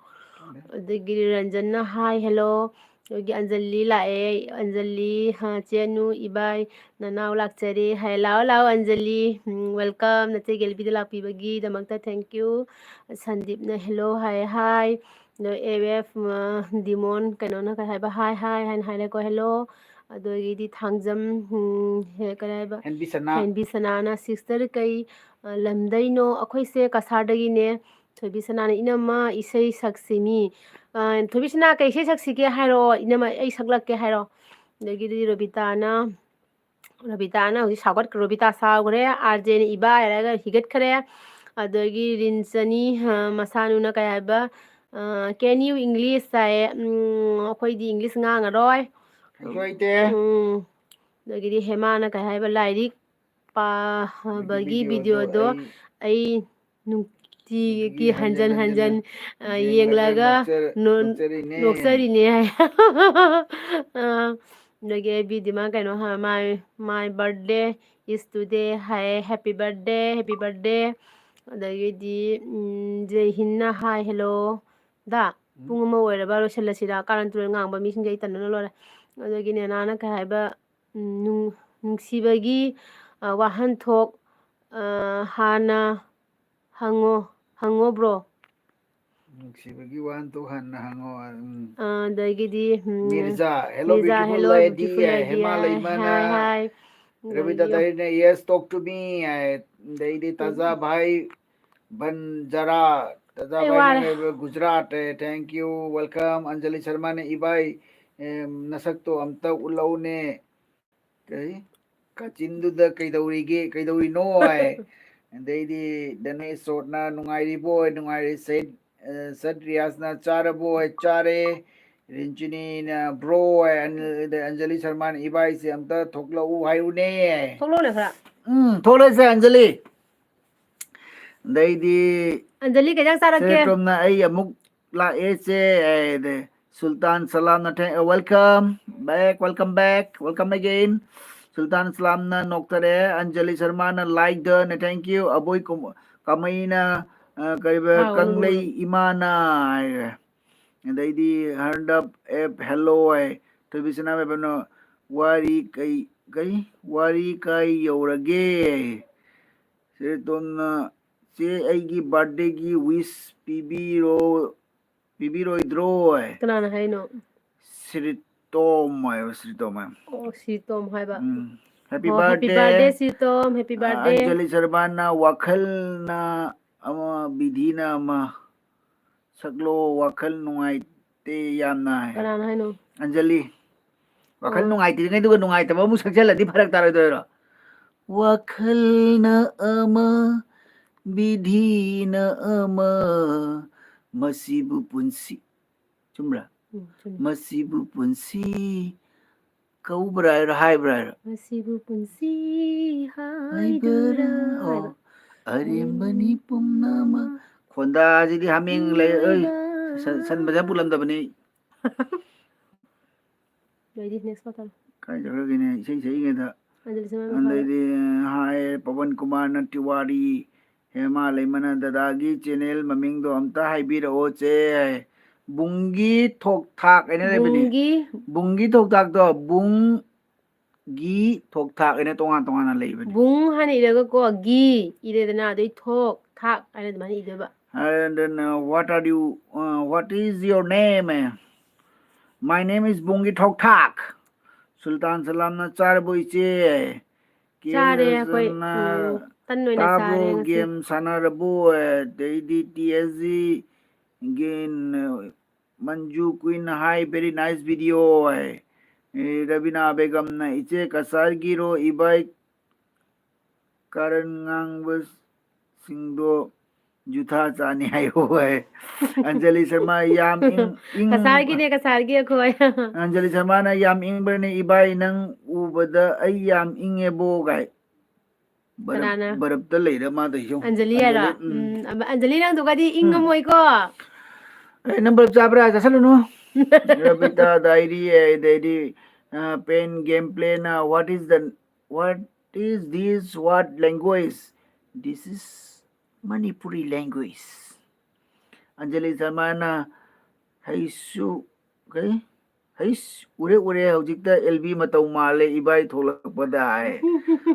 dagidi ranjan na hi hello yogi anjali lae anjali chenu ibai nanau lakchare hai lao anjali welcome nate gelbi de lakpi bagi damakta thank you sandip na hello hi no AF dimon kanona ka hai ba hi hai ko hello adogidi thangjam he karaiba henbi sanana sister kai lamdaino akhoi se kasardagi ne thobi sanana inama isai saksimi thobi sana kai isai saksike hairo inama ai saklak ke hairo dagidi robitana huji sagat robita sagre arjen iba eraga higat khare adagi rinchani masanu na kai ba can you english sai akhoi di english ngangaroi dagidi hemana kai haiba lairik pa bagi video do ai nungti hanjan yenglaga noksari ne hai dagi video ma kaino ha my birthday is today hai happy birthday dagidi je hinna hi hello da pung ma oira ba ro selasira karan tur ngangba mi singai tanna lore adagi ne nana kai haiba nungsibagi wahanthok hana hango bro Nungsibagi wahanthok hana hango dagidi Mirza hello beautiful lady Himalay mana hi Ravita Tahir yes talk to me Daidi Taza bhai Banjara Taza bhai Gujarat thank you welcome Anjali Sharma ne ibai nasak to amta ulau ne kai kachinduda kaidawrino ai daidi dane sotna nungairi boy nungairi said Satriyasna charabo chare rinchini na bro and Anjali Sharma ibai se amta thokla u hayune thoklo ne khara thokla se Anjali daidi Anjali ke jang sarake setomna ai amuk la ese de Sultan Salam na welcome back welcome again Sultan Salam na noktare Anjali Sharma na like na thank you aboy kamaina kaiba kanglei imana daidi hand up app hello to bisna me bano wari kai yaurage se don se aigi birthday gi wish pibiro idro kanana haino Sritom hai ba happy happy birthday birthday Sritom happy birthday Anjali Sharma na wakal na ama bidhina ama saklo wakal nungai te yamna kanana haino Anjali wakal nungai te ngai duga nungai ta mu sakjaladi pharak tarai doira wakal na ama bidhina ama masibu punsi chumra masibu punsi kau berai hai berai masibu punsi hai dura arembani pumnama khonda jadi haming le oi san baja pulam da bani ready next patal kai jaga gini sei nge da Anjali sama andai di hai Pawan Kumar na Tiwari hema leimana dadagi channel maming do amta hai bi ro che bungi thok thak ene le bani bungi thok thak do bung gi thok thak ene tongan tongan leibani bung hana iraga ko gi iredana adai thok thak ana admani ideba and then what is your name my name is bungi thok thak sultan salam na char boiche chare koi na tan noina tabro chare ngasi game sanarabo deidi tsg again manju queen hi very nice video Rabina begum na iche kasar giro ibai karan ngang singdo jutha chani hayo Anjali Sharma yam ing kasargi ko Anjali Sharma na yam ing berne ibai nang ubada ay yam inge bo gai kanana barab ta leira ma da yo Anjali ara Anjali nang dugadi ingamoi ko number chabra jasalo no Rabita diary pen gameplay na what is this what language this is Manipuri language Anjali Sharma na haisu okay hais ure hojikta LB matau male ibai tholakpada ai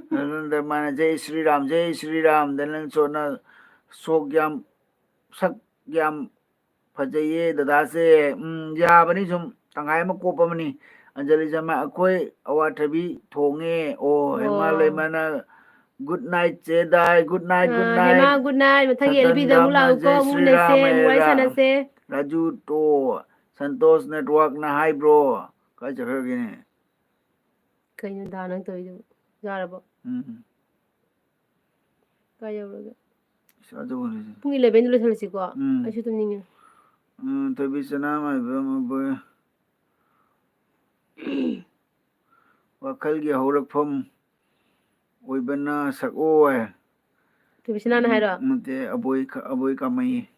nanda mana jai Sri Ram danan sona sogyam sak yam fajaye dada se ya bani sum tangai ma ko pamani Anjali Sharma akoi awathabi thonge o himalay mana good night Jedai good night hema good night mathagi LB da mula ko mune se murai sana se Raju to Santosh network na hi bro kai chakar gine kaino danang toidu jarabo kayawraga sadu bone pung 11 lo thalsi ko asu tumninge to bisana ma ba wakal gi horakpham oibana sako to bisana na haira mate aboy kamai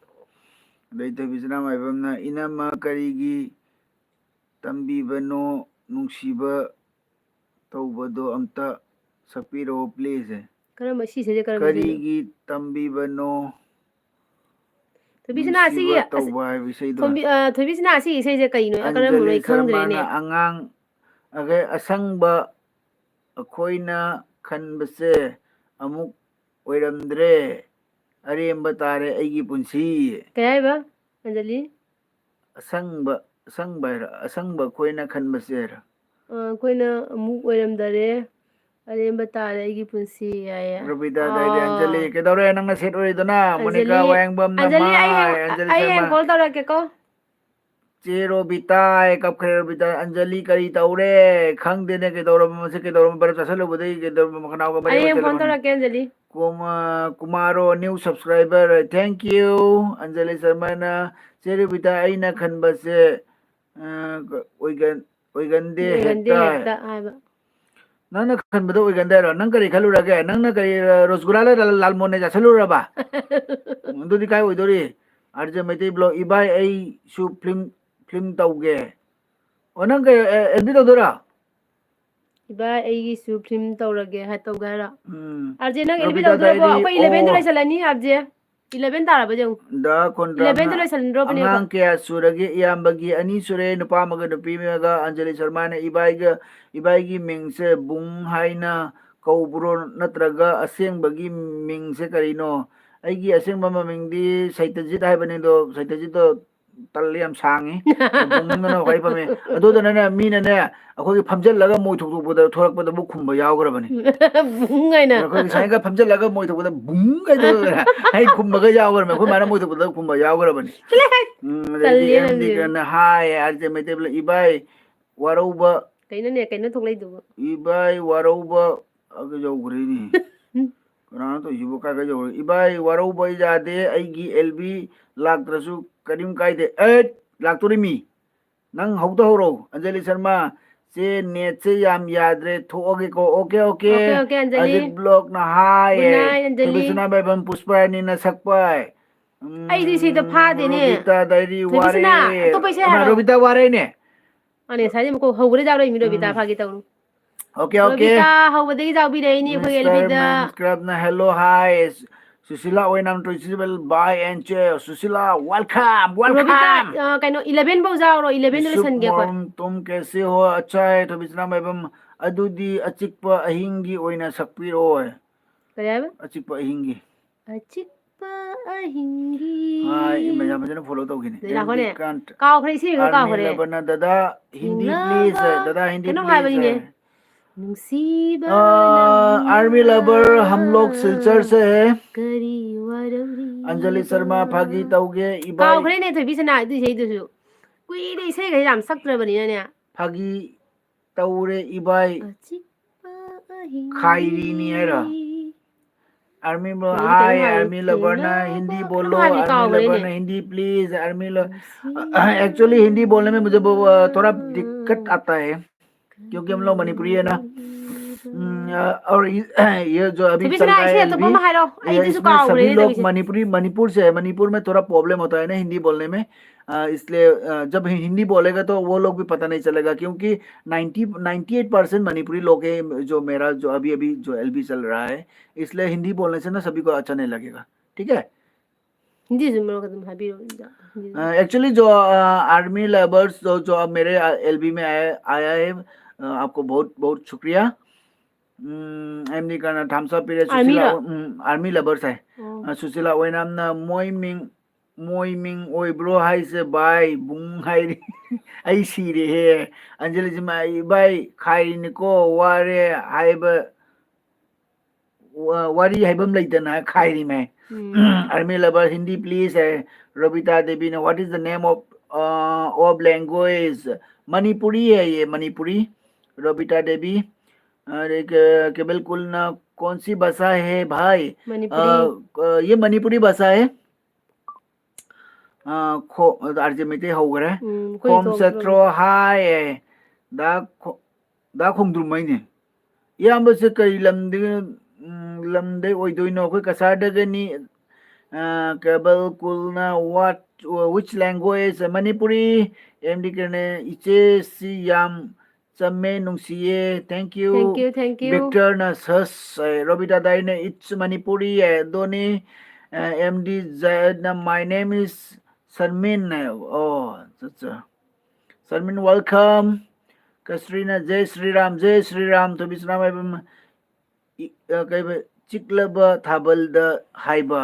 dai to bisana ma bamna inama karigi tambibano nungsiba tawbado amta sakpiro please karama si se karama karigi tambibano Thobisna asigi Thobisna asigi se kaino akaram roi khangdre ne angang age asangba akoina khanbase amuk oiramdre aremba tare aigi punsi kaya ba Anjali asangba koina khanbase koina amuk oiramdare aremba tare aigi punsi ya Rubida dai Anjali kedore nang set oridona Monica Wayangbam na Anjali Anjali ai call tawrake ko Chero bitai kap kher bitai Anjali kari taure khang dene ke dor ma se ke dor bar tasalo budai ke dor ma khana ko bare ai phone tawrake Anjali Kumaro new subscriber thank you Anjali Sharma na chero bitai aina khanba se oigande hekta haiba nang khanbado oigande ro nang kari khalurage nang na kari rosgula lal mone ja saluraba ndudi kai oidori arje mete blog ibai ai su film tauge onang ke edit tawdora ibai ai su film tawrage ha tawgara arje nang edit tawdora bo ko 11 do laisalani arje 11 taraba jeng da kondra 11 do laisalndro bane angang ke surage iyambagi ani sure nupa maga nupi mega Anjali Sharma na ibai gi mingse bung haina kaubro natraga aseng bagi mingse karino aigi aseng mama mingdi Saitajit haibane do Saitajit do talli am sangi bungna na kai pame ado da na mina ne akoi phamjal laga moi thok thok boda thorak boda bu khumba yaw gra bani bung ai na akoi sai ga phamjal laga moi thok boda bung ga do hai khumba ga yaw gra me khoi mara moi thok boda khumba yaw gra bani talli am di na hai arje mete bla ibai warauba kaino thok lai du ibai warauba aga jaw gre ni kana to yubo ka ga jaw ibai warauba jade aigi LB laktrasu karim kaide laktori mi nang hauta horo Anjali Sharma se net se yam yadre thoge ko okay Anjali ajit blog na hai good night Anjali bisna bai bam puspa ni na sakpai ai di si to pha de ne Robita dairi ware to paisa ha Robita ware ne ane sai mo ko hogre jaw mi Robita pha gi taw okay Robita hobade jaw bi dei ni ko LB da subscribe na hello hi Susila Oinam to Isabel buy and chair Susila welcome kaino 11 bau jaw ro 11 do lesan ge ko तुम कैसे हो अच्छा है तो बिचना मैं बम ꯑꯗꯨꯗꯤ ꯑꯆꯤꯛꯄ ꯑꯍꯤꯡꯒꯤ ꯑꯣꯏꯅ ꯁꯛꯄꯤꯔꯛꯑꯣ ꯀꯔꯤ ꯍꯥꯏꯕ ꯑꯆꯤꯛꯄ ꯑꯍꯤꯡꯒꯤ ꯑꯆꯤꯛꯄ ꯑꯍꯤꯡꯒꯤ ꯍꯥꯏ ꯃꯌꯥꯝ ꯐꯖꯅ ꯐꯣꯂꯣ ꯇꯧꯈꯤꯅꯤ ꯂꯥꯛꯈꯣꯅꯦ ꯑꯦꯜꯗꯤ ꯀꯥꯟꯠ ꯀꯥꯎꯈ꯭ꯔꯦ ꯏꯁꯩꯒ आर्मी ꯀꯥꯎꯈ꯭ꯔꯦ लबना दादा हिंदी प्लीज ꯊꯦꯡꯅꯕ दादा हिंदी ꯀꯩꯅꯣꯝ प्लीज ꯍꯥꯏꯕꯅꯤꯅꯦ ꯅꯨꯡꯁꯤꯕ आर्मी ꯅꯪꯅ लवर हम लोग सिलचर से है ꯀꯔꯤ अंजलि ꯋꯥꯔꯧꯔꯤꯕ शर्मा फागी तौगे इबाई ꯀꯥꯎꯈ꯭ꯔꯦꯅꯦ ꯊꯣꯏꯕꯤꯁꯅꯥ ꯑꯗꯨ ꯏꯁꯩꯗꯨꯁꯨ ꯀꯨꯏꯔꯦ ꯏꯁꯩꯒ ꯌꯥꯝ ꯁꯛꯇ꯭ꯔꯕꯅꯤꯅꯅꯦ फागी तौरे इबाई ꯑꯆꯤꯛꯄ ꯑꯍꯤꯡꯒꯤ खायरीनी है रा आर्मी ꯃꯣꯏꯗꯤ ꯀꯩꯅꯣꯝ हाय ꯍꯥꯏꯕꯅꯤ आर्मी लवर ना ꯊꯦꯡꯅꯕ हिंदी ꯀꯩꯅꯣꯝ बोलो ꯍꯥꯏꯕꯅꯤ आर्मी लवर ꯀꯥꯎꯈ꯭ꯔꯦꯅꯦ ना हिंदी प्लीज आर्मी ꯅꯨꯡꯁꯤꯕ एक्चुअली हिंदी बोलने में मुझे ꯅꯪꯅ थोड़ा दिक्कत आता है क्योंकि हम लोग ꯀꯔꯤ मणिपुरी है ना ꯋꯥꯔꯧꯔꯤꯕ और ये जो अभी चल ꯊꯣꯏꯕꯤꯁꯅꯥ रहा है ꯏꯁꯩ अꯇꯣꯞꯄ एलबी ꯑꯃ ꯍꯥꯏꯔꯛꯑꯣ ꯑꯩꯗꯨꯁꯨ इसमें सभी ꯀꯥꯎꯈ꯭ꯔꯦꯅꯦ लोग ꯇꯧꯔꯤꯁꯦ मणिपुर से है मणिपुर में थोड़ा प्रॉब्लम होता है ना हिंदी बोलने में इसलिए जब हिंदी बोलेगा तो वो लोग भी पता नहीं चलेगा क्योंकि 98% मणिपुरी लोग हैं जो मेरा जो अभी अभी जो एलबी चल रहा है इसलिए हिंदी बोलने से ना सभी को अच्छा नहीं लगेगा ठीक है हिंदीꯁꯨ ꯃꯔꯛ ꯑꯗꯨꯝ ꯍꯥꯏꯕꯤꯔꯣ हिंदीꯁꯨ एक्चुअली जो आर्मी लेबर्स जो अब मेरे एलबी में आया है आपको बहुत बहुत शुक्रिया एमडी का थामसा पीरे सुशीला आर्मीꯔꯣ आर्मी लेबर्स है ꯑꯣ सुशीला ओइनामना मोइमिंग ओइब्रो हाइसे बाय बुंग हाइरी आई सीरे हे अंजलि जी माई बाय खाइरी निको वारे हाइब वारी हाइबम लेतना खाइरी में आर्मी लेबर हिंदी प्लीज है रबिता देवी ने what is the name of language Manipuri है ये मणिपुरी रबिता देवी अरे के बिल्कुल ना कौन सी भाषा है भाई मणिपुरी ये मणिपुरी भाषा है खो आरजे मिते होगरे ꯑꯩꯈꯣꯏ खोम ꯊꯣꯛꯇ꯭ꯔꯕꯅꯤ सत्रो हाय दा दा खोंद्रुमैने इयाम्बसे कई लमदे ओइदोइनो अखोय कसारदगनी केबल कुलना what which language Manipuri MD करने इचे सी याम चम्मे नुंसिये thank you thank you Victor ना सस रबिता दाई ने इट्स मणिपुरी दोनी एमडी जैद ना माय नेम इज सरमिन अच्छा सरमिन वेलकम कसरीना जय श्री राम तो बिस्नाम कई चिकलब थाबल हाइबा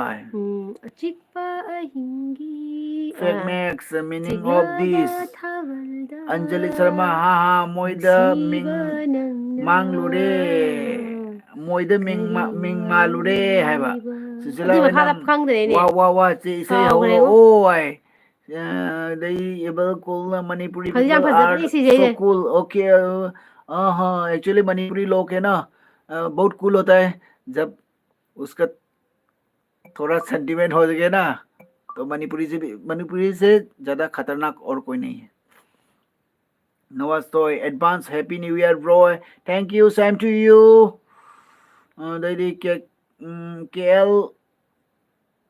ꯑꯆꯤꯛꯄ ꯑꯍꯤꯡꯒꯤ फेक मैक्स मीनिंग ऑफ ꯆꯤꯛꯂꯕ दिस ꯊꯥꯕꯜꯗ अंजलि शर्मा हाँ मोइदा मिंग ꯅꯨꯡꯁꯤꯕ ꯅꯪꯅ मांगलुरे मोइदा मिंग ꯀꯔꯤ मालुरे हैबा ꯋꯥꯔꯧꯔꯤꯕ सुशीला ꯑꯗꯨꯏ ꯃꯈꯥꯗ वैनम ꯈꯪꯗ꯭ꯔꯦꯅꯦ वा चे इसे हौरो ꯀꯥꯎꯈ꯭ꯔꯦꯉꯣ ओ आई they able cool Manipuri ꯍꯧꯖꯤꯛ ꯌꯥꯝ people are ꯐꯖꯕꯅꯤ so ꯁꯤꯁꯩꯁꯦ cool okay हाँ एक्चुअली मणिपुरी लोग है ना बहुत कूल होता है जब उसका थोड़ा सेंटिमेंट हो गया ना तो मणिपुरी से ज्यादा खतरनाक और कोई नहीं है नवाज तो advance happy new year bro thank you same to you दादी के एल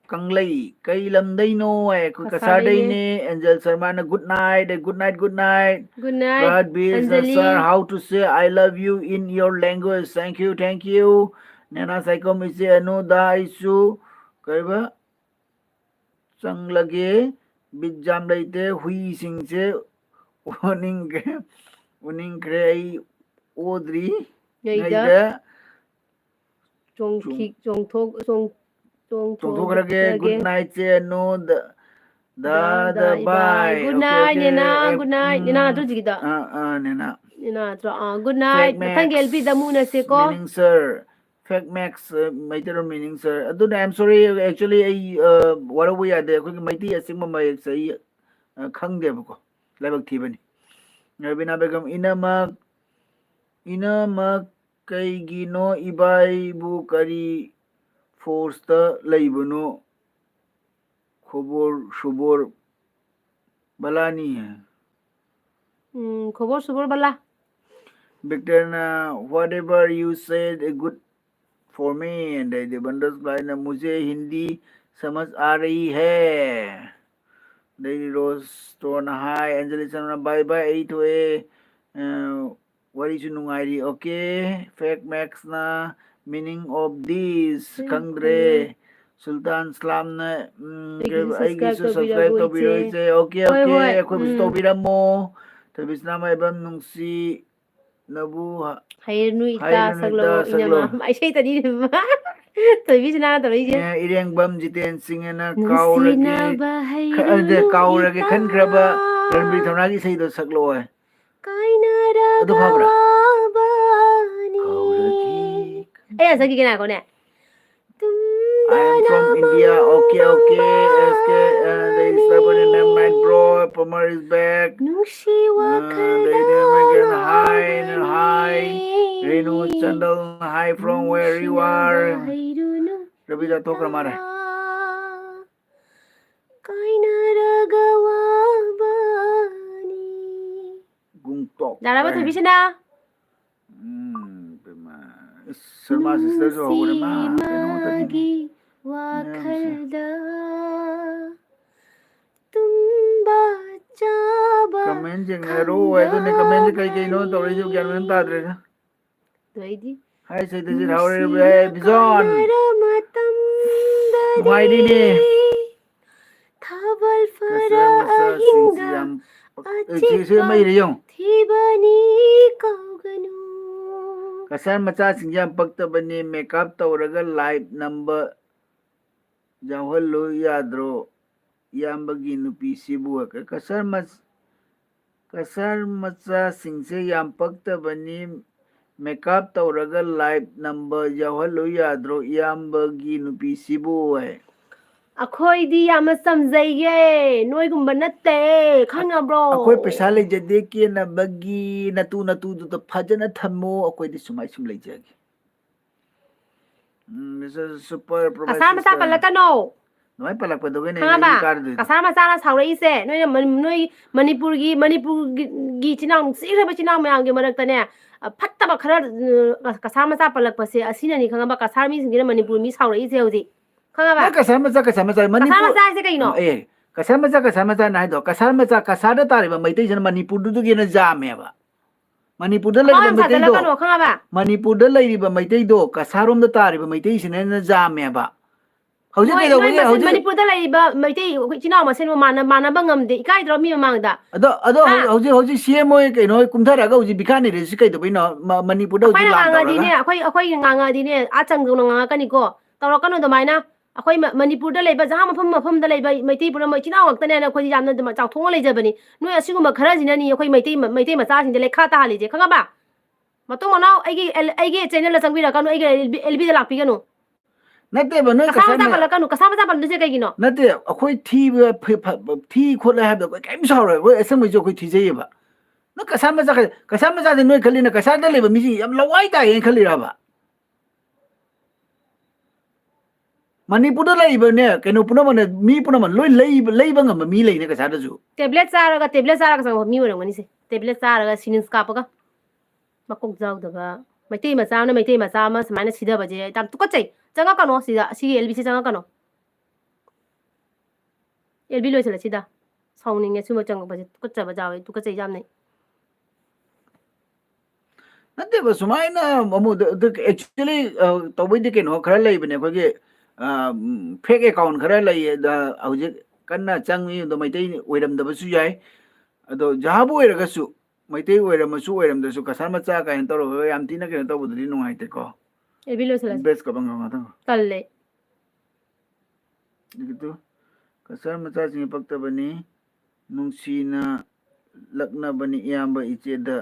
कंगलई कई लमदैनो है कोई कसारदैने एंजल शर्मा ने good night good night good night God bless Anjali sir how to say I love you in your language thank you Nana Saikom ise anu da isu kaiba chang lage bijam leite hui sing se uning kre ai odri ꯉꯩꯗ ngaida chongthokrage good ꯆꯣꯡꯊꯣꯛꯈ꯭ꯔꯒꯦ night se anu da bye bye good okay night okay ꯅꯦꯅꯥ good night ꯅꯦꯅꯥ ꯅꯠꯇ꯭ꯔꯣ ꯍꯧꯖꯤꯛꯀꯤꯗꯣ nena ꯅꯦꯅꯥ ꯅꯠꯇ꯭ꯔꯣ good night Fake ꯃꯊꯪꯒꯤ Max ꯑꯦꯜꯄꯤꯗ ꯃꯨꯅꯁꯦꯀꯣ meaning sir Fake Max maiter meaning sir aduna I'm sorry actually ai warabu yade akhoi maiti asingma mayek sai khangde bako laibak thibani Rabina Begum inamak kaigino ibai bu kari force ta laibano khobor balani hai खबर सबर बाला Victor whatever you said good for me and the बंदस भाई ने मुझे हिंदी समझ आ रही है daily रोज तो हाय Anjali sir bye bye 8 हुए वरी चु नुंगाइरी ओके फेक मैक्स ना मीनिंग ऑफ दिस खंगरे सुल्तान सलाम ने सब्सक्राइब तो बिरोइसे ओके ꯍꯣꯏ ओके ꯍꯣꯏ अखोय बिस तो बिरमो तो बिसना मैबम नुंसी Nabu Hayrunu ita Hayrunita saklo Saklo. inyama. Ay siya tadi Tabi sina na tabi siya. Irengbam Jiten Singana Nusina Kaurage ba hayrunu Kaurage ita Khankraba Ranbir Thaunagi Saido Saklo hai. Ado Kainaraga Fabra. wabani. Kaurage. Ayan, sagi ka na ako na. I am from India. Okay. SK. There is someone in name Night Bro. Pamar is back. They again. Hi. Renu Chandal. Hi from where you are. Rabita Tokramara. Kainaraga wabani. Gungtok. Daraba tabi siya na. Sharma sister jo ho re ma. Magi wakhalda tumba chaba Comment jeng ro ai to ne comment kai no to re jo gyan men ta dre na. Doidi Hi say this is how re Bizon. Why di ni? Thabal Kasar fara masa ahinga siyam. Si mai re yong. thibani kauganu Kasar macha singyam pakta bani makeup tawraga live number jawhallo yadro yambagi nupi sibu kasar macha singse yam pakta bani makeup tawraga live number jawhallo yadro yambagi nupi sibu hai. ꯑꯩꯈꯣꯏꯗꯤ ꯌꯥꯝꯅ ꯆꯝꯖꯩꯌꯦ ꯅꯣꯏꯒꯨꯝꯕ ꯅꯠꯇꯦ ꯈꯪꯉꯕ꯭ꯔꯣ ꯑꯩꯈꯣꯏ ꯄꯩꯁꯥ ꯂꯩꯖꯗꯦ ꯀꯦꯅꯕꯒꯤ ꯅꯇꯨꯗꯨꯗ ꯐꯖꯅ ꯊꯝꯃꯣ ꯑꯩꯈꯣꯏꯗꯤ ꯁꯨꯃꯥꯏ ꯁꯨꯝ ꯂꯩꯖꯒꯦ. This is super promise. Cachar ꯃꯆꯥ ꯄꯜꯂꯛꯀꯅꯣ ꯅꯣꯏ ꯄꯜꯂꯛꯄꯗꯨꯒꯅꯦ ꯈꯪꯉꯕ ꯀꯥꯔꯗꯣꯏꯗꯣ. ꯀꯁꯥꯔ ꯃꯆꯥꯅ ꯁꯥꯎꯔꯛꯏꯁꯦ ꯅꯣꯏ ꯃꯅꯤꯄꯨꯔꯒꯤ ꯆꯤꯟꯅꯥꯎ ꯅꯨꯡꯁꯤꯈ꯭ꯔꯕ ꯆꯤꯟꯅꯥꯎ ꯃꯌꯥꯝꯒꯤ ꯃꯔꯛꯇꯅꯦ ꯐꯠꯇꯕ ꯈꯔ ꯀꯁꯥꯔ ꯃꯆꯥ ꯄꯜꯂꯛꯄꯁꯦ ꯑꯁꯤꯅꯅꯤ ꯈꯪꯉꯕ ꯀꯁꯥꯔ ꯃꯤꯁꯤꯡꯁꯤꯅ ꯃꯅꯤꯄꯨꯔ ꯃꯤ ꯁꯥꯎꯔꯛꯏꯁꯦ ꯍꯧꯖꯤꯛ ꯈꯪꯉꯕ kasar macha ꯀꯁꯥꯔ ꯃꯆꯥ ꯍꯥꯏꯁꯦ ꯀꯩꯅꯣ kasar macha na haido kasar macha kasar da tariba maitai jana manipur du gena jame ba manipur da laiba maitai do ꯈꯪꯉꯕ manipur da laiba maitai do kasarom da tariba maitai sine na jame ba hauji ꯅꯣꯏ kai do ꯅꯣꯏ bagi ꯃꯁꯦꯟ hauji ꯃꯅꯤꯄꯨꯔꯗ ꯂꯩꯔꯤꯕ ꯃꯩꯇꯩ ꯏꯆꯤꯟ ꯏꯅꯥꯎ ꯃꯁꯦꯟ ꯃꯥꯟꯅꯕ ꯉꯝꯗꯦ ꯏꯀꯥꯏꯗ꯭ꯔꯣ ꯃꯤ ꯃꯃꯥꯡꯗ ado hauji CM oi kai no kumthara ga hauji bikani re si kai do bino manipur da hauji ꯑꯩꯈꯣꯏꯅ lan ꯉꯥꯡꯉꯗꯤꯅꯦ tawraga ꯑꯩꯈꯣꯏ ꯉꯥꯡꯉꯗꯤꯅꯦ ꯆꯪꯗꯧꯅ ꯉꯥꯡꯉꯛꯀꯅꯤꯀꯣ ꯇꯧꯔꯛꯀꯅꯨ ꯑꯗꯨꯃꯥꯏꯅ ꯑꯩꯈꯣꯏ ꯃꯅꯤꯄꯨꯔꯗ ꯂꯩꯕ ꯖꯒꯥ ꯃꯐꯝꯗ ꯂꯩꯕ ꯃꯩꯇꯩ ꯄꯨꯝꯅꯃꯛ ꯏꯆꯤꯟ ꯏꯅꯥꯎ ꯉꯥꯛꯇꯅꯦꯅ ꯑꯩꯈꯣꯏꯗꯤ ꯌꯥꯝꯅ ꯆꯥꯎꯊꯣꯛꯅ ꯂꯩꯖꯕꯅꯤ ꯅꯣꯏ ꯑꯁꯤꯒꯨꯝꯕ ꯈꯔꯁꯤꯅꯅꯤ ꯑꯩꯈꯣꯏ ꯃꯩꯇꯩ ꯃꯆꯥꯁꯤꯡꯁꯦ ꯂꯩꯈꯥ ꯇꯥꯍꯜꯂꯤꯁꯦ ꯈꯪꯉꯕ ꯃꯇꯨꯡ ꯃꯅꯥꯎ ꯑꯩꯒꯤ ꯆꯦꯅꯦꯜꯗ ꯆꯪꯕꯤꯔꯛꯀꯅꯨ ꯑꯩꯒꯤ LBꯗ ꯂꯥꯛꯄꯤꯒꯅꯨ nate ba noi ꯀꯁꯥ kasar ꯃꯆꯥ ꯄꯜꯂꯛꯀꯅꯨ ꯀꯁꯥ ꯃꯆꯥ ꯄꯜꯂꯤꯁꯦ ꯀꯩꯒꯤꯅോ nate akhoi thi khot la habda kai saura ko esam jo khoi thi jeye ba no kasar macha de noi khali na kasar da leba mi yam lawai ta yen khali ra ba manipur da laiba ne kaino punama mi punama loi leiba ngam mi leine kasar da ju tablet ꯆꯥꯔꯒ ꯆꯪꯕ ꯃꯤ ꯑꯣꯏꯔꯝꯒꯅꯤꯁꯦ tablet ꯆꯥꯔꯒ ꯁꯤꯅꯤꯟꯁ ꯀꯥꯞꯄꯒ ꯃꯀꯣꯛ ꯌꯥꯎꯗꯕ ꯃꯩꯇꯩ ꯃꯆꯥ ꯑꯃ ꯁꯨꯃꯥꯏꯅ ꯁꯤꯙꯕꯁꯦ ꯌꯥꯝ ꯇꯨꯀꯠꯆꯩ ꯆꯪꯉꯛꯀꯅꯣ ꯁꯤꯗ ꯑꯁꯤꯒꯤ LBꯁꯦ ꯆꯪꯉꯛꯀꯅꯣ LB ꯂꯣꯏꯁꯤꯜꯂ ꯁꯤꯗ ꯁꯥꯎꯅꯤꯡꯉꯦ ꯁꯤꯒꯨꯝꯕ ꯆꯪꯉꯛꯄꯁꯦ ꯇꯨꯀꯠꯆꯕ ꯌꯥꯎꯋꯦ ꯇꯨꯀꯠꯆꯩ ꯌꯥꯝꯅ nate ba sumaina amu actually tawai de kaino khara leibane khoge fake account khara lai da hauji kanna changi do maitai oiram da basu yai ado jahabu oiraga su maitai oiram su oiram da su kasar macha ka en toro yam tina kaino tabu di nungai te ko LB ꯂꯣꯏꯁꯤꯜꯂ best ka bang ma ta ꯇꯜꯂꯦ gitu kasar macha sing pakta bani nungsina lakna bani iyamba icheda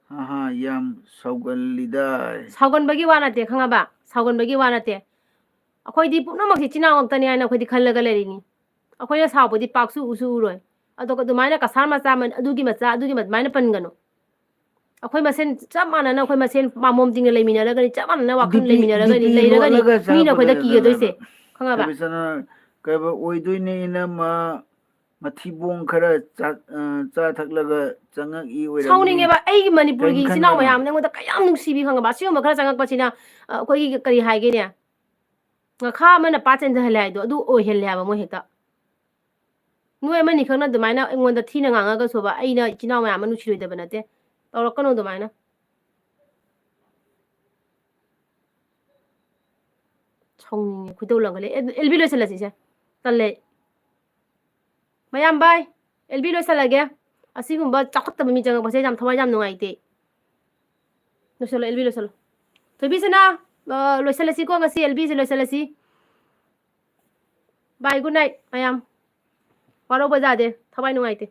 ha yam saugalida 사건박이 와나대 강아봐 사건박이 와나대 ꯑꯩꯈꯣꯏꯗꯤ ꯄꯨꯝꯅꯃꯛꯁꯤ ꯆꯤꯟꯅꯥꯎ ꯉꯥꯛꯇꯅꯤ ꯍꯥꯏꯅ ꯑꯩꯈꯣꯏꯗꯤ ꯈꯜꯂꯒ ꯂꯩꯔꯤꯅꯤ ꯑꯩꯈꯣꯏꯅ ꯁꯥꯎꯕꯗꯤ ꯄꯥꯛꯁꯨ ꯎꯁꯨ ꯎꯔꯣꯏ ꯑꯗꯨꯒ ꯑꯗꯨꯃꯥꯏꯅ ꯀꯁꯥꯔ ꯃꯆꯥ ꯑꯗꯨꯒꯤ ꯑꯗꯨꯃꯥꯏꯅ ꯄꯟꯒꯅꯨ ꯑꯩꯈꯣꯏ ꯃꯁꯦꯟ ꯆꯞ ꯃꯥꯟꯅꯅ ꯑꯩꯈꯣꯏ ꯃꯁꯦꯟ ꯄꯥꯃꯣꯝ ꯇꯤꯡꯅ ꯂꯩꯃꯤꯟꯅꯔꯒꯅꯤ ꯆꯞ ꯃꯥꯟꯅꯅ ꯋꯥꯈꯜ ꯂꯩꯃꯤꯟꯅꯔꯒꯅꯤ ꯂꯩꯔꯒꯅꯤ ꯃꯤꯅ ꯑꯩꯈꯣꯏꯗ ꯀꯤꯒꯗꯣꯏꯁꯦ ꯈꯪꯉꯕ tabisana kaba oidoine ina ma mathibong khara cha thaklaga changak I oiram ꯁꯥꯎꯅꯤꯡꯉꯦꯕ ꯑꯩꯒꯤ ꯃꯅꯤꯄꯨꯔꯒꯤ ꯏꯆꯤꯟ ꯏꯅꯥꯎ ꯃꯌꯥꯝꯅ ꯑꯩꯉꯣꯟꯗ ꯀꯌꯥꯝ ꯅꯨꯡꯁꯤꯕꯤ ꯈꯪꯉꯕ ꯑꯁꯤꯒꯨꯝꯕ ꯈꯔ ꯆꯪꯉꯛꯄꯁꯤꯅ ꯑꯩꯈꯣꯏꯒꯤ ꯀꯔꯤ ꯍꯥꯏꯒꯦꯅꯦ ꯉꯈꯥ ꯑꯃꯅ ꯄꯥꯠ ꯆꯦꯟꯊꯍꯜꯂꯦ ꯍꯥꯏꯗꯣ ꯑꯗꯨ ꯑꯣꯏꯍꯜꯂꯦ ꯍꯥꯏꯕ ꯃꯣꯏ ꯍꯦꯛꯇ ꯅꯣꯏ ꯑꯃꯅꯤ ꯈꯛꯅ ꯑꯗꯨꯃꯥꯏꯅ ꯑꯩꯉꯣꯟꯗ ꯊꯤꯅ ꯉꯥꯡꯉꯒꯁꯨꯕ ꯑꯩꯅ ꯏꯆꯤꯟ ꯏꯅꯥꯎ ꯃꯌꯥꯝ ꯑꯃ ꯅꯨꯡꯁꯤꯔꯣꯏꯗꯕ ꯅꯠꯇꯦ ꯇꯧꯔꯛꯀꯅꯨ ꯑꯗꯨꯃꯥꯏꯅ ꯁꯥꯎꯅꯤꯡꯉꯦ ꯈꯣꯏꯗꯧ ꯂꯪꯈꯠꯂꯦ LB ꯂꯣꯏꯁꯤꯜꯂꯁꯤꯁꯦ ꯇꯜꯂꯦ ꯃꯌꯥꯝ ꯕꯥꯏ LB ꯂꯣꯏꯁꯤꯜꯂꯒꯦ ꯑꯁꯤꯒꯨꯝꯕ ꯆꯥꯎꯈꯠꯇꯕ ꯃꯤ ꯆꯪꯉꯛꯄꯁꯦ ꯌꯥꯝ ꯊꯋꯥꯏ ꯌꯥꯝ ꯅꯨꯡꯉꯥꯏꯇꯦ ꯂꯣꯏꯁꯜꯂꯣ ꯑꯦꯜꯕꯤ ꯂꯣꯏꯁꯜꯂꯣ ꯊꯣꯏꯕꯤꯁꯤꯅ ꯂꯣꯏꯁꯜꯂꯁꯤꯀꯣ ꯉꯁꯤ ꯑꯦꯜꯕꯤꯁꯦ ꯂꯣꯏꯁꯜꯂꯁꯤ ꯕꯥꯏ ꯒꯨꯗ ꯅꯥꯏꯠ ꯃꯌꯥꯝ ꯋꯥꯔꯧꯕ ꯌꯥꯗꯦ ꯊꯋꯥꯏ ꯅꯨꯡꯉꯥꯏꯇꯦ